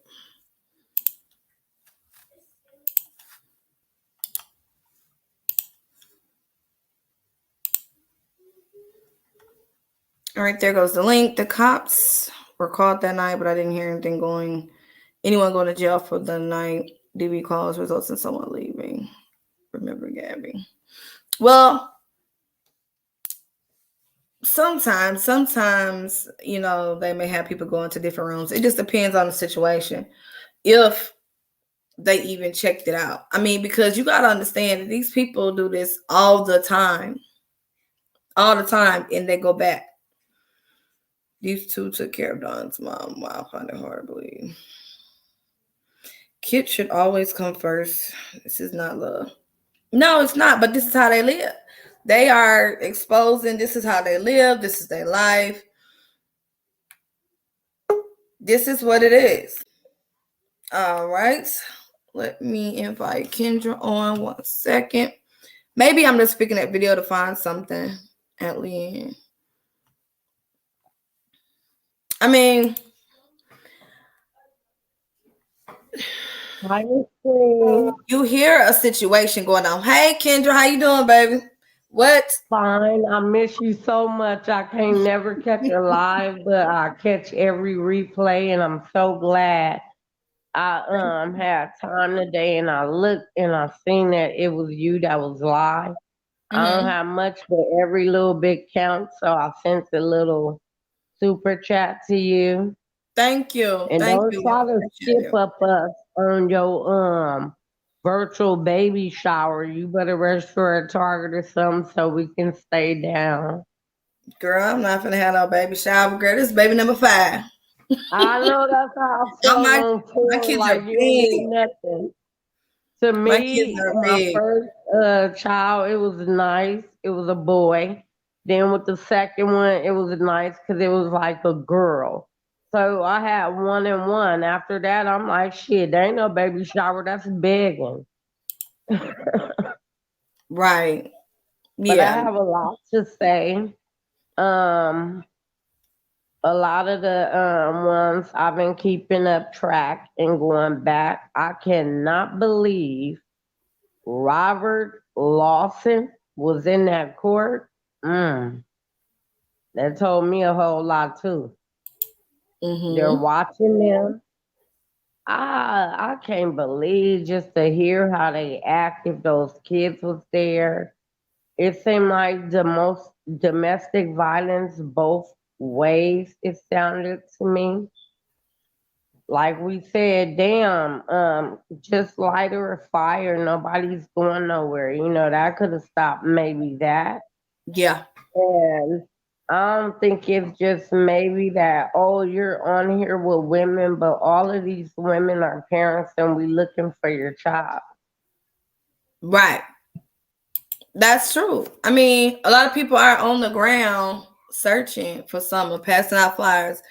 All right, there goes the link. The cops were called that night, but I didn't hear anyone going to jail for the night. DV calls results in someone leaving. Remember Gabby. Well, sometimes, they may have people go into different rooms. It just depends on the situation. If they even checked it out. I mean, because you got to understand that these people do this all the time, and they go back. These two took care of Don's mom. Wow, I find it hard to believe. Kids should always come first. This is not love. No, it's not, but this is how they live. They are exposing this is how they live. This is their life. This is what it is. All right. Let me invite Kendra on 1 second. Maybe I'm just picking that video to find something at the end. I mean, you hear a situation going on. Hey, Kendra, how you doing, baby? What? Fine. I miss you so much. I can't never catch a live, but I catch every replay, and I'm so glad I had time today, and I looked and I seen that it was you that was live. I don't have much, but every little bit counts, so I sent a little super chat to you. Thank you. And Thank don't you. try to skip up us on your virtual baby shower. You better register at Target or something so we can stay down. Girl, I'm not gonna have no baby shower, girl. This is baby number 5. I know that's how I felt my on tour, kids are like you don't big. need nothing. To My kids me, are my big. first child, it was nice. It was a boy. Then with the second one, it was nice because it was like a girl. So I had 1 and 1. After that, I'm like, shit, there ain't no baby shower. That's begging. Right. But I Yeah. have a lot to say. Um, a lot of the ones I've been keeping up track and going back. I cannot believe Robert Lawson was in that court. That told me a whole lot too. They're watching them. I can't believe just to hear how they act if those kids was there. It seemed like the most domestic violence both ways, it sounded to me. Like we said, damn, just light her a fire, nobody's going nowhere. That could have stopped maybe that. Yeah. And I don't think it's just maybe that, oh, you're on here with women, but all of these women are parents and we looking for your child. Right. That's true. I mean, a lot of people are on the ground searching for someone, passing out flyers.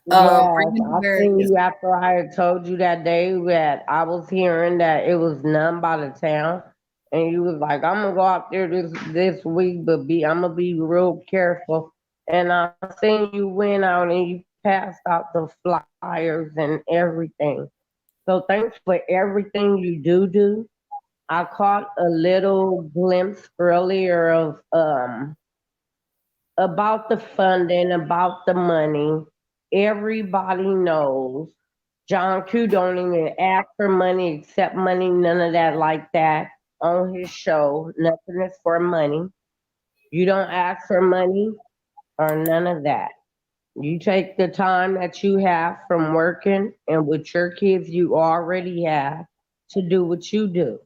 Yes, I seen Awareness. you after I had told you that day that I was hearing that it was none by the town. And you was like, I'm gonna go out there this week, but I'm gonna be real careful. And I seen you went out and you passed out the flyers and everything. So thanks for everything you do. I caught a little glimpse earlier of about the funding, about the money. Everybody knows John Q don't even ask for money, accept money, none of that like that on his show. Nothing is for money. You don't ask for money or none of that. You take the time that you have from working and with your kids you already have to do what you do.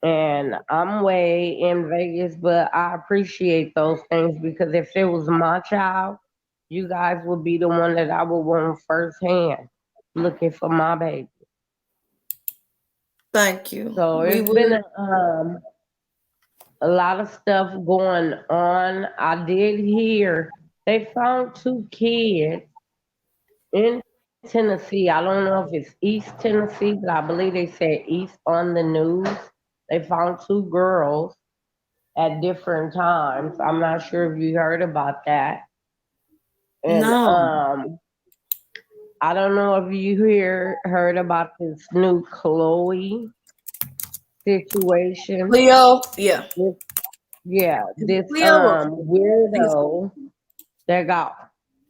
And I'm way in Vegas, but I appreciate those things because if it was my child, you guys would be the one that I would want firsthand looking for my baby. Thank you. So We it's been will. a lot of stuff going on. I did hear they found two kids in Tennessee. I don't know if it's East Tennessee, but I believe they said East on the news. They found two girls at different times. I'm not sure if you heard about that. And No. I don't know if you heard about this new Chloe situation. Cleo, yeah. This, yeah, this Cleo or weirdo that got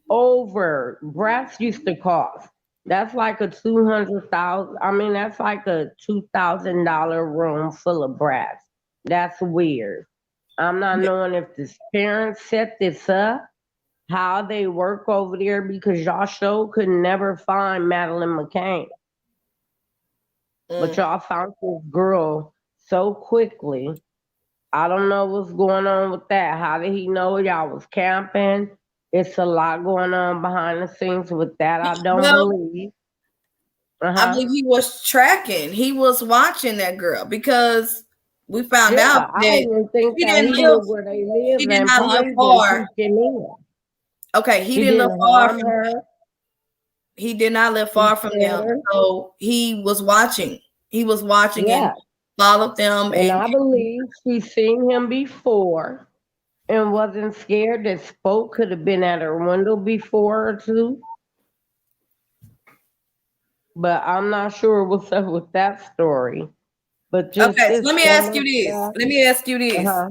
over breasts used to cost. That's like a 200,000. I mean, that's like a $2,000 room full of breasts. That's weird. I'm not knowing if this parents set this up, how they work over there, because y'all show could never find Madeline McCain, but Mm. y'all found this girl so quickly. I don't know what's going on with that. How did he know y'all was camping? It's a lot going on behind the scenes with that. I don't Well, believe. Uh I huh. believe he was tracking. He was watching that girl because we found out Yeah, I that even think he that didn't he live. knew where they He lived did and not live probably been far. peeking in. Okay, he He didn't live didn't far harm from. her. He did not live He far from fed them, her. so he was watching. He was watching and Yeah, followed them. and And I believe she seen him before and wasn't scared. That spoke could have been at her window before or two, but I'm not sure what's up with that story. But just okay, so it's let me so ask much you this. stuff. Let me ask you this. Uh-huh.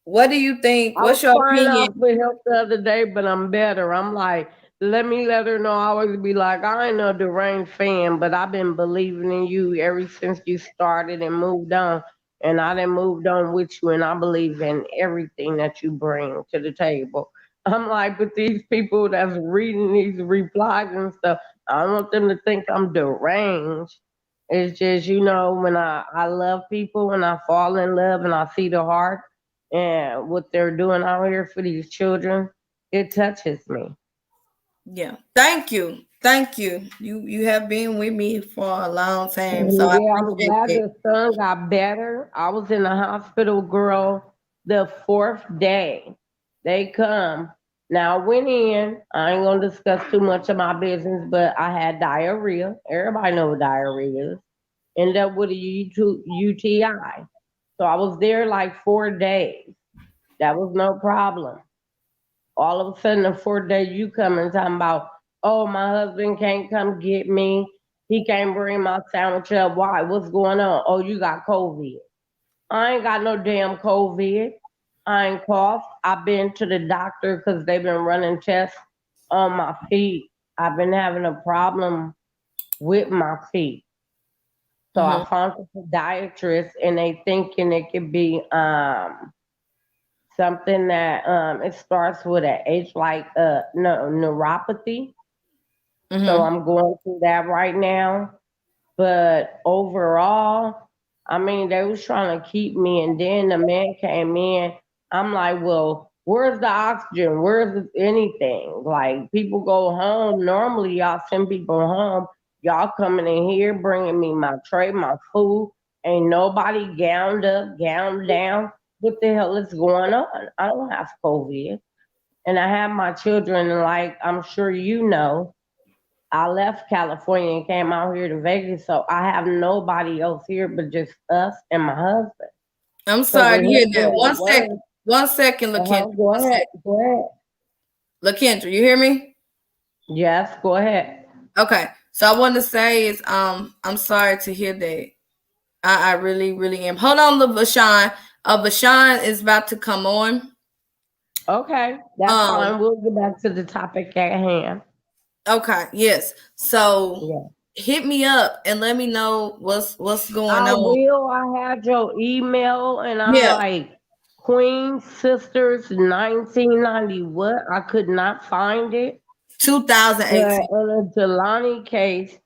What do you think? I was What's your crying opinion? out for help the other day, but I'm better. I'm like, let me let her know. I always be like, I ain't no deranged fan, but I've been believing in you ever since you started and moved on. And I done moved on with you, and I believe in everything that you bring to the table. I'm like, but these people that's reading these replies and stuff, I don't want them to think I'm deranged. It's just, when I love people and I fall in love and I see the heart and what they're doing out here for these children, it touches me. Yeah. Thank you. Thank you. You have been with me for a long time, so And I yeah, I was appreciate glad it. the son got better. I was in the hospital, girl, the fourth day. They come. Now I went in. I ain't gonna discuss too much of my business, but I had diarrhea. Everybody know what diarrhea is. Ended up with a UTI. So I was there like 4 days. That was no problem. All of a sudden, the fourth day, you come and talking about, oh, my husband can't come get me. He can't bring my sandwich up. Why? What's going on? Oh, you got COVID. I ain't got no damn COVID. I ain't coughed. I've been to the doctor because they've been running tests on my feet. I've been having a problem with my feet. So I Hmm. found a podiatrist and they thinking it could be something that it starts with a H, like no, neuropathy. So Hmm. I'm going through that right now. But overall, I mean, they was trying to keep me, and then the man came in. I'm like, well, where's the oxygen? Where's anything? Like, people go home. Normally, y'all send people home. Y'all coming in here, bringing me my tray, my food. Ain't nobody gowned up, gowned down. What the hell is going on? I don't have COVID. And I have my children, and like I'm sure you know, I left California and came out here to Vegas, so I have nobody else here but just us and my husband. I'm So sorry with to hear him that. being at One second. work, One second, LaKendra. go One ahead, second. go ahead. LaKendra, you hear me? Yes, go ahead. Okay. So I want to say is I'm sorry to hear that. I really, really am. Hold on, Vashawn. Vashawn is about to come on. Okay, that's Um, fine. We'll get back to the topic at hand. Okay, yes. So Yeah. hit me up and let me know what's going I on. will. I had your email, and I'm Yeah, like, Queen Sisters 1990. What? I could not find it. But 2018. on the Jelani case,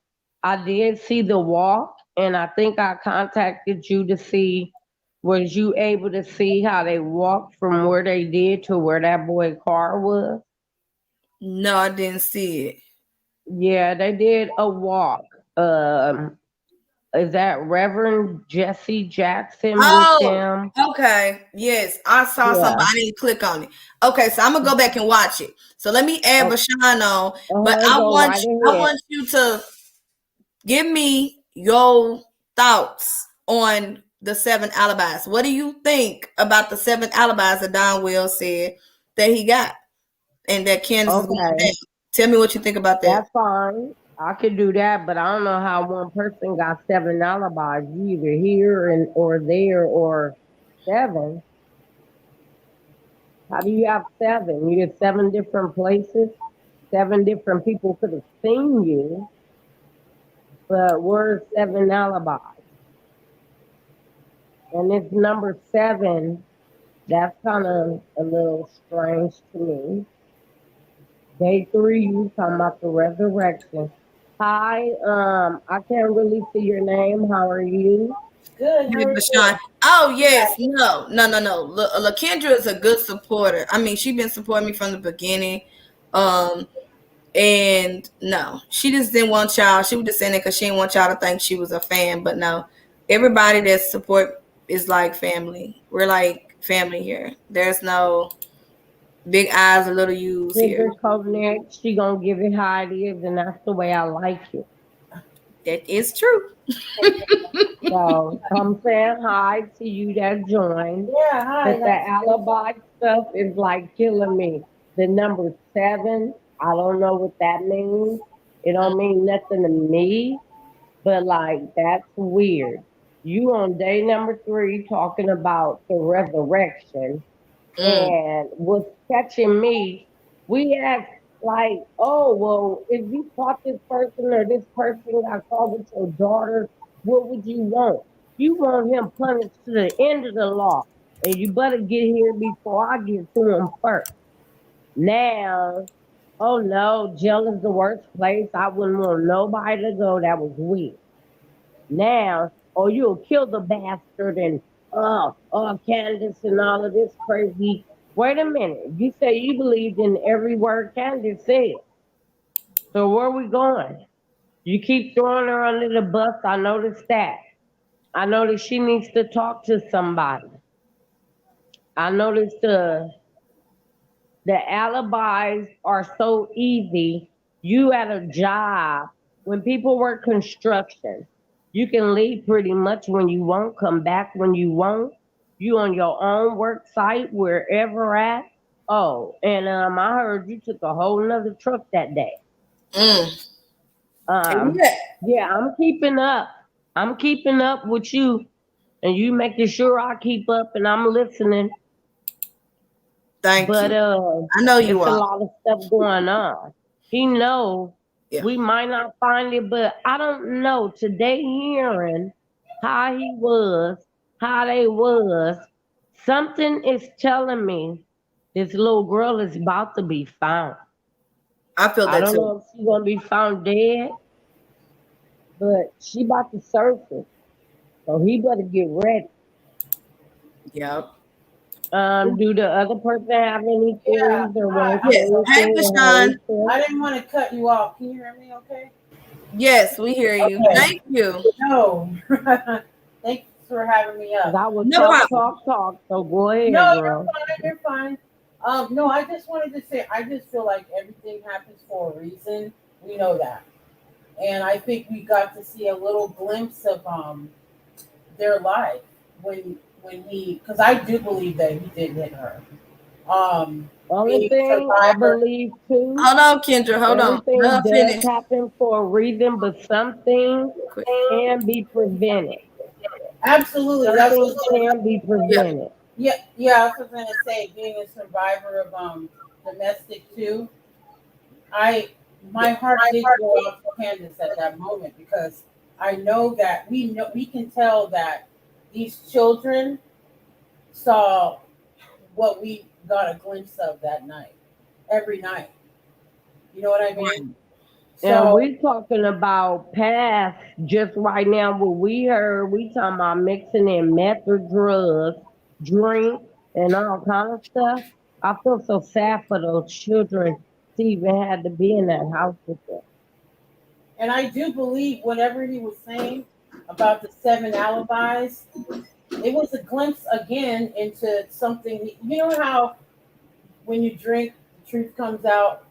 I did see the walk, and I think I contacted you to see, was you able to see how they walked from where they did to where that boy car was? No, I didn't see it. Yeah, they did a walk. Um, is that Reverend Jesse Jackson with Oh, them? okay. Yes, I saw something. Yeah. I didn't click on it. Okay, so I'm gonna go back and watch it. So let me add Oh, Bashan on, but I go want right I ahead. want you to give me your thoughts on the 7 alibis. What do you think about the 7 alibis that Don Wells said that he got and that Candace is going Okay, down? Tell me what you think about that. that's fine. I could do that, but I don't know how one person got 7 alibis. You either here and or there or seven. How do you have seven? You get 7 different places. 7 different people could have seen you, but we're 7 alibis. And it's number 7. That's kind of a little strange to me. Day 3, you talking about the resurrection. Hi, I can't really see your name. How are you? Good. How Hey, are Bashan. you? Oh yes, no. LaKendra is a good supporter. I mean, she's been supporting me from the beginning. Um, and no, she just didn't want y'all. She was just saying it because she didn't want y'all to think she was a fan. But no, everybody that support is like family. We're like family here. There's no big eyes or little U's here. Kendra Kovneck, she gonna give it how it is, and that's the way I like it. That is true. So I'm saying hi to you that joined. Yeah. Hi. But the Nice to meet you. alibi stuff is like killing me. The number 7, I don't know what that means. It don't mean nothing to me, but like that's weird. You on day number 3 talking about the resurrection. Mm, And what's catching me, we asked like, oh well, if you caught this person or this person got caught with your daughter, what would you want? You want him punished to the end of the law, and you better get here before I get to him first. Now, oh no, jail is the worst place. I wouldn't want nobody to go. That was weird. Now, or you'll kill the bastard and Candace and all of this crazy. Wait a minute. You say you believed in every word Candace said. So where we going? You keep throwing her under the bus. I noticed that. I noticed she needs to talk to somebody. I noticed the alibis are so easy. You at a job, when people work construction, you can leave pretty much when you want, come back when you want. You on your own work site, wherever at. Oh, and I heard you took a whole nother truck that day. mm. Um, Yeah. yeah, I'm keeping up. I'm keeping up with you, and you making sure I keep up, and I'm listening. Thank But you. I know you it's a are. lot of stuff going on. He know Yeah. we might not find it, but I don't know. Today hearing how he was, how they was, something is telling me this little girl is about to be found. I feel I that don't too. know if she's gonna be found dead, but she about to surface. So he better get ready. Yep. Do the other person have any Yeah. theories or Hi. want to say Yes. Hey, anything or how Bashan. they feel? I didn't want to cut you off. Can you hear me? Okay. Yes, we hear you. Okay. Thank you. No. Thanks for having me Cause up. I was No problem. talk. So go ahead, No, you're girl. fine. You're fine. No, I just wanted to say I just feel like everything happens for a reason. We know that, and I think we got to see a little glimpse of their life when he, because I do believe that he did hit her. Only Being a thing I survivor. believe too, Hold on, Kendra. Hold on. Let everything her does finish. happen for a reason, but something Quick. can be prevented. Absolutely, Some that's things what. can be Yeah. prevented. Yeah, yeah. I was gonna say, being a survivor of domestic too, I my heart did go out to Candace at that moment because I know that we can tell that these children saw what we got a glimpse of that night, every night. You know what I mean? And So we talking about past just right now. What we heard, we talking about mixing in meth or drugs, drink, and all kind of stuff. I feel so sad for those children to even had to be in that house with them. and I do believe whatever he was saying about the seven alibis, it was a glimpse again into something. You know how when you drink, the truth comes out.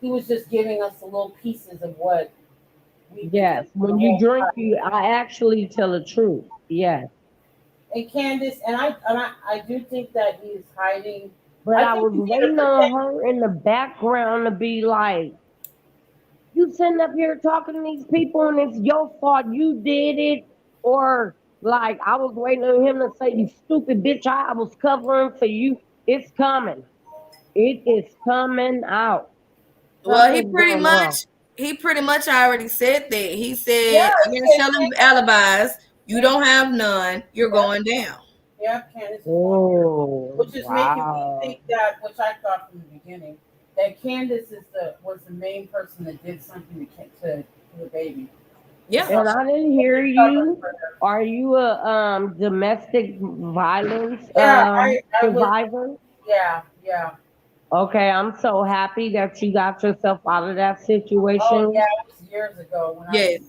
He was just giving us the little pieces of what we've been Yes, thinking the when you whole drink, time. you I actually tell the truth. Yes, And Candace, I do think that he is hiding. but I I think was he's here to waiting on protect. her in the background to be like, "You sitting up here talking to these people, and it's your fault. You did it." Or like I was waiting on him to say, "You stupid bitch, I was covering for you." It's coming. It is coming out. Well, Something's going on. he pretty much already said that. He Yeah, said, "I'm he gonna said show them alibis. You yeah, don't have none. You're yeah, going down." yeah, Candace is going there, Oh, which is making me wow. think that, which I thought from the beginning, that Candace was the main person that did something to the baby. Yeah. And I didn't hear They covered you. for her. Are you a domestic violence Yeah, I was. survivor? Yeah, yeah. Okay, I'm so happy that you got yourself out of that Oh yeah, situation. it was years ago when I was. Yes.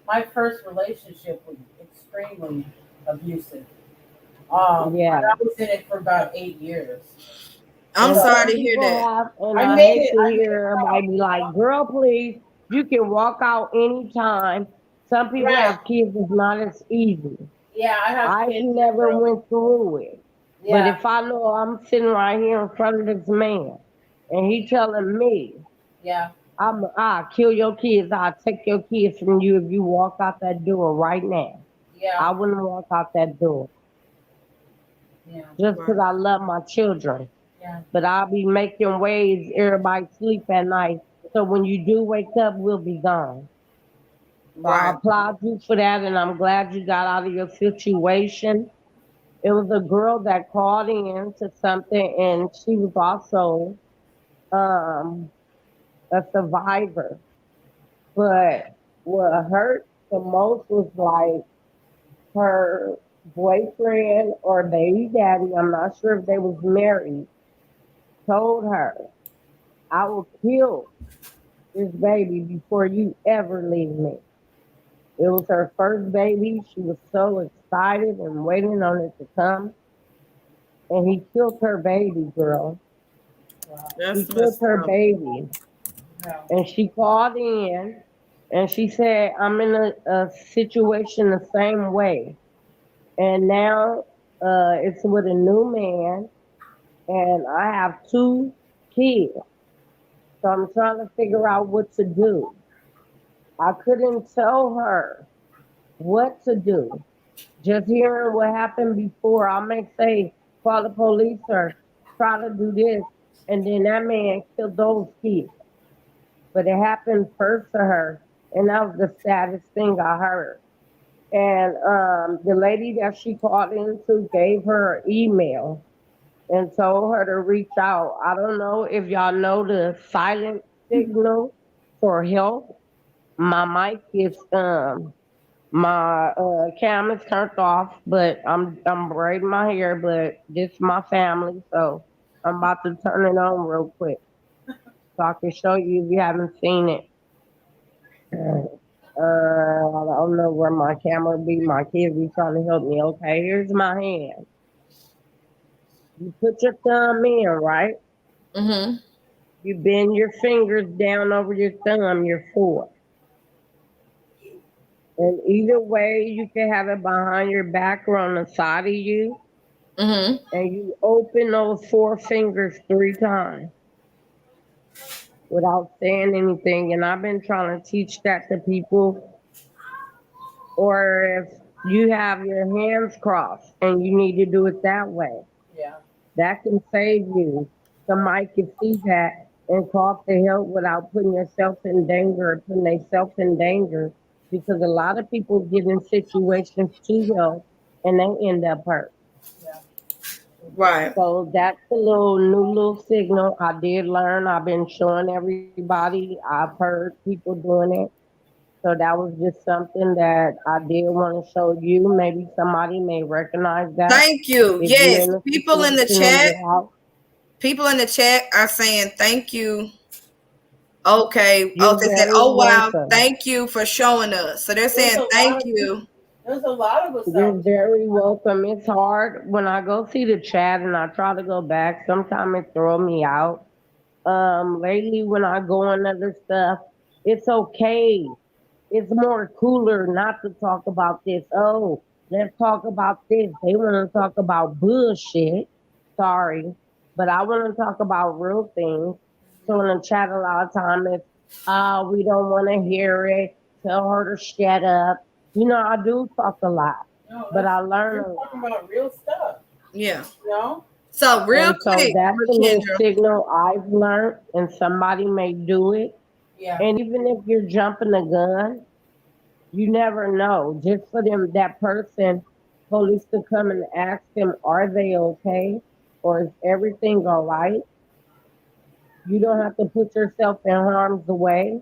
My first relationship was extremely abusive. And Yeah. I was in it for about 8 years. I'm And So sorry some to hear people that. have, and I I made hate it. to I made hear it everybody be like, out. girl, please, you can walk out anytime. Some people Right. have kids, it's not as easy. Yeah, I have I kids that never grow. went through it. But Yeah, if I know I'm sitting right here in front of this man and he telling me, yeah, I'll kill your kids, I'll take your kids from you if you walk out that door right now. yeah, I wouldn't walk out that door yeah, just because Right. I love my children. yeah, But I'll be making waves, everybody sleep at night. So when you do wake up, we'll be gone. So I Right. applaud you for that, and I'm glad you got out of your situation. It was a girl that called in to something, and she was also um, a survivor. But what hurt the most was like her boyfriend or baby daddy, I'm not sure if they was married, told her, "I will kill this baby before you ever leave me." It was her first baby. She was so excited and waiting on it to come. And he killed her baby, girl. wow, He That's killed messed her up. baby. yeah, And she called in and she said, I'm in a situation the same way. And now it's with a new man, and I have two kids. So I'm trying to figure out what to do. I couldn't tell her what to do. Just hearing what happened before, I may say, call the police or try to do this. And then that man killed those kids. But it happened first to her. And that was the saddest thing I heard. And the lady that she called into gave her an email and told her to reach out. I don't know if y'all know the silent signal for help. My mic is my cam is turned off, but I'm braiding my hair, but this is my family, so I'm about to turn it on real quick so I can show you if you haven't seen it. I don't know where my camera be. My kids be trying to help me. Okay, here's my hand. You put your thumb in, right? Mm-hmm. You bend your fingers down over your thumb, your four. And either way, you can have it behind your back or on the side of you. Mm-hmm. And you open those four fingers 3 times without saying anything. And I've been trying to teach that to people. Or if you have your hands crossed and you need to do it that way, yeah, that can save you. Somebody can see that and talk to help without putting yourself in danger or putting themselves in danger, because a lot of people get in situations to help and they end up hurt. Yeah. Right. So that's a little signal. I did learn. I've been showing everybody. I've heard people doing it. So that was just something that I did want to show you. Maybe somebody may recognize that Thank you. if you're Yes. in a People in the situation in chat, your house. people in the chat are saying thank you. Okay. Oh, You're they said, very oh wow, welcome. thank you for showing us. So they're There's saying a lot thank of people. you. There's a lot of us You're out here. very welcome. It's hard when I go see the chat and I try to go back. Sometimes it throw me out. Lately when I go on other stuff, it's okay. It's more cooler not to talk about this. Oh, let's talk about this. They want to talk about bullshit. Sorry, but I want to talk about real things. So in the chat, a lot of time it's, we don't want to hear it. Tell her to shut up. I do talk a lot, No, but I we're learn a talking about real stuff. Yeah. You know. So real And so quick, that's a little Kendra. signal I've learned, and somebody may do it. Yeah. And even if you're jumping the gun, you never know. Just for them, that person, police to come and ask them, are they okay? Or is everything all right? You don't have to put yourself in harm's way,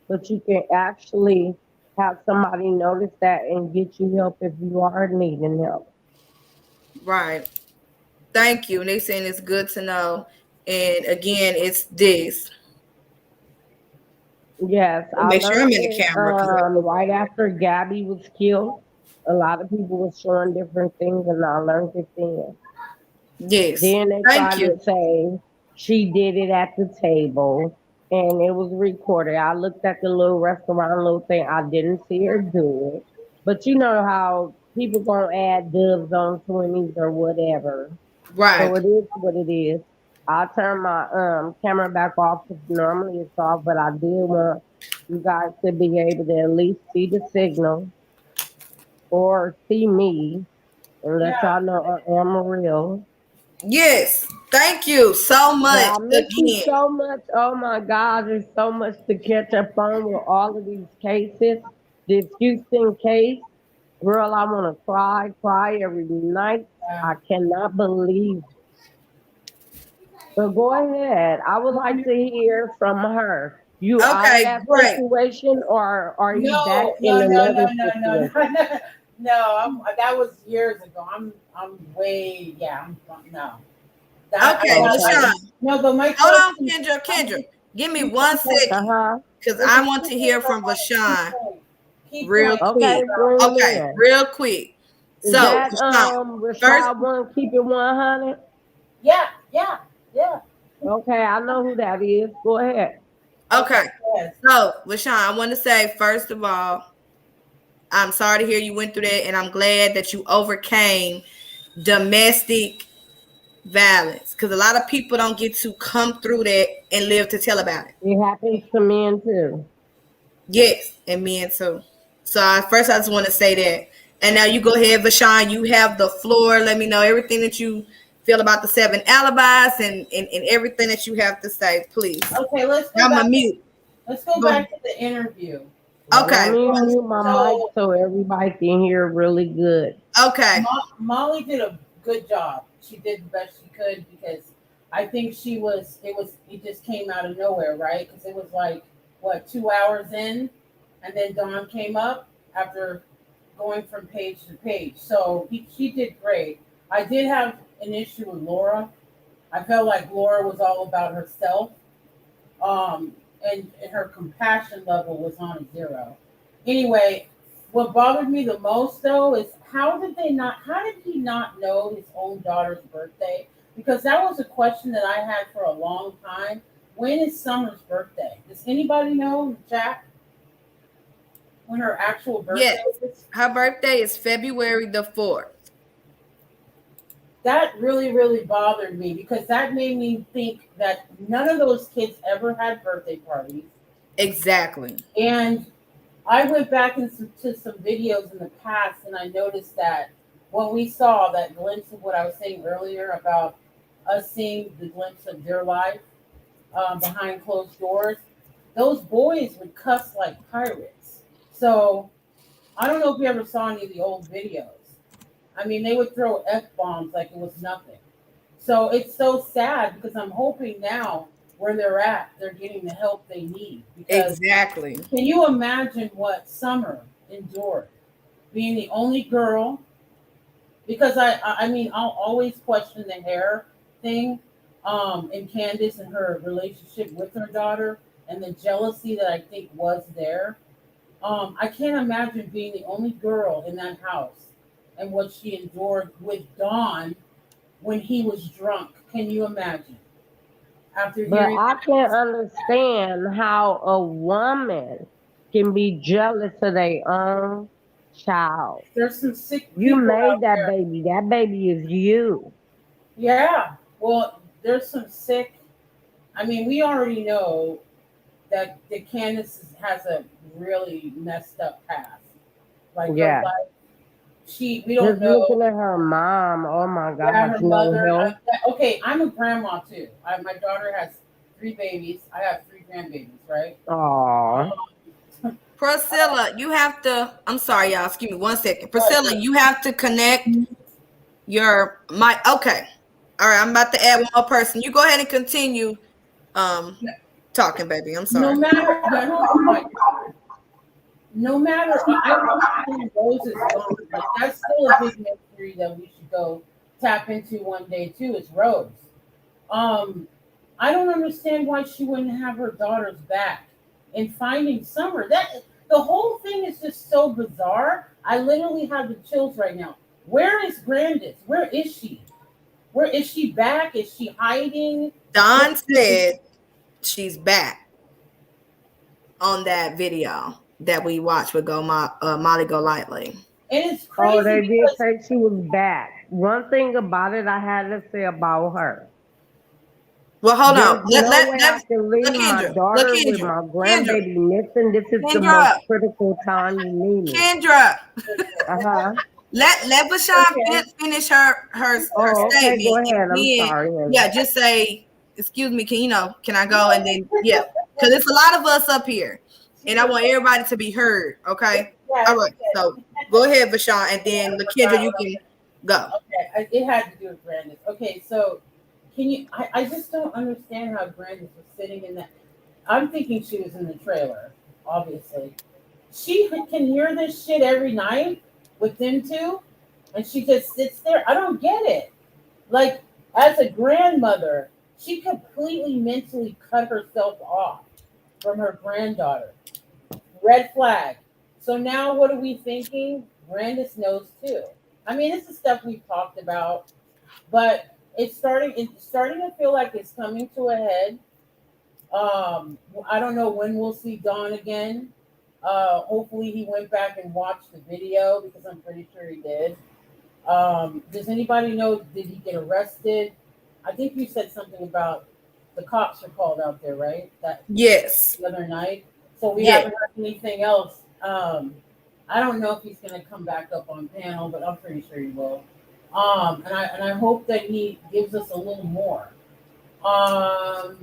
but you can actually have somebody notice that and get you help if you are needing help. Right. Thank you. And they saying it's good to know. And again, it's this. Yes, I Make sure I'm learned in the it camera. right after Gabby was killed. A lot of people were showing different things, and I learned it then. Yes. Then they Thank tried to you. say she did it at the table and it was recorded. I looked at the little restaurant little thing. I didn't see her do it. But you know how people gonna add doves on 20s or whatever. So Right. it is what it is. I turned my camera back off because normally it's off, but I did want you guys to be able to at least see the signal or see me and let Yeah. y'all know I am real. Yes. Thank you so But much I miss you again. so much. Oh my God, there's so much to catch up on with all of these cases. This Houston case, girl, I want to cry every night. I Yeah. cannot believe. But go ahead. I would like to hear from her. You out of Okay, that great. situation, or are you back No, in no, no, no, another no, no, no, situation? no. No, that was years ago. I'm way, yeah. No, that I Okay, got. I Okay. LaShawn. no, but my Hold on, question. Kendra. I Kendra. just Give me keep one going. Uh second. huh. Because Listen, I want keep to going, hear from keep LaShawn going, keep real going. Okay, quick. bring it Okay, in. real quick. Is So, that LaShawn, first, Rashad one? Keep it 100. Yeah, yeah, yeah. Okay, I know who that is. Go ahead. okay. Okay, yes. So, LaShawn, I want to say, first of all, I'm sorry to hear you went through that, and I'm glad that you overcame domestic violence because a lot of people don't get to come through that and live to tell about it. It happens to men too. Yes, and men too. So first, I just want to say that. And now you go ahead, Vashawn. You have the floor. Let me know everything that you feel about the 7 alibis and everything that you have to say, please. Okay, I'm a mute. let's go Go back ahead. to the interview. Let Okay. me mute my mic So so everybody can hear really good. Okay. Molly did a good job. She did the best she could because I think it just came out of nowhere, right? Because it was like what 2 hours in, and then Dawn came up after going from page to page. So she did great. I did have an issue with Laura. I felt like Laura was all about herself, and her compassion level was on a zero. Anyway, what bothered me the most though is how did he not know his own daughter's birthday? Because that was a question that I had for a long time. When is Summer's birthday? Does anybody know, Jack, when her actual birthday Yes. is? Her birthday is February the 4th. That really, really bothered me because that made me think that none of those kids ever had birthday parties. Exactly. And I went back into some videos in the past, and I noticed that when we saw that glimpse of what I was saying earlier about us seeing the glimpse of their life, behind closed doors, those boys would cuss like pirates. So I don't know if you ever saw any of the old videos. I mean, they would throw F bombs like it was nothing. So it's so sad because I'm hoping now where they're at, they're getting the help they need. Because Exactly. can you imagine what Summer endured? Being the only girl, because I mean, I'll always question the hair thing, and Candace and her relationship with her daughter and the jealousy that I think was there. I can't imagine being the only girl in that house and what she endured with Don when he was drunk. Can you imagine? After But hearing I that, can't understand how a woman can be jealous of their own child. there's some sick You people made out that there. baby. That baby is you. Yeah, well, there's some sick. I mean, we already know that Candace has a really messed up past. Like her Yeah. life, we don't Just know. looking at her mom, oh my Yeah, her gosh, no mother. help. Okay, I'm a grandma too. My daughter has 3 babies. I have 3 grandbabies, right? Aw. Priscilla, you have to. I'm sorry, y'all. Excuse me 1 second. Priscilla, you have to connect your mic. Okay. All right. I'm about to add one more person. You go ahead and continue um talking, baby. I'm No sorry. matter, yeah, no, it's fine. No matter, I understand Rose is gone. Like that's still a big mystery that we should go tap into one day too. It's Rose. Um, I don't understand why she wouldn't have her daughters back and finding Summer. That the whole thing is just so bizarre. I literally have the chills right now. Where is Grandis? Where is she? Where is she back? Is she hiding? Don What? said she's back on that video that we watched with Molly Go Lightly. And it's Oh, crazy they did because say she was back. One thing about it I had to say about her. Well, hold on. There's no way I Let can leave my Kendra, daughter with my Kendra, grandbaby missing. This is the most Kendra, critical time you need me. Kendra. Uh-huh. Let Bashan okay, finish her Oh, okay, statement, go and ahead. I'm then sorry, honey. yeah, just say, "Excuse me, can I go?" And then yeah, because it's a lot of us up here, and I want everybody to be heard. Okay, yeah, all it's right. okay. So go ahead, Bashan, and then Kendra, you can go. Okay, it had to do with Brandon. Okay, so can you? I just don't understand how Brandon was sitting in that. I'm thinking she was in the trailer, obviously. She can hear this shit every night with them two, and she just sits there. I don't get it. Like, as a grandmother, she completely mentally cut herself off from her granddaughter. Red flag. So now what are we thinking? Brandis knows too. I mean, this is stuff we've talked about, but it's starting to feel like it's coming to a head. I don't know when we'll see Don again. Hopefully he went back and watched the video because I'm pretty sure he did. Does anybody know, did he get arrested? I think you said something about the cops are called out there, right? That Yes, the other night. So we yes. haven't heard anything else. I don't know if he's going to come back up on panel, but I'm pretty sure he will. And I hope that he gives us a little more. I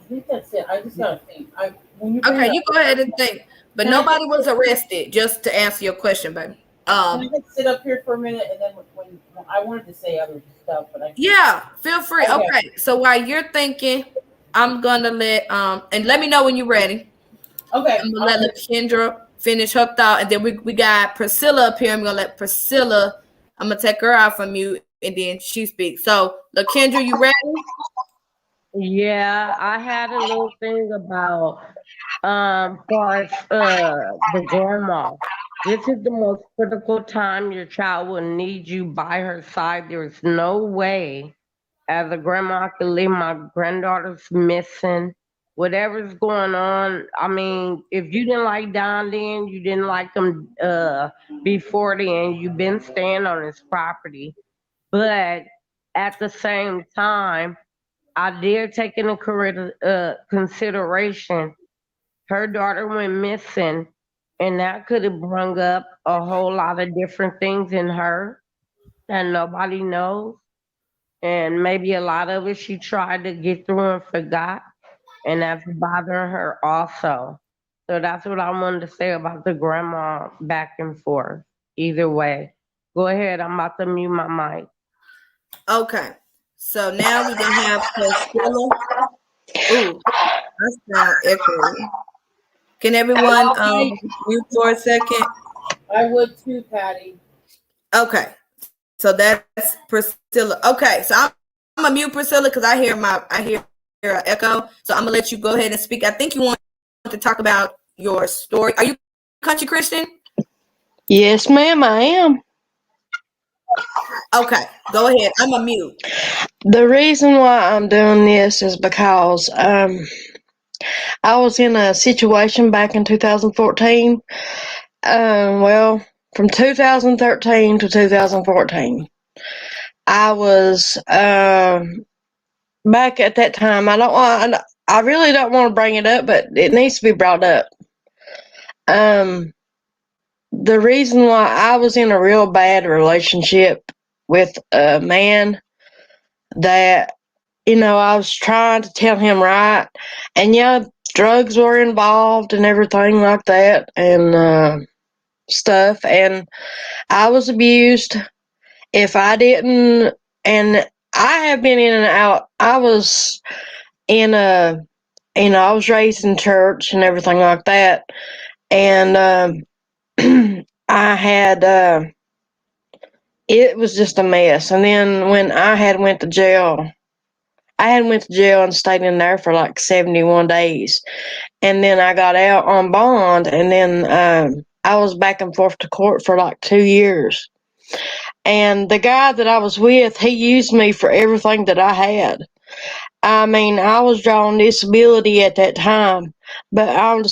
think that's it. I just gotta think. When you bring Okay, it up, you go ahead and think. But can I nobody just was arrested. Just to answer your question, baby. can I just sit up here for a minute and then when I wanted to say other stuff, but I can't. Yeah, feel free. Okay, Okay, so while you're thinking, I'm gonna let and let me know when you're ready. okay. I'm gonna let Kendra finish her thought, and then we got Priscilla up here. I'm gonna let Priscilla. I'm gonna take her out from you, and then she speaks. So, Kendra, you ready? Yeah, I had a little thing about far as the grandma. This is the most critical time your child will need you by her side. There is no way as a grandma I could leave my granddaughter's missing. Whatever's going on, I mean, if you didn't like Don then, you didn't like him before then, you've been staying on his property. But at the same time, I did take into consideration her daughter went missing, and that could have brung up a whole lot of different things in her that nobody knows. And maybe a lot of it she tried to get through and forgot, and that's bothering her also. So that's what I wanted to say about the grandma back and forth. Either way. Go ahead, I'm about to mute my mic. Okay. So now we're gonna have Priscilla. Ooh, I sound echoey. Can everyone mute for a second? I would too, Patty. Okay. So that's Priscilla. Okay, so I'm gonna mute Priscilla because I hear an echo. So I'm gonna let you go ahead and speak. I think you want to talk about your story. Are you country Christian? Yes, ma'am, I am. Okay, go ahead. I'm a mute. The reason why I'm doing this is because I was in a situation back in 2014. Well, from 2013 to 2014, I was back at that time. I really don't want to bring it up, but it needs to be brought up. The reason why I was in a real bad relationship with a man that, I was trying to tell him right, and yeah, drugs were involved and everything like that, and stuff, and I was abused. If I didn't, and I have been in and out. I was in I was raised in church and everything like that, and I had it was just a mess. And then when I had went to jail and stayed in there for like 71 days. And then I got out on bond, and then I was back and forth to court for like 2 years. And the guy that I was with, he used me for everything that I had. I mean, I was drawing disability at that time, but I'm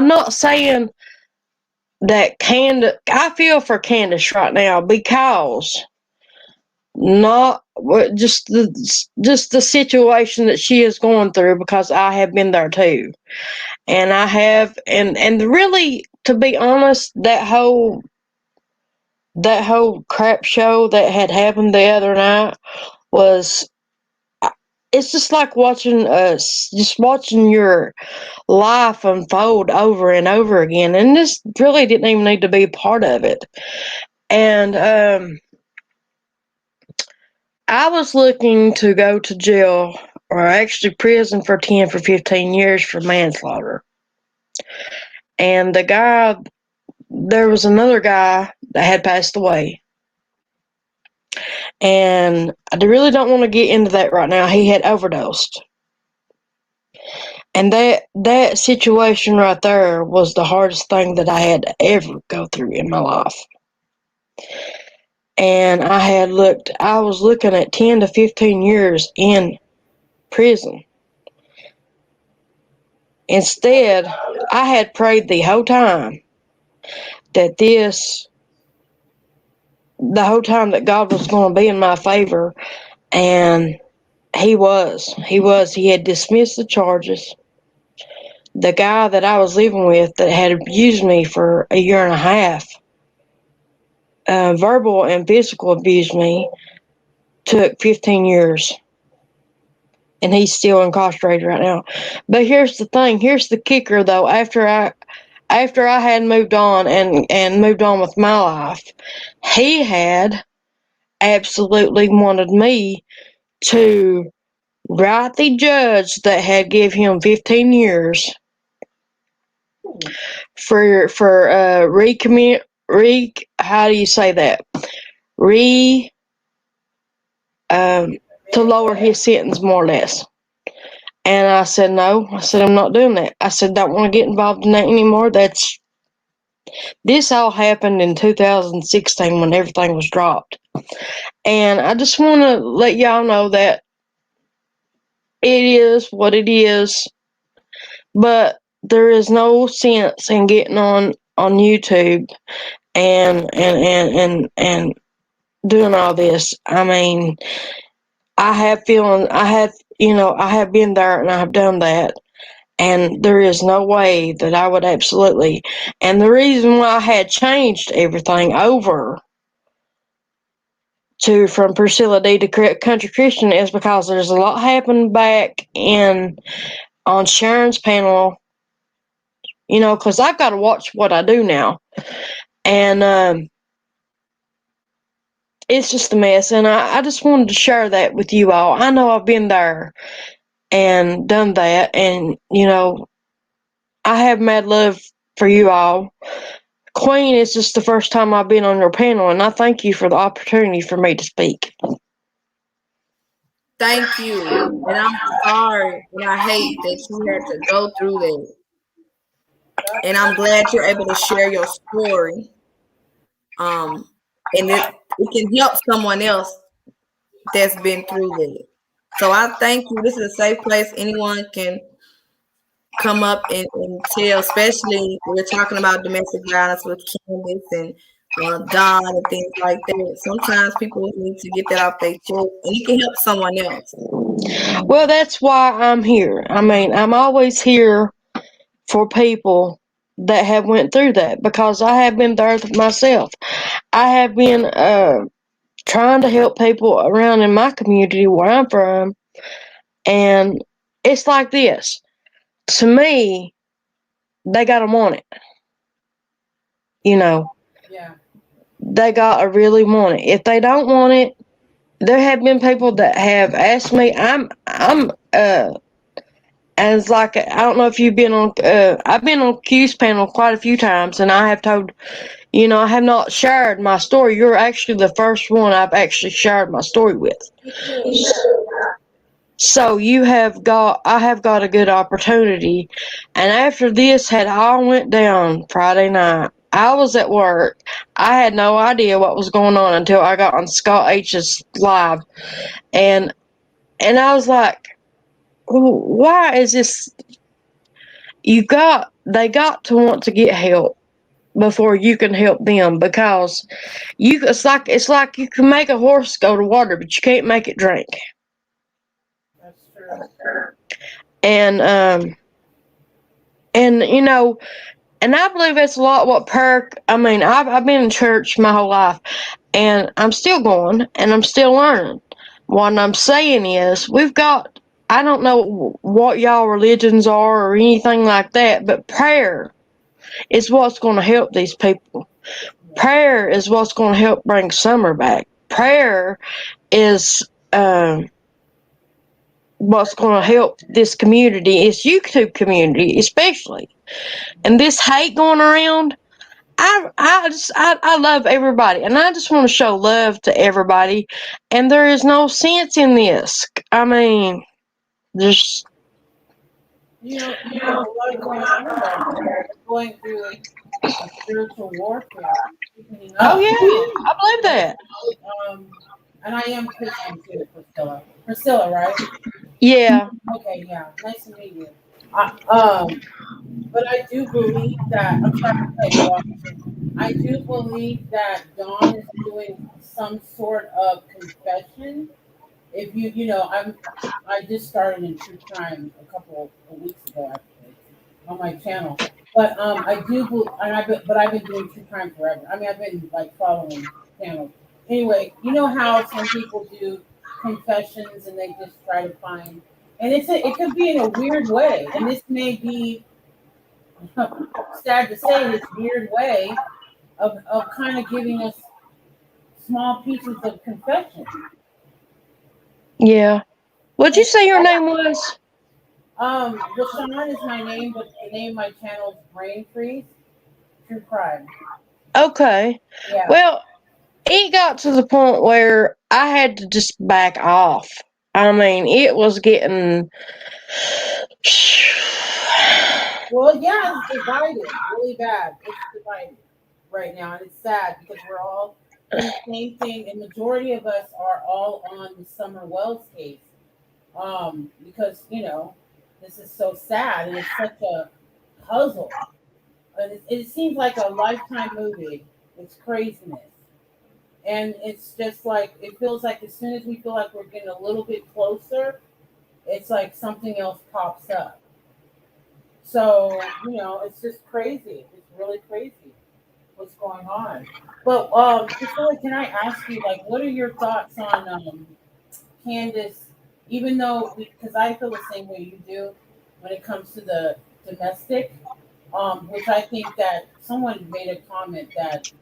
not saying that I feel for Candace right now because not just the situation that she is going through, because I have been there too, and I have, and really, to be honest, that whole crap show that had happened the other night was, it's just like watching your life unfold over and over again, and this really didn't even need to be part of it. And I was looking to go to jail, or actually prison, for 15 years for manslaughter. And there was another guy that had passed away. And I really don't want to get into that right now. He had overdosed. And that situation right there was the hardest thing that I had to ever go through in my life. And I was looking at 10 to 15 years in prison. Instead, I had prayed the whole time that God was going to be in my favor, and He was. He had dismissed the charges. The guy that I was living with that had abused me for a year and a half, verbal and physical abused me, took 15 years. And he's still incarcerated right now. But here's the thing. Here's the kicker, though. After I had moved on and moved on with my life, he had absolutely wanted me to write the judge that had give him 15 years for how do you say that? To lower his sentence, more or less. And I said, no. I said, I'm not doing that. I said, don't want to get involved in that anymore. This all happened in 2016 when everything was dropped. And I just want to let y'all know that it is what it is. But there is no sense in getting on YouTube and doing all this. I mean, I have been there and I have done that. And there is no way that I would absolutely. And the reason why I had changed everything over from Priscilla D to Country Christian is because there's a lot happened back on Sharon's panel, because I've got to watch what I do now. And it's just a mess. And I just wanted to share that with you all. I know I've been there and done that. And, I have mad love for you all. Queen, it's just the first time I've been on your panel, and I thank you for the opportunity for me to speak. Thank you. And I'm sorry and I hate that you had to go through that. And I'm glad you're able to share your story. And it can help someone else that's been through that. So I thank you. This is a safe place. Anyone can come up and tell, especially we're talking about domestic violence with Candace and Don and things like that. Sometimes people need to get that off their chest, and you can help someone else. Well, that's why I'm here. I mean, I'm always here for people that have went through that, because I have been there myself. I have been trying to help people around in my community where I'm from, and it's like this. To me, they gotta want it. Yeah. They gotta really want it. If they don't want it, there have been people that have asked me. As like, I don't know if you've been on. I've been on Q's panel quite a few times, and I have told. I have not shared my story. You're actually the first one I've actually shared my story with. Me too. Yeah. So I have got a good opportunity. And after this had all went down Friday night, I was at work. I had no idea what was going on until I got on Scott H's live. And I was like, why is this? They got to want to get help before you can help them, because it's like you can make a horse go to water, but you can't make it drink. That's true. And and I believe that's a lot what prayer. I mean, I've been in church my whole life, and I'm still going, and I'm still learning. What I'm saying is, I don't know what y'all religions are or anything like that, but prayer is what's going to help these people. Prayer is what's going to help bring summer back. Prayer is what's going to help this community, this YouTube community especially. And this hate going around, I love everybody, and I just want to show love to everybody. And there is no sense in this. I mean, there's There's a lot going on right now. We're going through a spiritual warfare. oh yeah, I believe that. And I am Christian too, Priscilla. Priscilla, right? Yeah. Okay, yeah. Nice to meet you. But I do believe that I'm sorry to cut you off. I do believe that Dawn is doing some sort of confession. If I just started in true crime a couple of weeks ago, actually, on my channel. But I do, but I've been doing true crime forever. I mean, I've been like following channels. Anyway, you know how some people do confessions and they just try to find, and it could be in a weird way, and this may be sad to say, this weird way of kind of giving us small pieces of confession. Yeah. What'd you say your name was? Rashawn is my name, but the name of my channel is Brain Freeze True Crime. Okay. Yeah. Well, it got to the point where I had to just back off. I mean, it was getting. Well, yeah, it's divided really bad. It's divided right now, and it's sad because we're all in the same thing, and majority of us are all on the Summer Wells case. Because this is so sad, and it's such a puzzle, and it seems like a Lifetime movie. It's craziness. And it's just like, it feels like as soon as we feel like we're getting a little bit closer, it's like something else pops up. So, it's just crazy. It's really crazy what's going on. But Priscilla, can I ask you, like, what are your thoughts on Candace? Even though, because I feel the same way you do when it comes to the domestic, which I think that someone made a comment that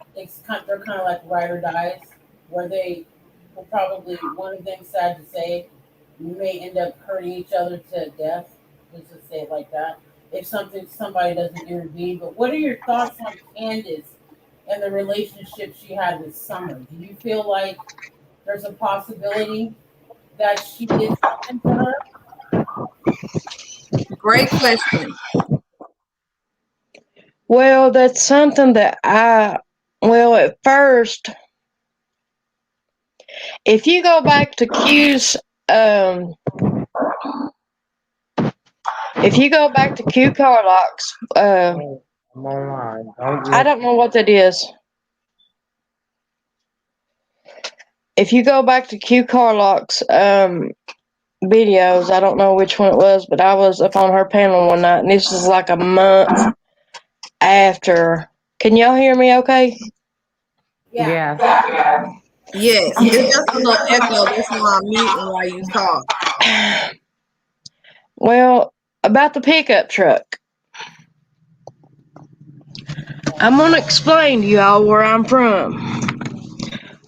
they're kind of like ride or dies, where they will probably, one of them, sad to say, may end up hurting each other to death. Let's just say it like that. If somebody doesn't intervene. But what are your thoughts on Candace and the relationship she had with Summer? Do you feel like there's a possibility that she did something to her? Great question. Well, that's something that well, at first, if you go back to Q's, if you go back to Q Carlock's, Oh, I'm online. Don't I look. don't know what that is. If you go back to Q Carlock's videos, I don't know which one it was, but I was up on her panel one night, and this was like a month after. Can y'all hear me okay? Yeah. Yes. Yes, it's just a little echo. That's why I'm muting while you talk. Well, about the pickup truck. I'm gonna explain to y'all where I'm from.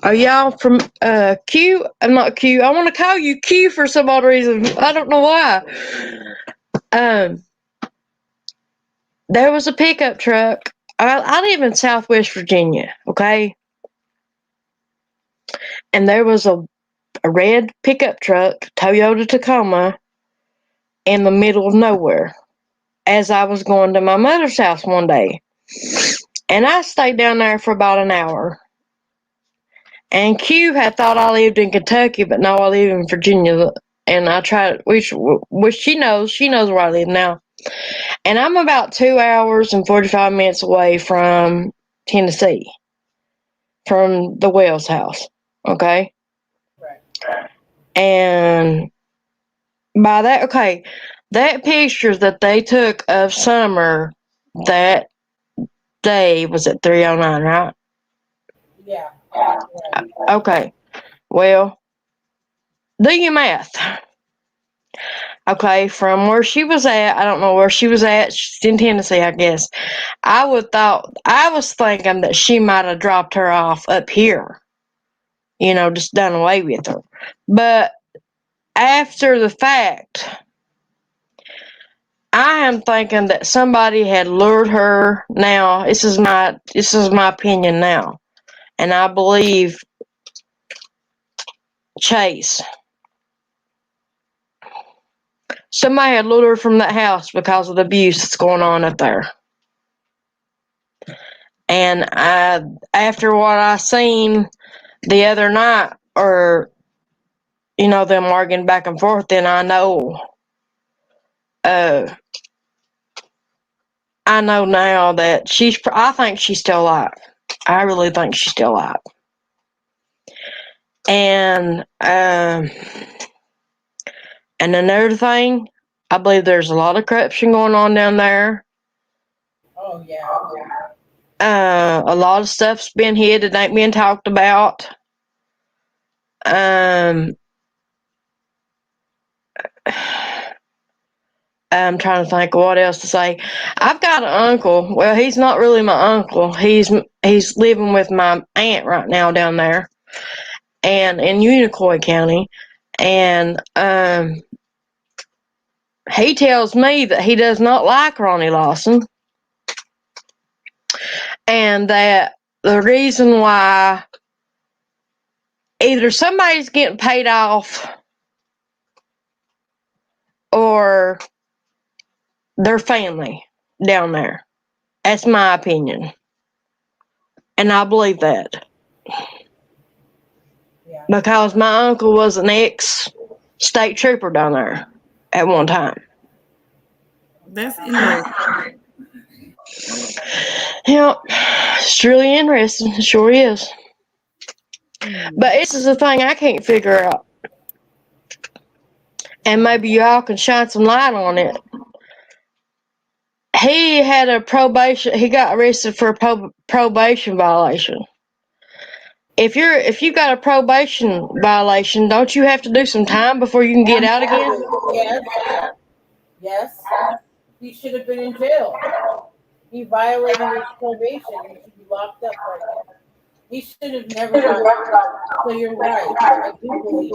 Are y'all from Q? I'm not Q. I want to call you Q for some odd reason. I don't know why. Um, there was a pickup truck. I live in Southwest Virginia, okay? And there was a red pickup truck, Toyota Tacoma, in the middle of nowhere as I was going to my mother's house one day. And I stayed down there for about an hour. And Q had thought I lived in Kentucky, but no, I live in Virginia. And I tried, which she knows where I live now. And I'm about 2 hours and 45 minutes away from Tennessee, from the Wells house. Okay. Right. And by that, okay, that picture that they took of Summer that day was at 3:09, right? Yeah. Right. Okay. Well, do your math. Okay, from where she was at, I don't know where she was at. She's in Tennessee, I guess. I was thinking that she might have dropped her off up here, just done away with her. But after the fact, I am thinking that somebody had lured her. Now, this is my opinion now, and I believe Chase. Somebody had lured her from that house because of the abuse that's going on up there. And after what I seen the other night, or them arguing back and forth, then I know now that I think she's still alive. I really think she's still alive. And another thing, I believe there's a lot of corruption going on down there. Oh yeah. A lot of stuff's been hid that ain't being talked about. I'm trying to think of what else to say. I've got an uncle. Well, he's not really my uncle. He's living with my aunt right now down there, and in Unicoi County, and he tells me that he does not like Ronnie Lawson, and that the reason why either somebody's getting paid off or their family down there. That's my opinion. And I believe that. Yeah. Because my uncle was an ex-state trooper down there at one time. That's interesting. Yep. It's really interesting. It sure is. But this is the thing I can't figure out. And maybe y'all can shine some light on it. he had a probation. He got arrested for a probation violation. If you got a probation violation, don't you have to do some time before you can get out again? Yes. He should have been in jail. He violated his probation and should be locked up right now. He should have never gotten out. So you're right. I do believe.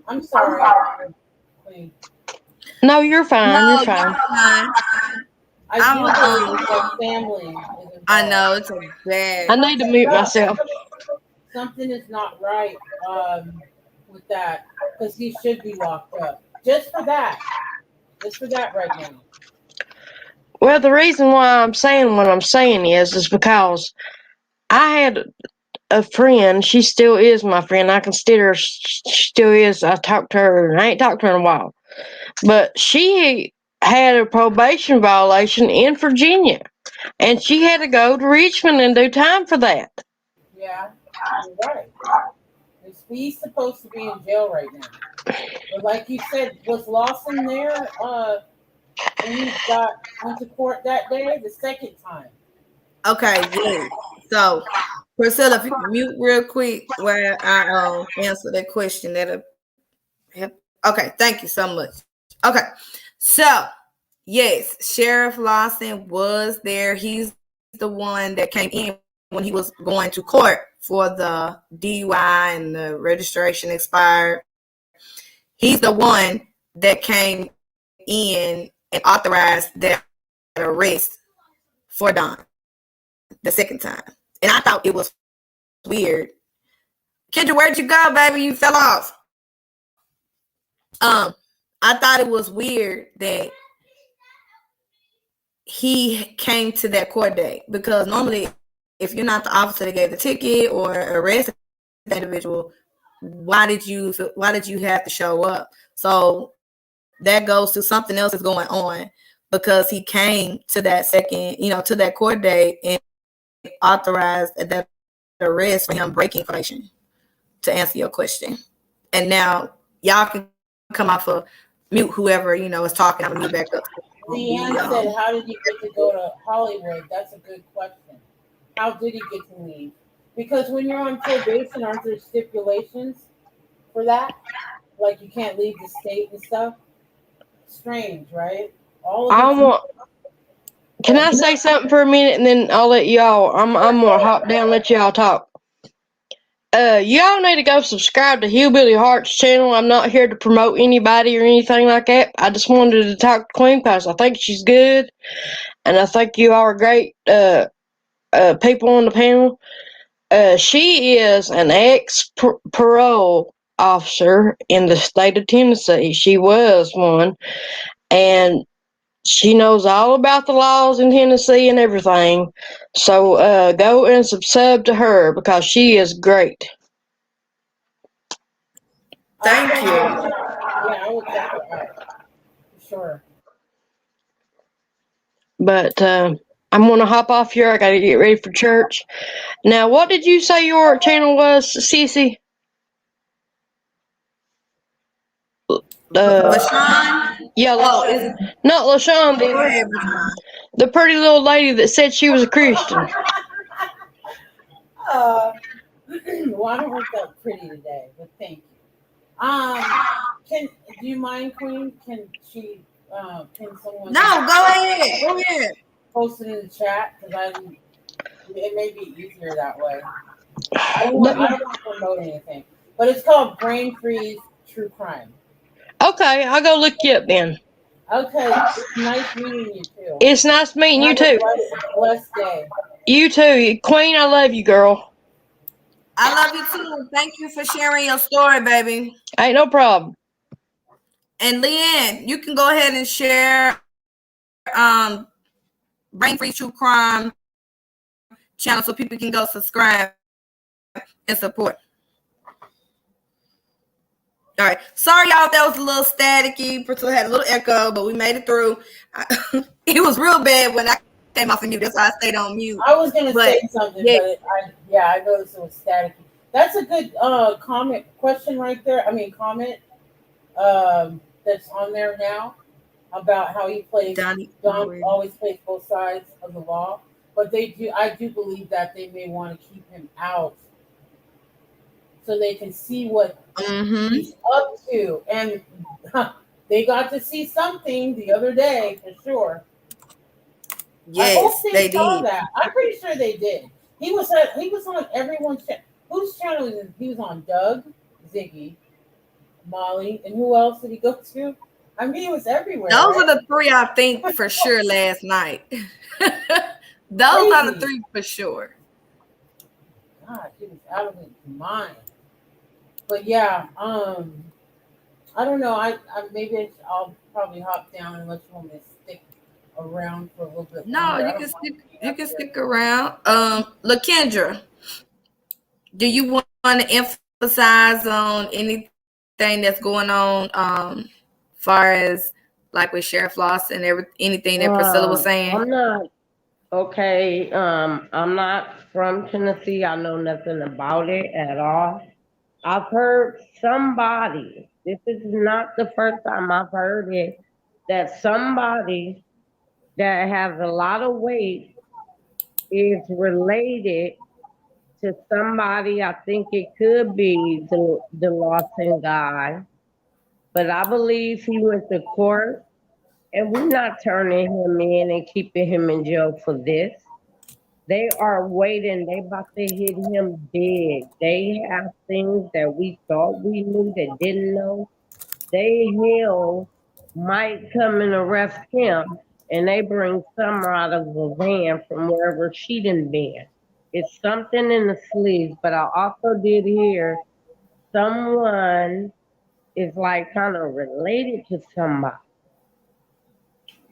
I'm sorry, Queen. No, you're fine. No, You're you're fine. fine. I do believe that family is involved. I know it's a bad. I need to mute myself. Something is not right with that because he should be locked up. Just for that. Just for that right now. Well, the reason why I'm saying what I'm saying is because I had a friend. She still is my friend. I consider her. She still is. I talked to her, and I ain't talked to her in a while. But she had a probation violation in Virginia, and she had to go to Richmond and do time for that. Yeah, you're right. He's supposed to be in jail right now. But like you said, was Lawson there when he went to court that day? The second time. Okay, yeah. So, Priscilla, if you can mute real quick where I answer that question, that'll help. Okay, thank you so much. Okay, so yes, Sheriff Lawson was there. He's the one that came in when he was going to court for the DUI and the registration expired. He's the one that came in and authorized that arrest for Don the second time. And I thought it was weird. Kendra, where'd you go, baby? You fell off. I thought it was weird that he came to that court date because normally if you're not the officer that gave the ticket or arrested the individual, why did you have to show up? So that goes to something else is going on because he came to that second, to that court date and authorized that arrest for him breaking information, to answer your question. And now y'all can come off of mute, whoever is talking. I'm gonna mute back up. Leanne said, how did he get to go to Hollywood? That's a good question. How did he get to leave? Because when you're on probation, aren't there stipulations for that? Like you can't leave the state and stuff? Strange, right? Can I say something for a minute and then I'll let y'all, I'm gonna hop down and let y'all talk. Y'all need to go subscribe to Hillbilly Heart's channel. I'm not here to promote anybody or anything like that. I just wanted to talk to Queen because I think she's good, and I think you all are great people on the panel. She is an ex-parole officer in the state of Tennessee. She was one, and she knows all about the laws in Tennessee and everything. So go and sub to her because she is great. Thank you. Yeah, I would check it out. For sure. But I'm going to hop off here. I got to get ready for church. Now, what did you say your channel was, Cece? LaShawn? Yeah, not LaShawn. The pretty little lady that said she was a Christian. Well, I don't look that pretty today, but thank you. Do you mind, Queen? Can she? Can someone? No, go ahead. Go ahead. Post it in the chat because it may be easier that way. I don't want to promote anything, but it's called Brain Freeze True Crime. Okay, I'll go look you up then. Okay, it's nice meeting you too. It's nice meeting you too. Blessed day. You too, Queen. I love you, girl. I love you too. Thank you for sharing your story, baby. Ain't no problem. And Leanne, you can go ahead and share Brain Free True Crime channel so people can go subscribe and support. All right. Sorry, y'all, that was a little staticky. Priscilla had a little echo, but we made it through. It was real bad when I came off of mute. That's why I stayed on mute. I was going to say something, but I noticed it was staticky. That's a good comment question right there. I mean, comment that's on there now. about how he plays. Donnie Don Boyd. always plays both sides of the law, but I do believe that they may want to keep him out so they can see what Mm-hmm. he's up to. And they got to see something the other day for sure. I hope Yes, they they saw did. that. I'm pretty sure they did. He was on everyone's whose channel was he was on? Doug, Ziggy, Molly, and who else did he go to? I mean, he was everywhere, Those are right? the three I think for sure last night. Those are the Crazy. three for sure. God, he was out of his mind. But yeah, I don't know. I maybe I'll probably hop down unless you want me to stick around for a little bit No, longer. I you don't can mind stick. being You up can here. stick around. LaKendra, do you want to emphasize on anything that's going on? Far as like with Sheriff Lawson and anything that Priscilla was saying. I'm not okay. I'm not from Tennessee. I know nothing about it at all. I've heard somebody. This is not the first time I've heard it. That somebody that has a lot of weight is related to somebody. I think it could be the Lawson guy, but I believe he went to court, and we're not turning him in and keeping him in jail for this. They are waiting. They about to hit him big. They have things that we thought we knew that didn't know. They hell might come and arrest him, and they bring Summer out of the van from wherever she done been. It's something in the sleeves, but I also did hear someone is like kind of related to somebody.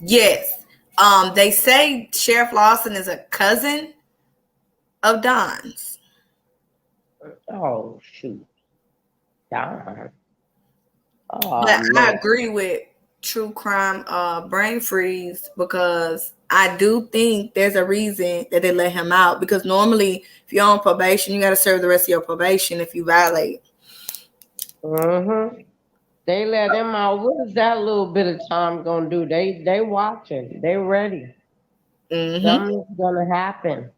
Yes. They say Sheriff Lawson is a cousin of Don's. Oh shoot, darn. But Oh I man. agree with true crime brain freeze because I do think there's a reason that they let him out because normally if you're on probation, you got to serve the rest of your probation if you violate. Mm-hmm. They let him out. What is that little bit of time gonna do? They watching. They ready. Mm-hmm. Something's gonna happen.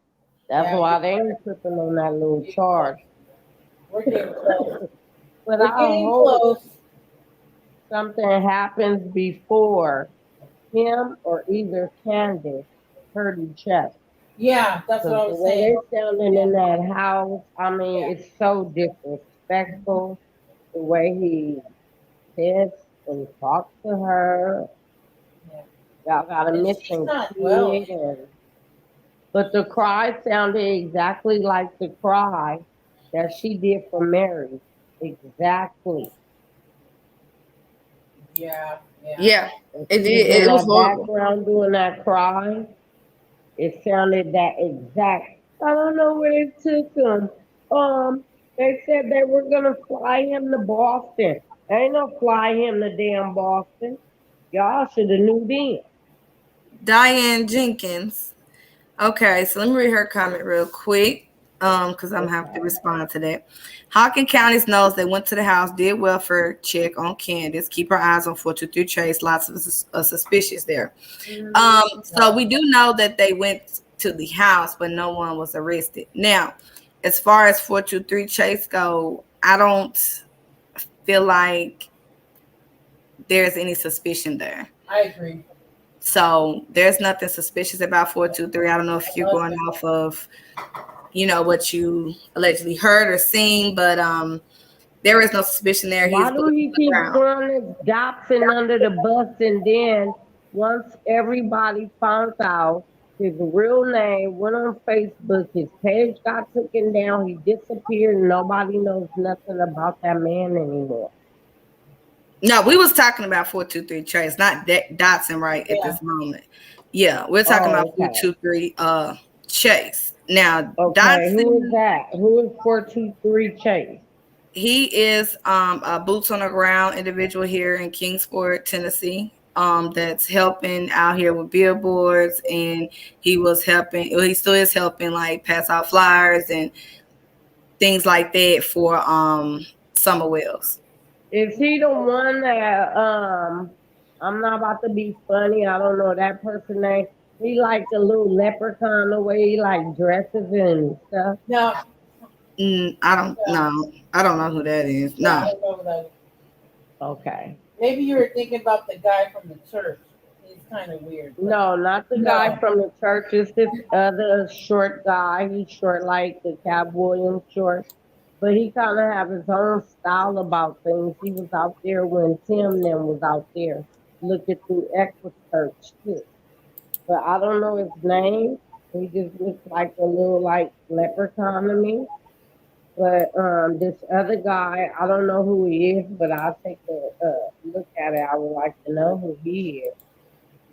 That's Yeah, why they ain't tripping on that little getting close. charge. We're getting close. But We're I getting hope close. something happens before him or either Candace hurt each other. Yeah, that's what Because I the was way saying. they sounding Yeah, in that house, I mean, yeah, it's so disrespectful. The way he sits and talks to her. yeah. Y'all got a And she's missing not well. kid, and but the cry sounded exactly like the cry that she did for Mary. Exactly. Yeah, yeah. Yeah, And it she did. was in It was that horrible. background doing that cry. It sounded that exact. I don't know where they took him. They said they were gonna fly him to Boston. Ain't no fly him to damn Boston. Y'all should have knew then. Diane Jenkins. Okay, so let me read her comment real quick. Because I'm gonna have to Okay. respond to that. Hawken County knows they went to the house, did welfare check on Candace, keep her eyes on 423 Trace. Lots of suspicious there. So we do know that they went to the house, but no one was arrested. Now, as far as 423 Chase go, I don't feel like there's any suspicion there. I agree. So there's nothing suspicious about 423. I don't know if you're going Nothing. off of, what you allegedly heard or seen, but there is no suspicion there. He's Why do boots he on the keep ground. throwing his Dobson under the bus and then once everybody found out his real name, went on Facebook, his page got taken down, he disappeared, and nobody knows nothing about that man anymore. No, we was talking about 423 Trace, not Dotson right at Yeah. this moment. Yeah, we're talking about Oh, okay. 423 Chase. Now, Okay, who is Dotson, that? Who is 423 Chase? he is a boots on the ground individual here in Kingsport, Tennessee. That's helping out here with billboards, and he was helping. Well, he still is helping, like pass out flyers and things like that for Summer Wells. Is he the one that I'm not about to be funny. I don't know that person name. He like the little leprechaun the way he like dresses and stuff. No, I don't yeah, know. I don't know who that is. yeah, I No. don't know that. Okay. Maybe you were thinking about the guy from the church. He's kind of weird, but No, not the guy no. from the church. It's this other short guy. He's short like the Cab Williams short. But he kind of have his own style about things. He was out there when Tim them was out there looking through Equisearch too. But I don't know his name. He just looks like a little like leprechaun to me. But this other guy, I don't know who he is, but I'll take a look at it. I would like to know who he is.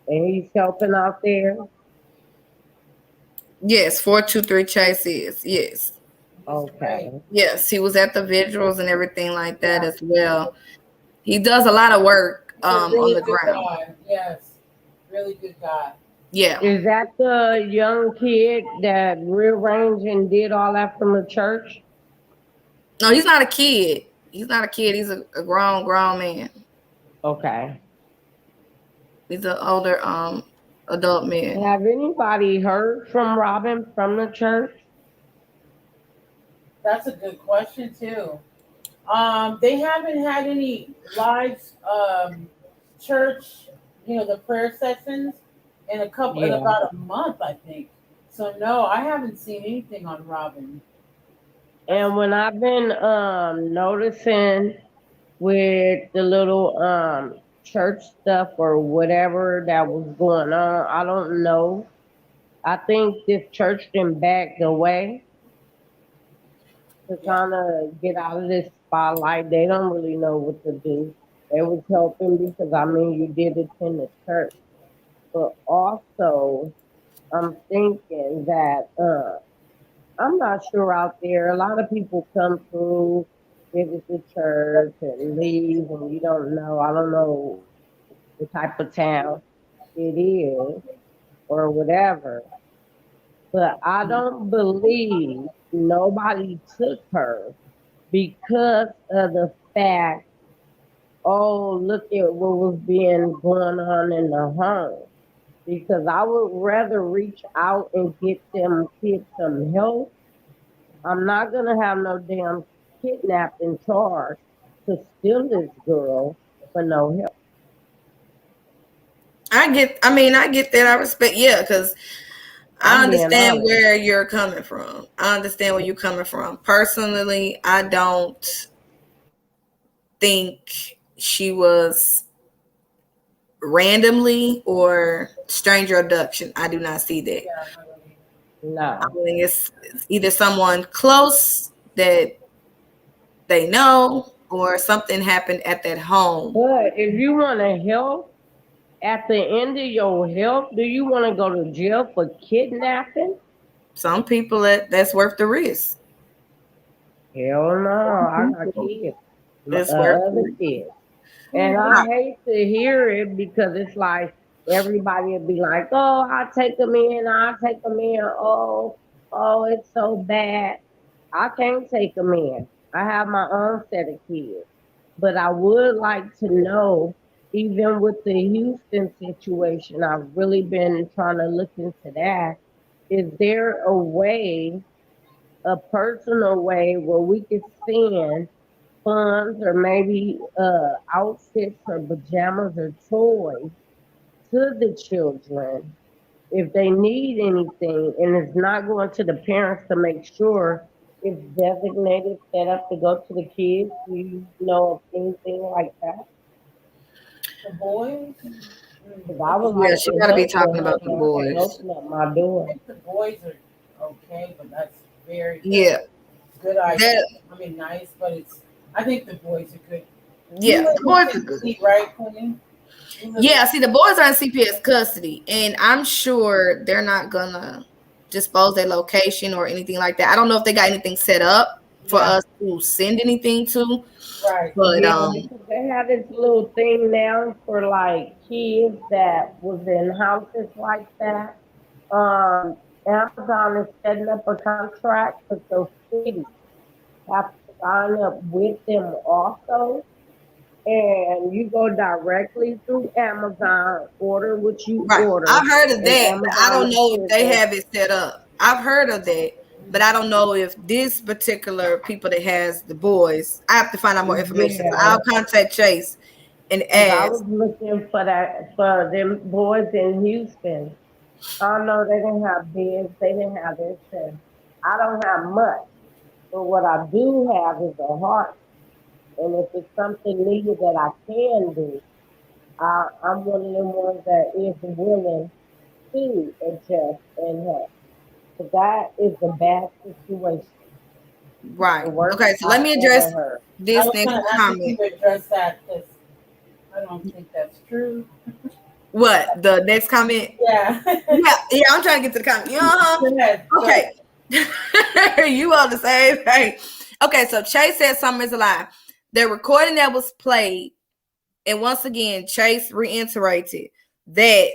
And he's helping out there. Yes, 423 Chase is. Yes. He's great. Okay. Yes, he was at the vigils and everything like that Yeah, as well. He does a lot of work he's a on really the good ground. guy. Yes, really good guy. Yeah. Is that the young kid that rearranged and did all that from the church? No, he's not a kid. He's not a kid. He's a grown man. Okay. He's an older adult man. Have anybody heard from Robin from the church? That's a good question too. They haven't had any live church, the prayer sessions in Yeah. about a month, I think. So no, I haven't seen anything on Robin. That's And when I've been noticing with the little church stuff or whatever that was going on, I don't know. I think this church then backed away to yeah, kind of get out of this spotlight. They don't really know what to do. They was helping because I mean you did attend the church, but also I'm thinking that I'm not sure out there. A lot of people come through, visit the church and leave, and you don't know. I don't know the type of town it is or whatever. But I don't believe nobody took her because of the fact, oh, look at what was being going on in the home. Because I would rather reach out and get them kids some help. I'm not gonna have no damn kidnapping charge to steal this girl for no help. I get that. I respect, yeah, because I I'm being understand honest. where you're coming from. I understand where you're coming from. Personally, I don't think she was randomly or stranger abduction. I do not see that. yeah, I don't either. I No. think it's either someone close that they know or something happened at that home. But if you wanna help at the end of your help, do you wanna go to jail for kidnapping? Some people that's worth the risk. Hell no, Some I got people kids. that's worth the Other risk. kids. And I hate to hear it because it's like everybody would be like, "Oh, I'll take them in. I'll take them in. Oh, it's so bad. I can't take them in. I have my own set of kids." But I would like to know, even with the Houston situation, I've really been trying to look into that. Is there a way, a personal way, where we could send funds or maybe outfits or pajamas or toys to the children if they need anything and it's not going to the parents to make sure it's designated set up to go to the kids? Do you know of anything like that? The boys. Because I I would think Yeah, like she to got to be help talking them about so the I can boys. open up my I door. think the boys are okay, but that's very Yeah, good idea. that I mean, nice, but it's. I think the boys are good. You yeah, live the in boys are good. Tennessee, right, Queen? You live in. Yeah, see, the boys are in CPS custody, and I'm sure they're not gonna dispose their location or anything like that. I don't know if they got anything set up for Yeah, us to send anything to, right. but Yeah, because they have this little thing now for like kids that was in houses like that. Amazon is setting up a contract with those cities have to sign up with them also and you go directly through Amazon, order what you Right. order, I've heard of and that, but I Amazon don't will know if ship they it. have it set up. I've heard of that, but I don't know if this particular people that has the boys. I have to find out more information. So Yeah, I'll contact Chase and because I was ask. looking for that for them boys in Houston. I know they didn't have beds, they didn't have this. I don't have much, but what I do have is a heart. And if it's something needed that I can do, I'm one of them ones that is willing to adjust and help. So that is the bad situation, the Right. worst Okay. So let I've me ever address heard. I this was next gonna ask if comment. you address that because I don't think that's true. What the next comment? Yeah. Yeah, yeah. I'm trying to get to the comment. Go ahead. Go Okay. ahead. You on the same page? Okay. So Chase said something is a lie. The recording that was played, and once again, Chase reiterated that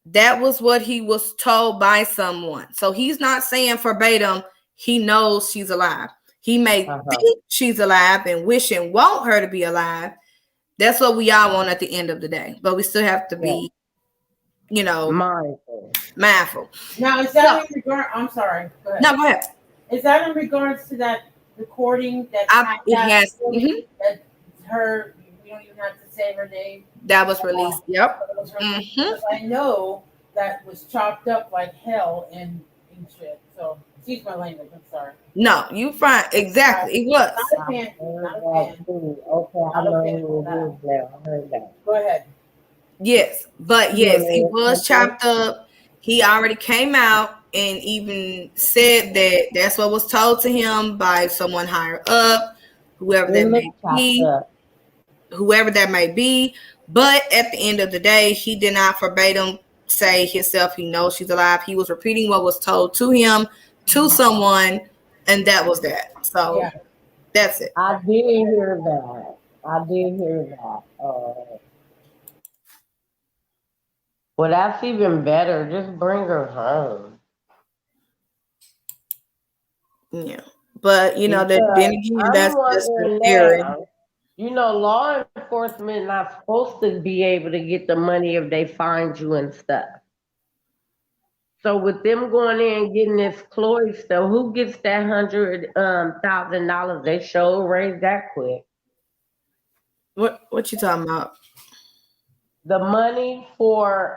that was what he was told by someone. So he's not saying verbatim he knows she's alive. He may think she's alive and wish and want her to be alive. That's what we all want at the end of the day. But we still have to be, Mindful. mindful. Now, is that in regard? I'm sorry. Go ahead. No, go ahead. Is that in regards to that recording that It has. that her? We don't even have to say her name. That was released. Yep. That was released because I know that was chopped up like hell and shit. So excuse my language. I'm sorry. No, you fine. Exactly. It was. Not a fan. Not a fan. Okay, I Not a know fan who of it that. is now. I heard that. Go ahead. Yes, but You yes, want it to was add something? chopped up. He already came out and even said that that's what was told to him by someone higher up, whoever It that may looked chopped be, up. whoever that may be. But at the end of the day, he did not verbatim say himself he knows she's alive. He was repeating what was told to him to someone, and that was that. So Yeah. that's it. I did hear that. I did hear that. Well, that's even better. Just bring her home. Yeah. But then Because again, I'm that's just the wondering theory. now, law enforcement not supposed to be able to get the money if they find you and stuff. So with them going in and getting this Chloe stuff, who gets that $100,000? They sure raised that quick. What you talking about? The money for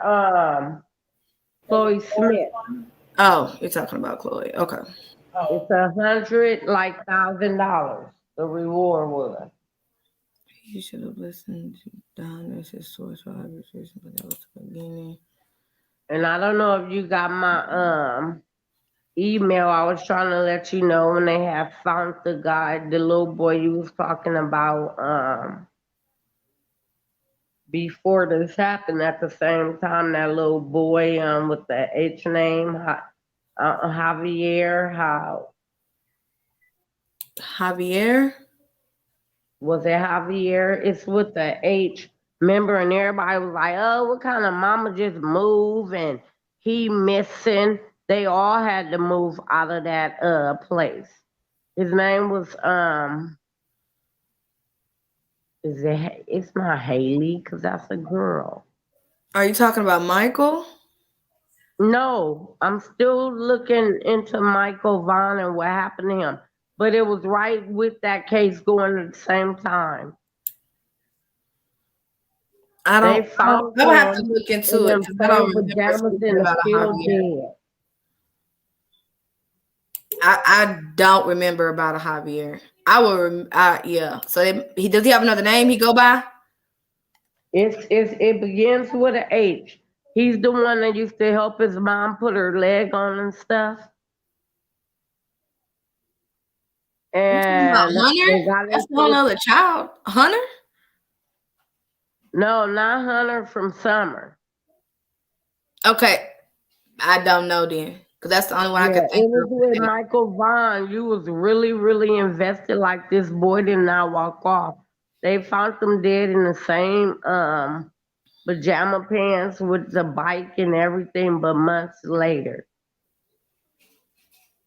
Chloe Smith. Oh, you're talking about Chloe. Okay. Oh. It's $100,000. The reward was. You should have listened to Donna's source for arbitration, but that was the beginning. And I don't know if you got my email. I was trying to let you know when they have found the guy, the little boy you was talking about before this happened. At the same time, that little boy with the H name, Javier. Javier? Was it Javier? It's with the H. Remember, and everybody was like, "Oh, what kind of mama just moved and he missing?" They all had to move out of that place. His name was it's not Haley because that's a girl. Are you talking about Michael? No, I'm still looking into Michael Vaughn and what happened to him. But it was right with that case going at the same time. I don't have to him look in into it them because I same don't remember pajamas speaking and about a still Javier. dead. I don't remember about a Javier. I will. Yeah. So does he have another name he go by? It begins with an H. He's the one that used to help his mom put her leg on and stuff. And Hunter? they got That's into another child. Hunter? No, not Hunter from Summer. Okay. I don't know then. Because that's the only one I Yeah, could it think was of. with Michael Vaughn. You was really, really invested like this boy did not walk off. They found him dead in the same pajama pants with the bike and everything, but months later.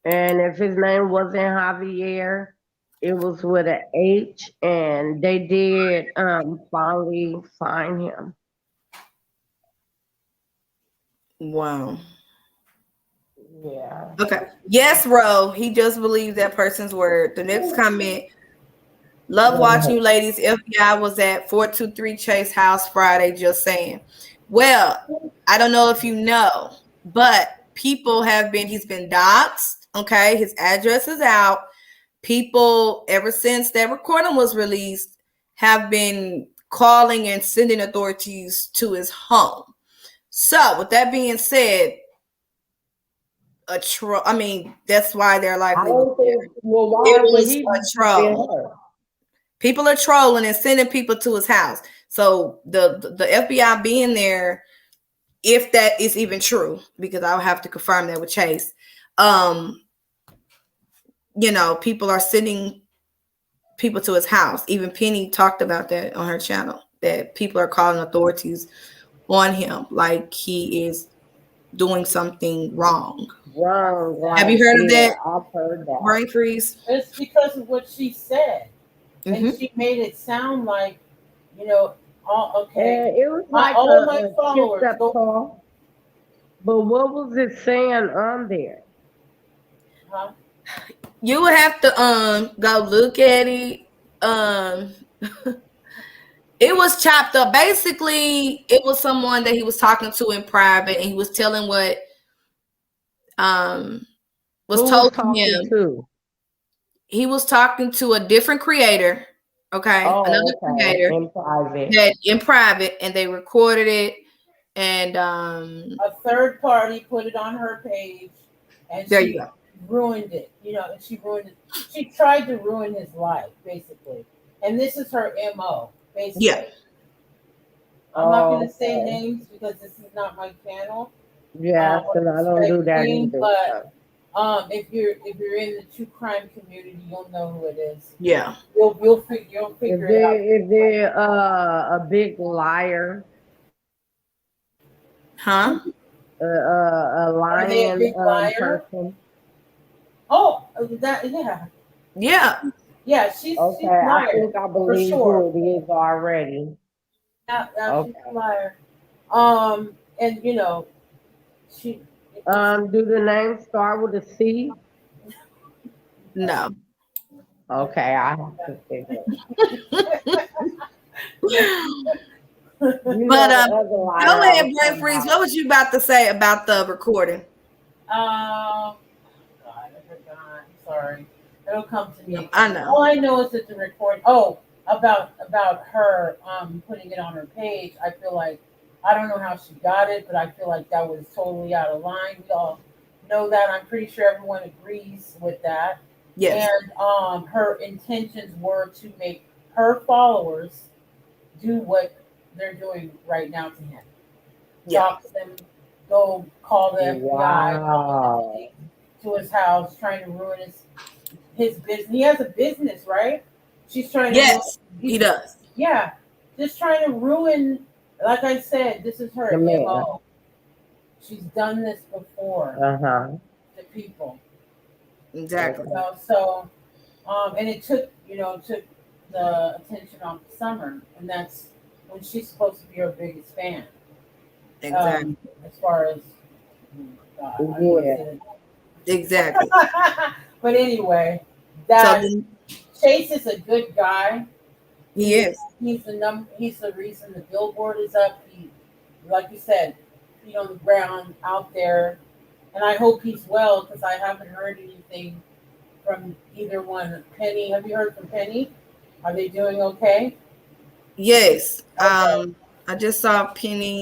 And if his name wasn't Javier, It was with an H, and they did finally find him. Wow. Yeah. Okay. Yes, Ro. He just believes that person's word. The next comment. Love watching you ladies. FBI was at 423 Chase House Friday, just saying. Well, I don't know if you know, but he's been doxxed. Okay. His address is out. People, ever since that recording was released, have been calling and sending authorities to his home. So, with that being said, that's why they're likely. I don't think. Well, why it would was he a be troll. People are trolling and sending people to his house. So the FBI being there, if that is even true, because I'll have to confirm that with Chase. People are sending people to his house. Even Penny talked about that on her channel, that people are calling authorities on him like he is doing something wrong. Wrong. Have you heard of that? I've heard that. Brain freeze. It's because of what she said, Mm-hmm. and she made it sound like, okay. It was like all of my followers. But what was it saying on there? Huh? You would have to go look at it. It was chopped up. Basically, it was someone that he was talking to in private, and he was telling what was Who told was to him. To? He was talking to a different creator. Okay, another creator in private, and they recorded it, and a third party put it on her page, and there you go. Ruined it. She ruined it. She tried to ruin his life, basically, and this is her MO, basically. Yeah. I'm not going to say names because this is not my channel. Yeah, and I don't do that either. But if you're in the true crime community, you'll know who it is. Yeah. You'll figure it out. Is there a big liar? Huh? A lying person? Oh, that yeah. Yeah. Yeah, she's okay. She's a liar, I think I believe who it is already. Yeah, she's a liar. And she. Do the names start with a C? No. Okay, I have to figure. But go ahead, Brain Freeze. What was you about to say about the recording? God, I forgot. Sorry, it'll come to me. I know. All I know is that the recording. Oh, about her putting it on her page. I feel like I don't know how she got it, but I feel like that was totally out of line. We all know that. I'm pretty sure everyone agrees with that. Yes. And her intentions were to make her followers do what they're doing right now to him. Yeah. Dox them, go call the FBI to his house, trying to ruin his business. He has a business, right? She's trying to. Yes, he does. Yeah, just trying to ruin. Like I said, this is her MO. She's done this before to people. Exactly. And it took the attention off Summer, and that's when she's supposed to be her biggest fan. Exactly. As far as exactly. But anyway, Chase is a good guy. He is. He's the reason the billboard is up. He, like you said, feet on the ground out there, and I hope he's well because I haven't heard anything from either one. Penny, have you heard from Penny? Are they doing okay? Yes. Okay. I just saw Penny.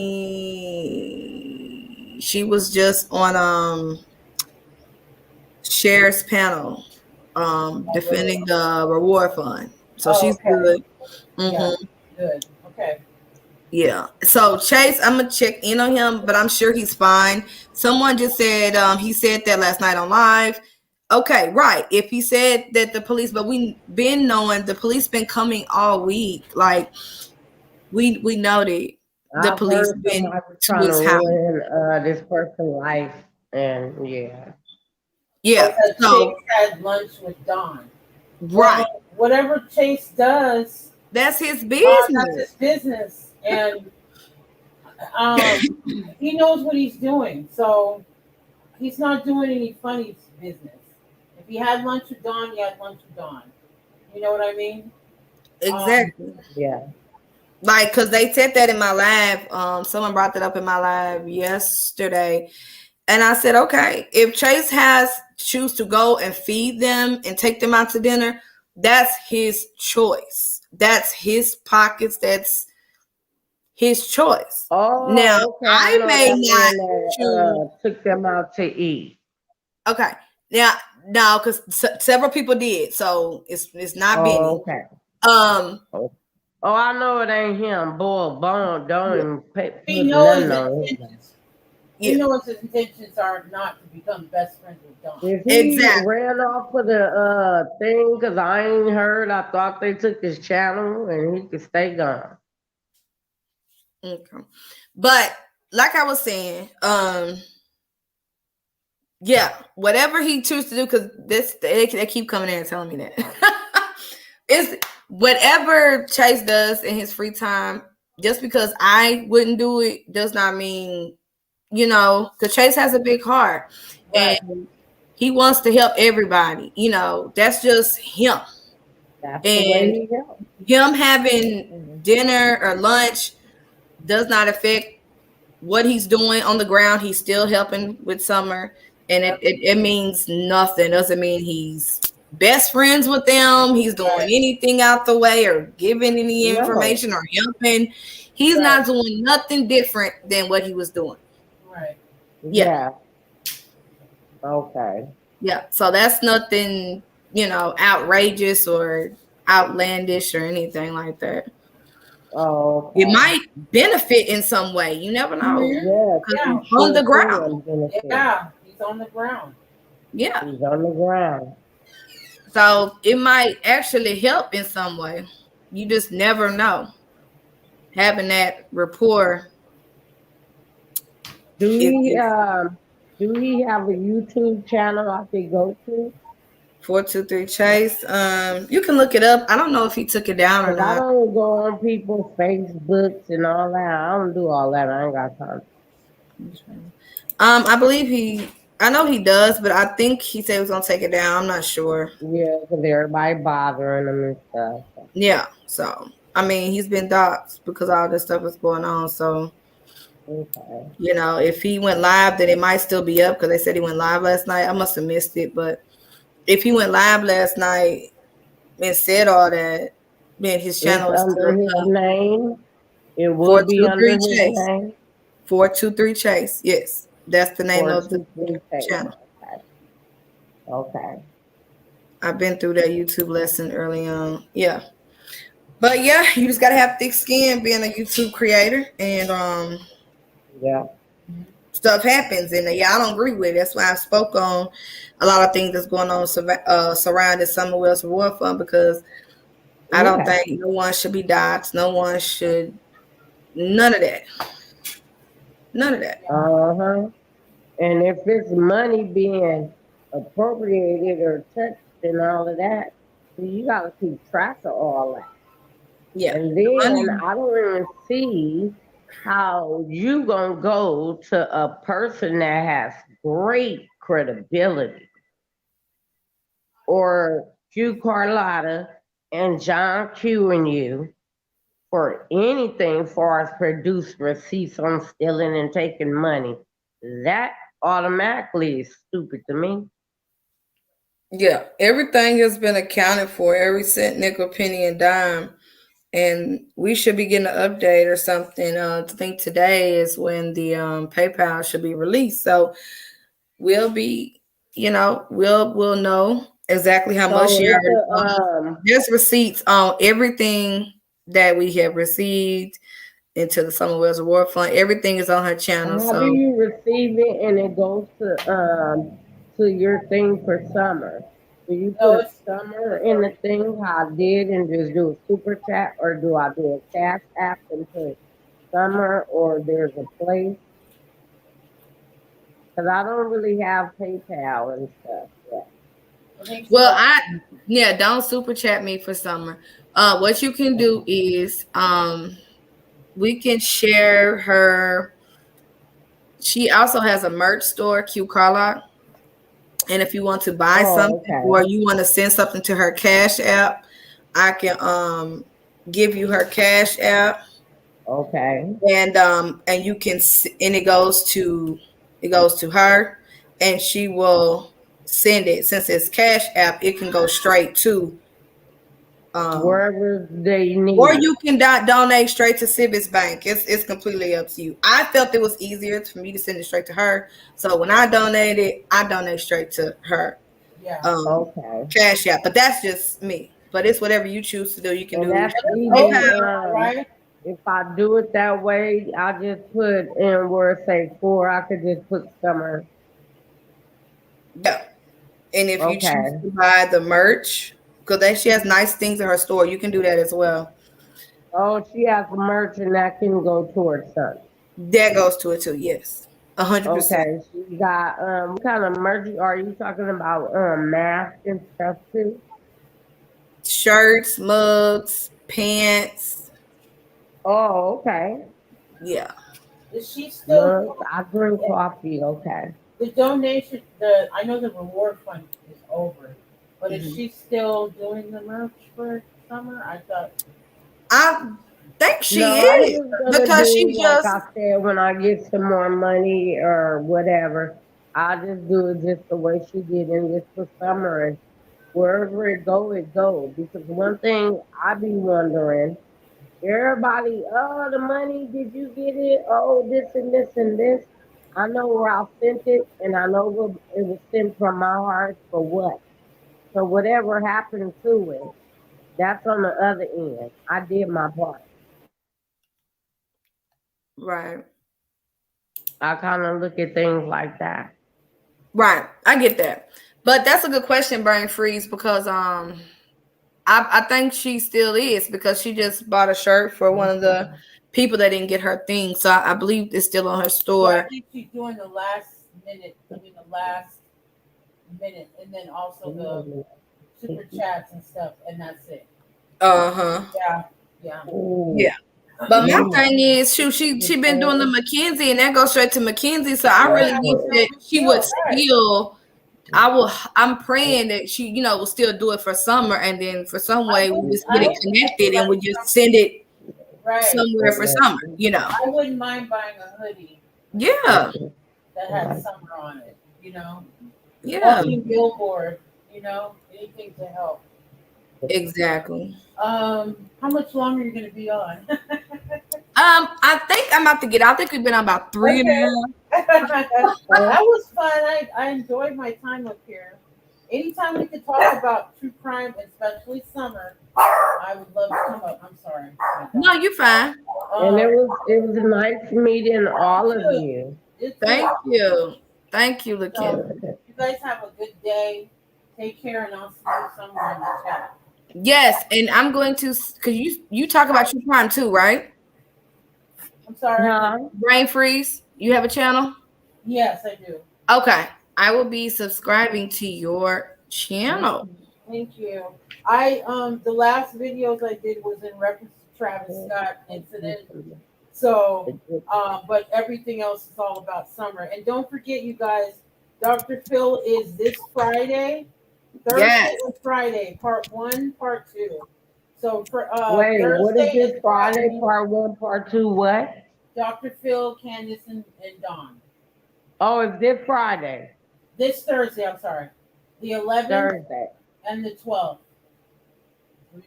She was just on Cher's panel defending the reward fund. So she's good. Mm-hmm. Yeah, good. Okay. Yeah. So Chase, I'm gonna check in on him, but I'm sure he's fine. Someone just said he said that last night on live. Okay, right. If he said that the police, but we been knowing the police been coming all week. Like we know that the police been to his house. This person's life, and yeah. Yeah. So Chase had lunch with Don. Right. Well, whatever Chase does, That's his that's business. his business, and um, he knows what he's doing. So he's not doing any funny business. If he had lunch with Dawn, he had lunch with Dawn. You know what I mean? Exactly. Yeah. Like, because they said that in my live. Someone brought that up in my live yesterday. And I said, okay, if Chase has choose to go and feed them and take them out to dinner, that's his choice. That's his pockets. That's his choice. Now, Oh, okay. I I know may that not man that choose. took them out to eat. Okay. Now, no, because several people did, so it's not Benny. Oh, okay. Um, Oh, I know it ain't him. Boy, Bone don't yeah, even put We know his nothing on him. intentions. We yeah, know his intentions are not to become best friends with Dawn. If he exactly. ran off of the thing, because I ain't heard, I thought they took his channel and he could stay gone. Okay. But like I was saying, yeah, whatever he chooses to do, because they keep coming in and telling me that. It's whatever Chase does in his free time. Just because I wouldn't do it does not mean, because Chase has a big heart, Right. and he wants to help everybody. That's just him. That's the way And he goes. him having dinner or lunch does not affect what he's doing on the ground. He's still helping with Summer, and Yep. it means nothing. Doesn't mean he's best friends with them. He's doing Right. anything out the way or giving any No. information or helping. He's Right. not doing nothing different than what he was doing. Right. Yeah, Yeah. Okay. yeah. So that's nothing, outrageous or outlandish or anything like that. Oh, It okay. might benefit in some way. You never know. Mm-hmm. Yes, 'Cause Yeah. he he's on the sure ground. can benefit. Yeah. He's on the ground. Yeah. He's on the ground. So it might actually help in some way. You just never know. Having that rapport Do he is um do he have a YouTube channel I could go to? 423 Chase. You can look it up. I don't know if he took it down or Because I not. don't go on people's Facebooks and all that. I don't do all that. I ain't got time. I believe I know he does, but I think he said he was gonna take it down. I'm not sure. Yeah, because everybody bothering him and stuff. Yeah. So I mean, he's been doxxed because all this stuff is going on. So Okay. if he went live, then it might still be up because they said he went live last night. I must have missed it, but if he went live last night and said all that, then his It's channel is under still his up. name. It would be under 423 his Chase. name. 423 Chase. Yes, that's the name of the 423 Chase. channel. Okay. Okay. I've been through that YouTube lesson early on. Yeah. But yeah, you just gotta have thick skin being a YouTube creator, and Yeah. stuff happens, and yeah, I don't agree with it. That's why I spoke on a lot of things that's going on surrounding Summer Wells Reward Fund, because I don't Yeah. think no one should be doxxed. No one should. None of that. None of that. Uh-huh. And if it's money being appropriated or touched and all of that, so you got to keep track of all that. Yeah. And The then money. I don't even see how you gonna go to a person that has great credibility, or Q Carlotta and John Q and you, for anything far as produced receipts on stealing and taking money. That automatically is stupid to me. Yeah. Everything has been accounted for. Every cent, nickel, penny, and dime. And we should be getting an update or something. I think today is when the PayPal should be released. So we'll be, we'll know exactly how much So she it's already a won. There's receipts on everything that we have received into the Summer Wells Award Fund. Everything is on her channel. how do So you receive it and it goes to your thing for summer? Do you No, put summer in the thing how I did and just do a super chat, or do I do a cash app and put summer, or there's a place? Because I don't really have PayPal and stuff yet. I think well, so. Yeah, don't super chat me for summer. What you can do is we can share her. She also has a merch store, Q Carlock. And if you want to buy Oh, something okay. or you want to send something to her Cash App, I can give you her Cash App, Okay. and you can and it goes to her, and she will send it. Since it's Cash App, it can go straight to um Wherever they need or it. you can donate straight to Civics Bank. It's completely up to you. I felt it was easier for me to send it straight to her. So when I donate straight to her Yeah. Okay. Cash App. But that's just me. But it's whatever you choose to do. You can And do that's even Okay, PayPal. right? if I do it that way, I just put in where it say 4, I could just put summer. Yeah. And if you choose Okay. to buy the merch, because she has nice things in her store, you can do that as well. Oh, she has merch and that can go towards something. That goes to it too. Yes, 100%. Okay, she got what kind of merch are you talking about? Masks and stuff too? Shirts, mugs, pants. Oh, okay. Yeah. Is she still Look, I drink coffee, okay. the donation? The I know the reward fund is over, but is Mhm. she still doing the merch for summer? I thought. I think she No, I'm is just gonna because she do like just I said, when I get some more money or whatever, I just do it just the way she did and just for summer and wherever it go, it go. Because one thing I be wondering, everybody, oh, the money, did you get it? Oh, this and this and this. I know where I sent it, and I know what it was sent from my heart for what. So whatever happened to it, that's on the other end. I did my part. right. I kind of look at things like that. Right. I get that. But that's a good question, Brain Freeze, because I think she still is because she just bought a shirt for one of the people that didn't get her thing. So I believe it's still on her Well, I store. think she's doing the last minute. I mean, the last minute, and then also the super chats and stuff, and that's it. Uh-huh. Yeah, yeah. Yeah. Ooh, But my you thing is, shoot, she been doing the McKinsey and that goes straight to McKinsey. So I Yeah, really wish it's no that big she deal, would right? still I'm praying that she, will still do it for summer and then for some way we just get I it wouldn't connected and we like just send it right. somewhere for summer. I wouldn't mind buying a hoodie Yeah. that had summer on it. You know, Yeah. walking billboard. You know, anything to help. Exactly. How much longer are you going to be on? I think I'm about to get out. I think we've been on about three and a Okay. half. That was fun. I enjoyed my time up here. Anytime we could talk about true crime, especially summer, I would love to come up. I'm sorry. No, you're fine. and Um, it was nice meeting all of you you. too. Thank you. Thank you, So, Lakim. you guys have a good day. Take care, and I'll see you somewhere in the chat. Yes, and I'm going to because you talk about true crime too, right? I'm sorry. Huh? Brain freeze. You have a channel? Yes, I do. Okay. I will be subscribing to your channel. Thank you. I the last videos I did was in reference to Travis Scott incident. So, but everything else is all about summer. And don't forget, you guys, Dr. Phil is this Friday, Thursday Yes. and Friday, part one, part two. So for Wait, what is Thursday this and Friday? Friday, Part one, part two, what? Dr. Phil, Candace, and Dawn. Oh, it's this Friday, This Thursday, I'm sorry, the 11th Thursday. and the 12th.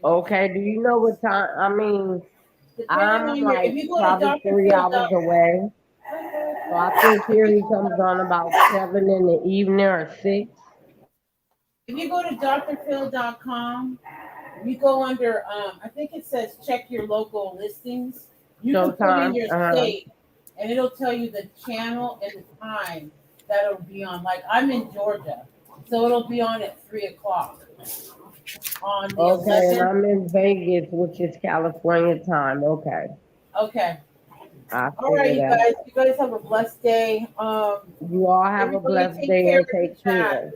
Okay, do you know what time? I mean, Depending I'm on your, if like you go to probably 3 hours drphil.com, away. So I think here he comes on about 7 in the evening or 6. if you go to drphil.com, you go under, I think it says check your local listings. You can put in Showtime. your state, and it'll tell you the channel and the time that it'll be on. Like I'm in Georgia, so it'll be on at 3 o'clock on the Okay, and 11th. I'm in Vegas, which is California time. Okay, Okay. I All right, figured you that. guys. You guys have a blessed day. You all have a Everybody blessed take day care and of the take chat. care.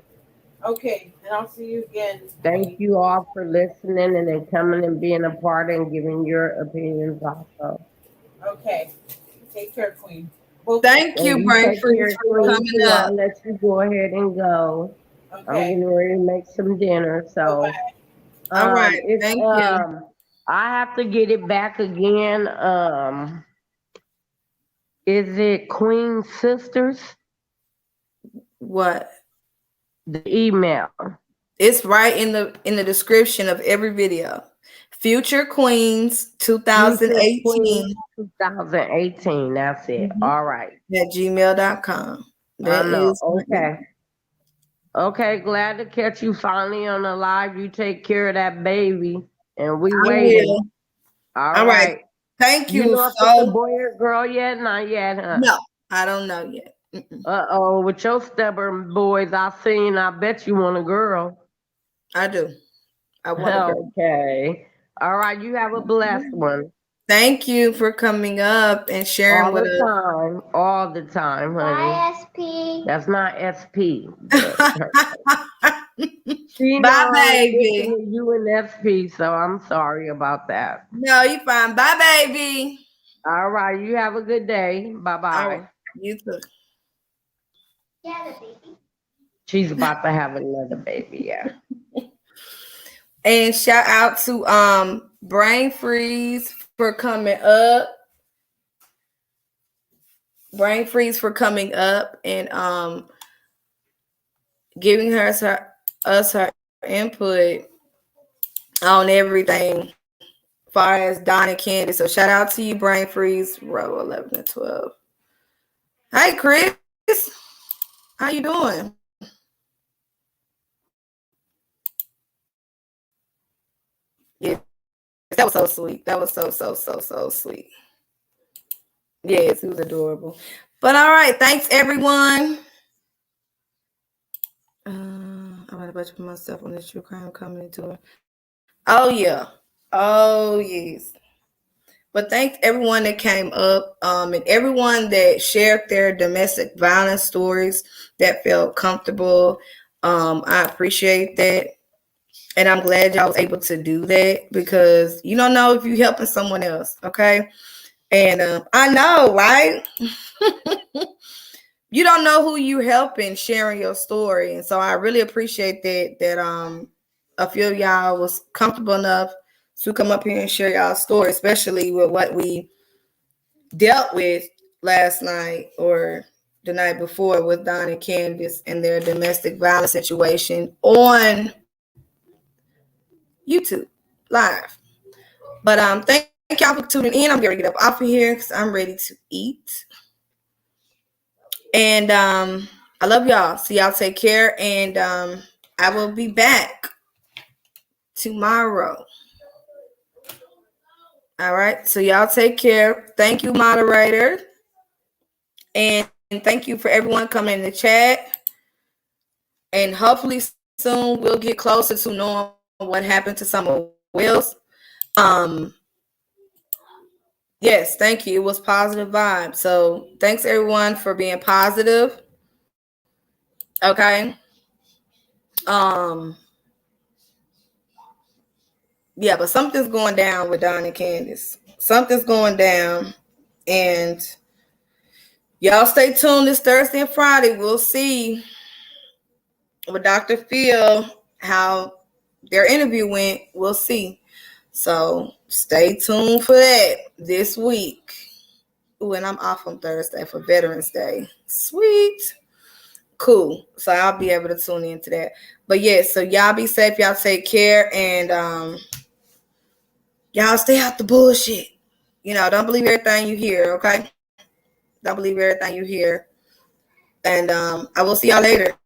Okay, and I'll see you again. Thank you all for listening and then coming and being a part and giving your opinions also. Okay. Take care, Queen. Both of Thank And you, you Brain take Freeze, care, for Queen, coming too. up. I'll let you go ahead and go. I'm Okay. getting ready to make some dinner. Bye So bye. All right. it's Thank you. I have to get it back again. Is it Queen Sisters? What? The email. It's right in the description of every video. Future Queens Future Queen 2018 2018. That's it. All right. at gmail.com. I That know. is my email. Okay. Okay, glad to catch you finally on the live. You take care of that baby. And we I waiting. will. All All right. right. Thank You you know if it's a so. boy or girl yet? Not yet, huh? No, I don't know yet. Uh-oh, with your stubborn boys I bet you want a girl. I do. I want a girl. Okay. All right, you have a blessed one. Thank you for coming up and sharing All with the time. All the time, honey. Bye, SP. That's not SP. But us. she Bye, know I ain't baby. listening to you and SP, so I'm sorry about that. No, you fine. Bye, baby. All right, you have a good day. All right. Bye-bye. You too. Yeah, the baby. She's about to have another baby, yeah. And shout out to Brain Freeze for coming up. Brain Freeze for coming up and giving us her input on everything far as Don and Candy. So shout out to you, Brain Freeze, row 11 and 12. Hey Chris, how you doing? Yeah, that was so sweet. That was so sweet. Yes, it was adorable. But all right, thanks everyone. I'm gonna budget for myself on this true crime coming into it. Oh yeah. Oh yes. But thanks everyone that came up, and everyone that shared their domestic violence stories that felt comfortable. I appreciate that. And I'm glad y'all was able to do that because you don't know if you're helping someone else, okay? And I know, right? You don't know who you helping sharing your story. And so I really appreciate that a few of y'all was comfortable enough to come up here and share y'all story, especially with what we dealt with last night or the night before with Don and Candace and their domestic violence situation on YouTube live. But thank y'all for tuning in. I'm gonna get up off of here because I'm ready to eat. And I love y'all. So y'all take care. And I will be back tomorrow. All right. So y'all take care. Thank you, moderator. And thank you for everyone coming in the chat. And hopefully soon we'll get closer to knowing what happened to some of Will's. Yes, thank you. It was positive vibes. So thanks everyone for being positive. Okay. Yeah, but something's going down with Don and Candace. Something's going down. And y'all stay tuned this Thursday and Friday. We'll see with Dr. Phil how their interview went. We'll see. So stay tuned for that this week. Ooh, and I'm off on Thursday for Veterans Day. Sweet. Cool. So I'll be able to tune into that. But yes, so y'all be safe. Y'all take care. And y'all stay out the bullshit. You know, don't believe everything you hear, okay? Don't believe everything you hear. And I will see y'all later.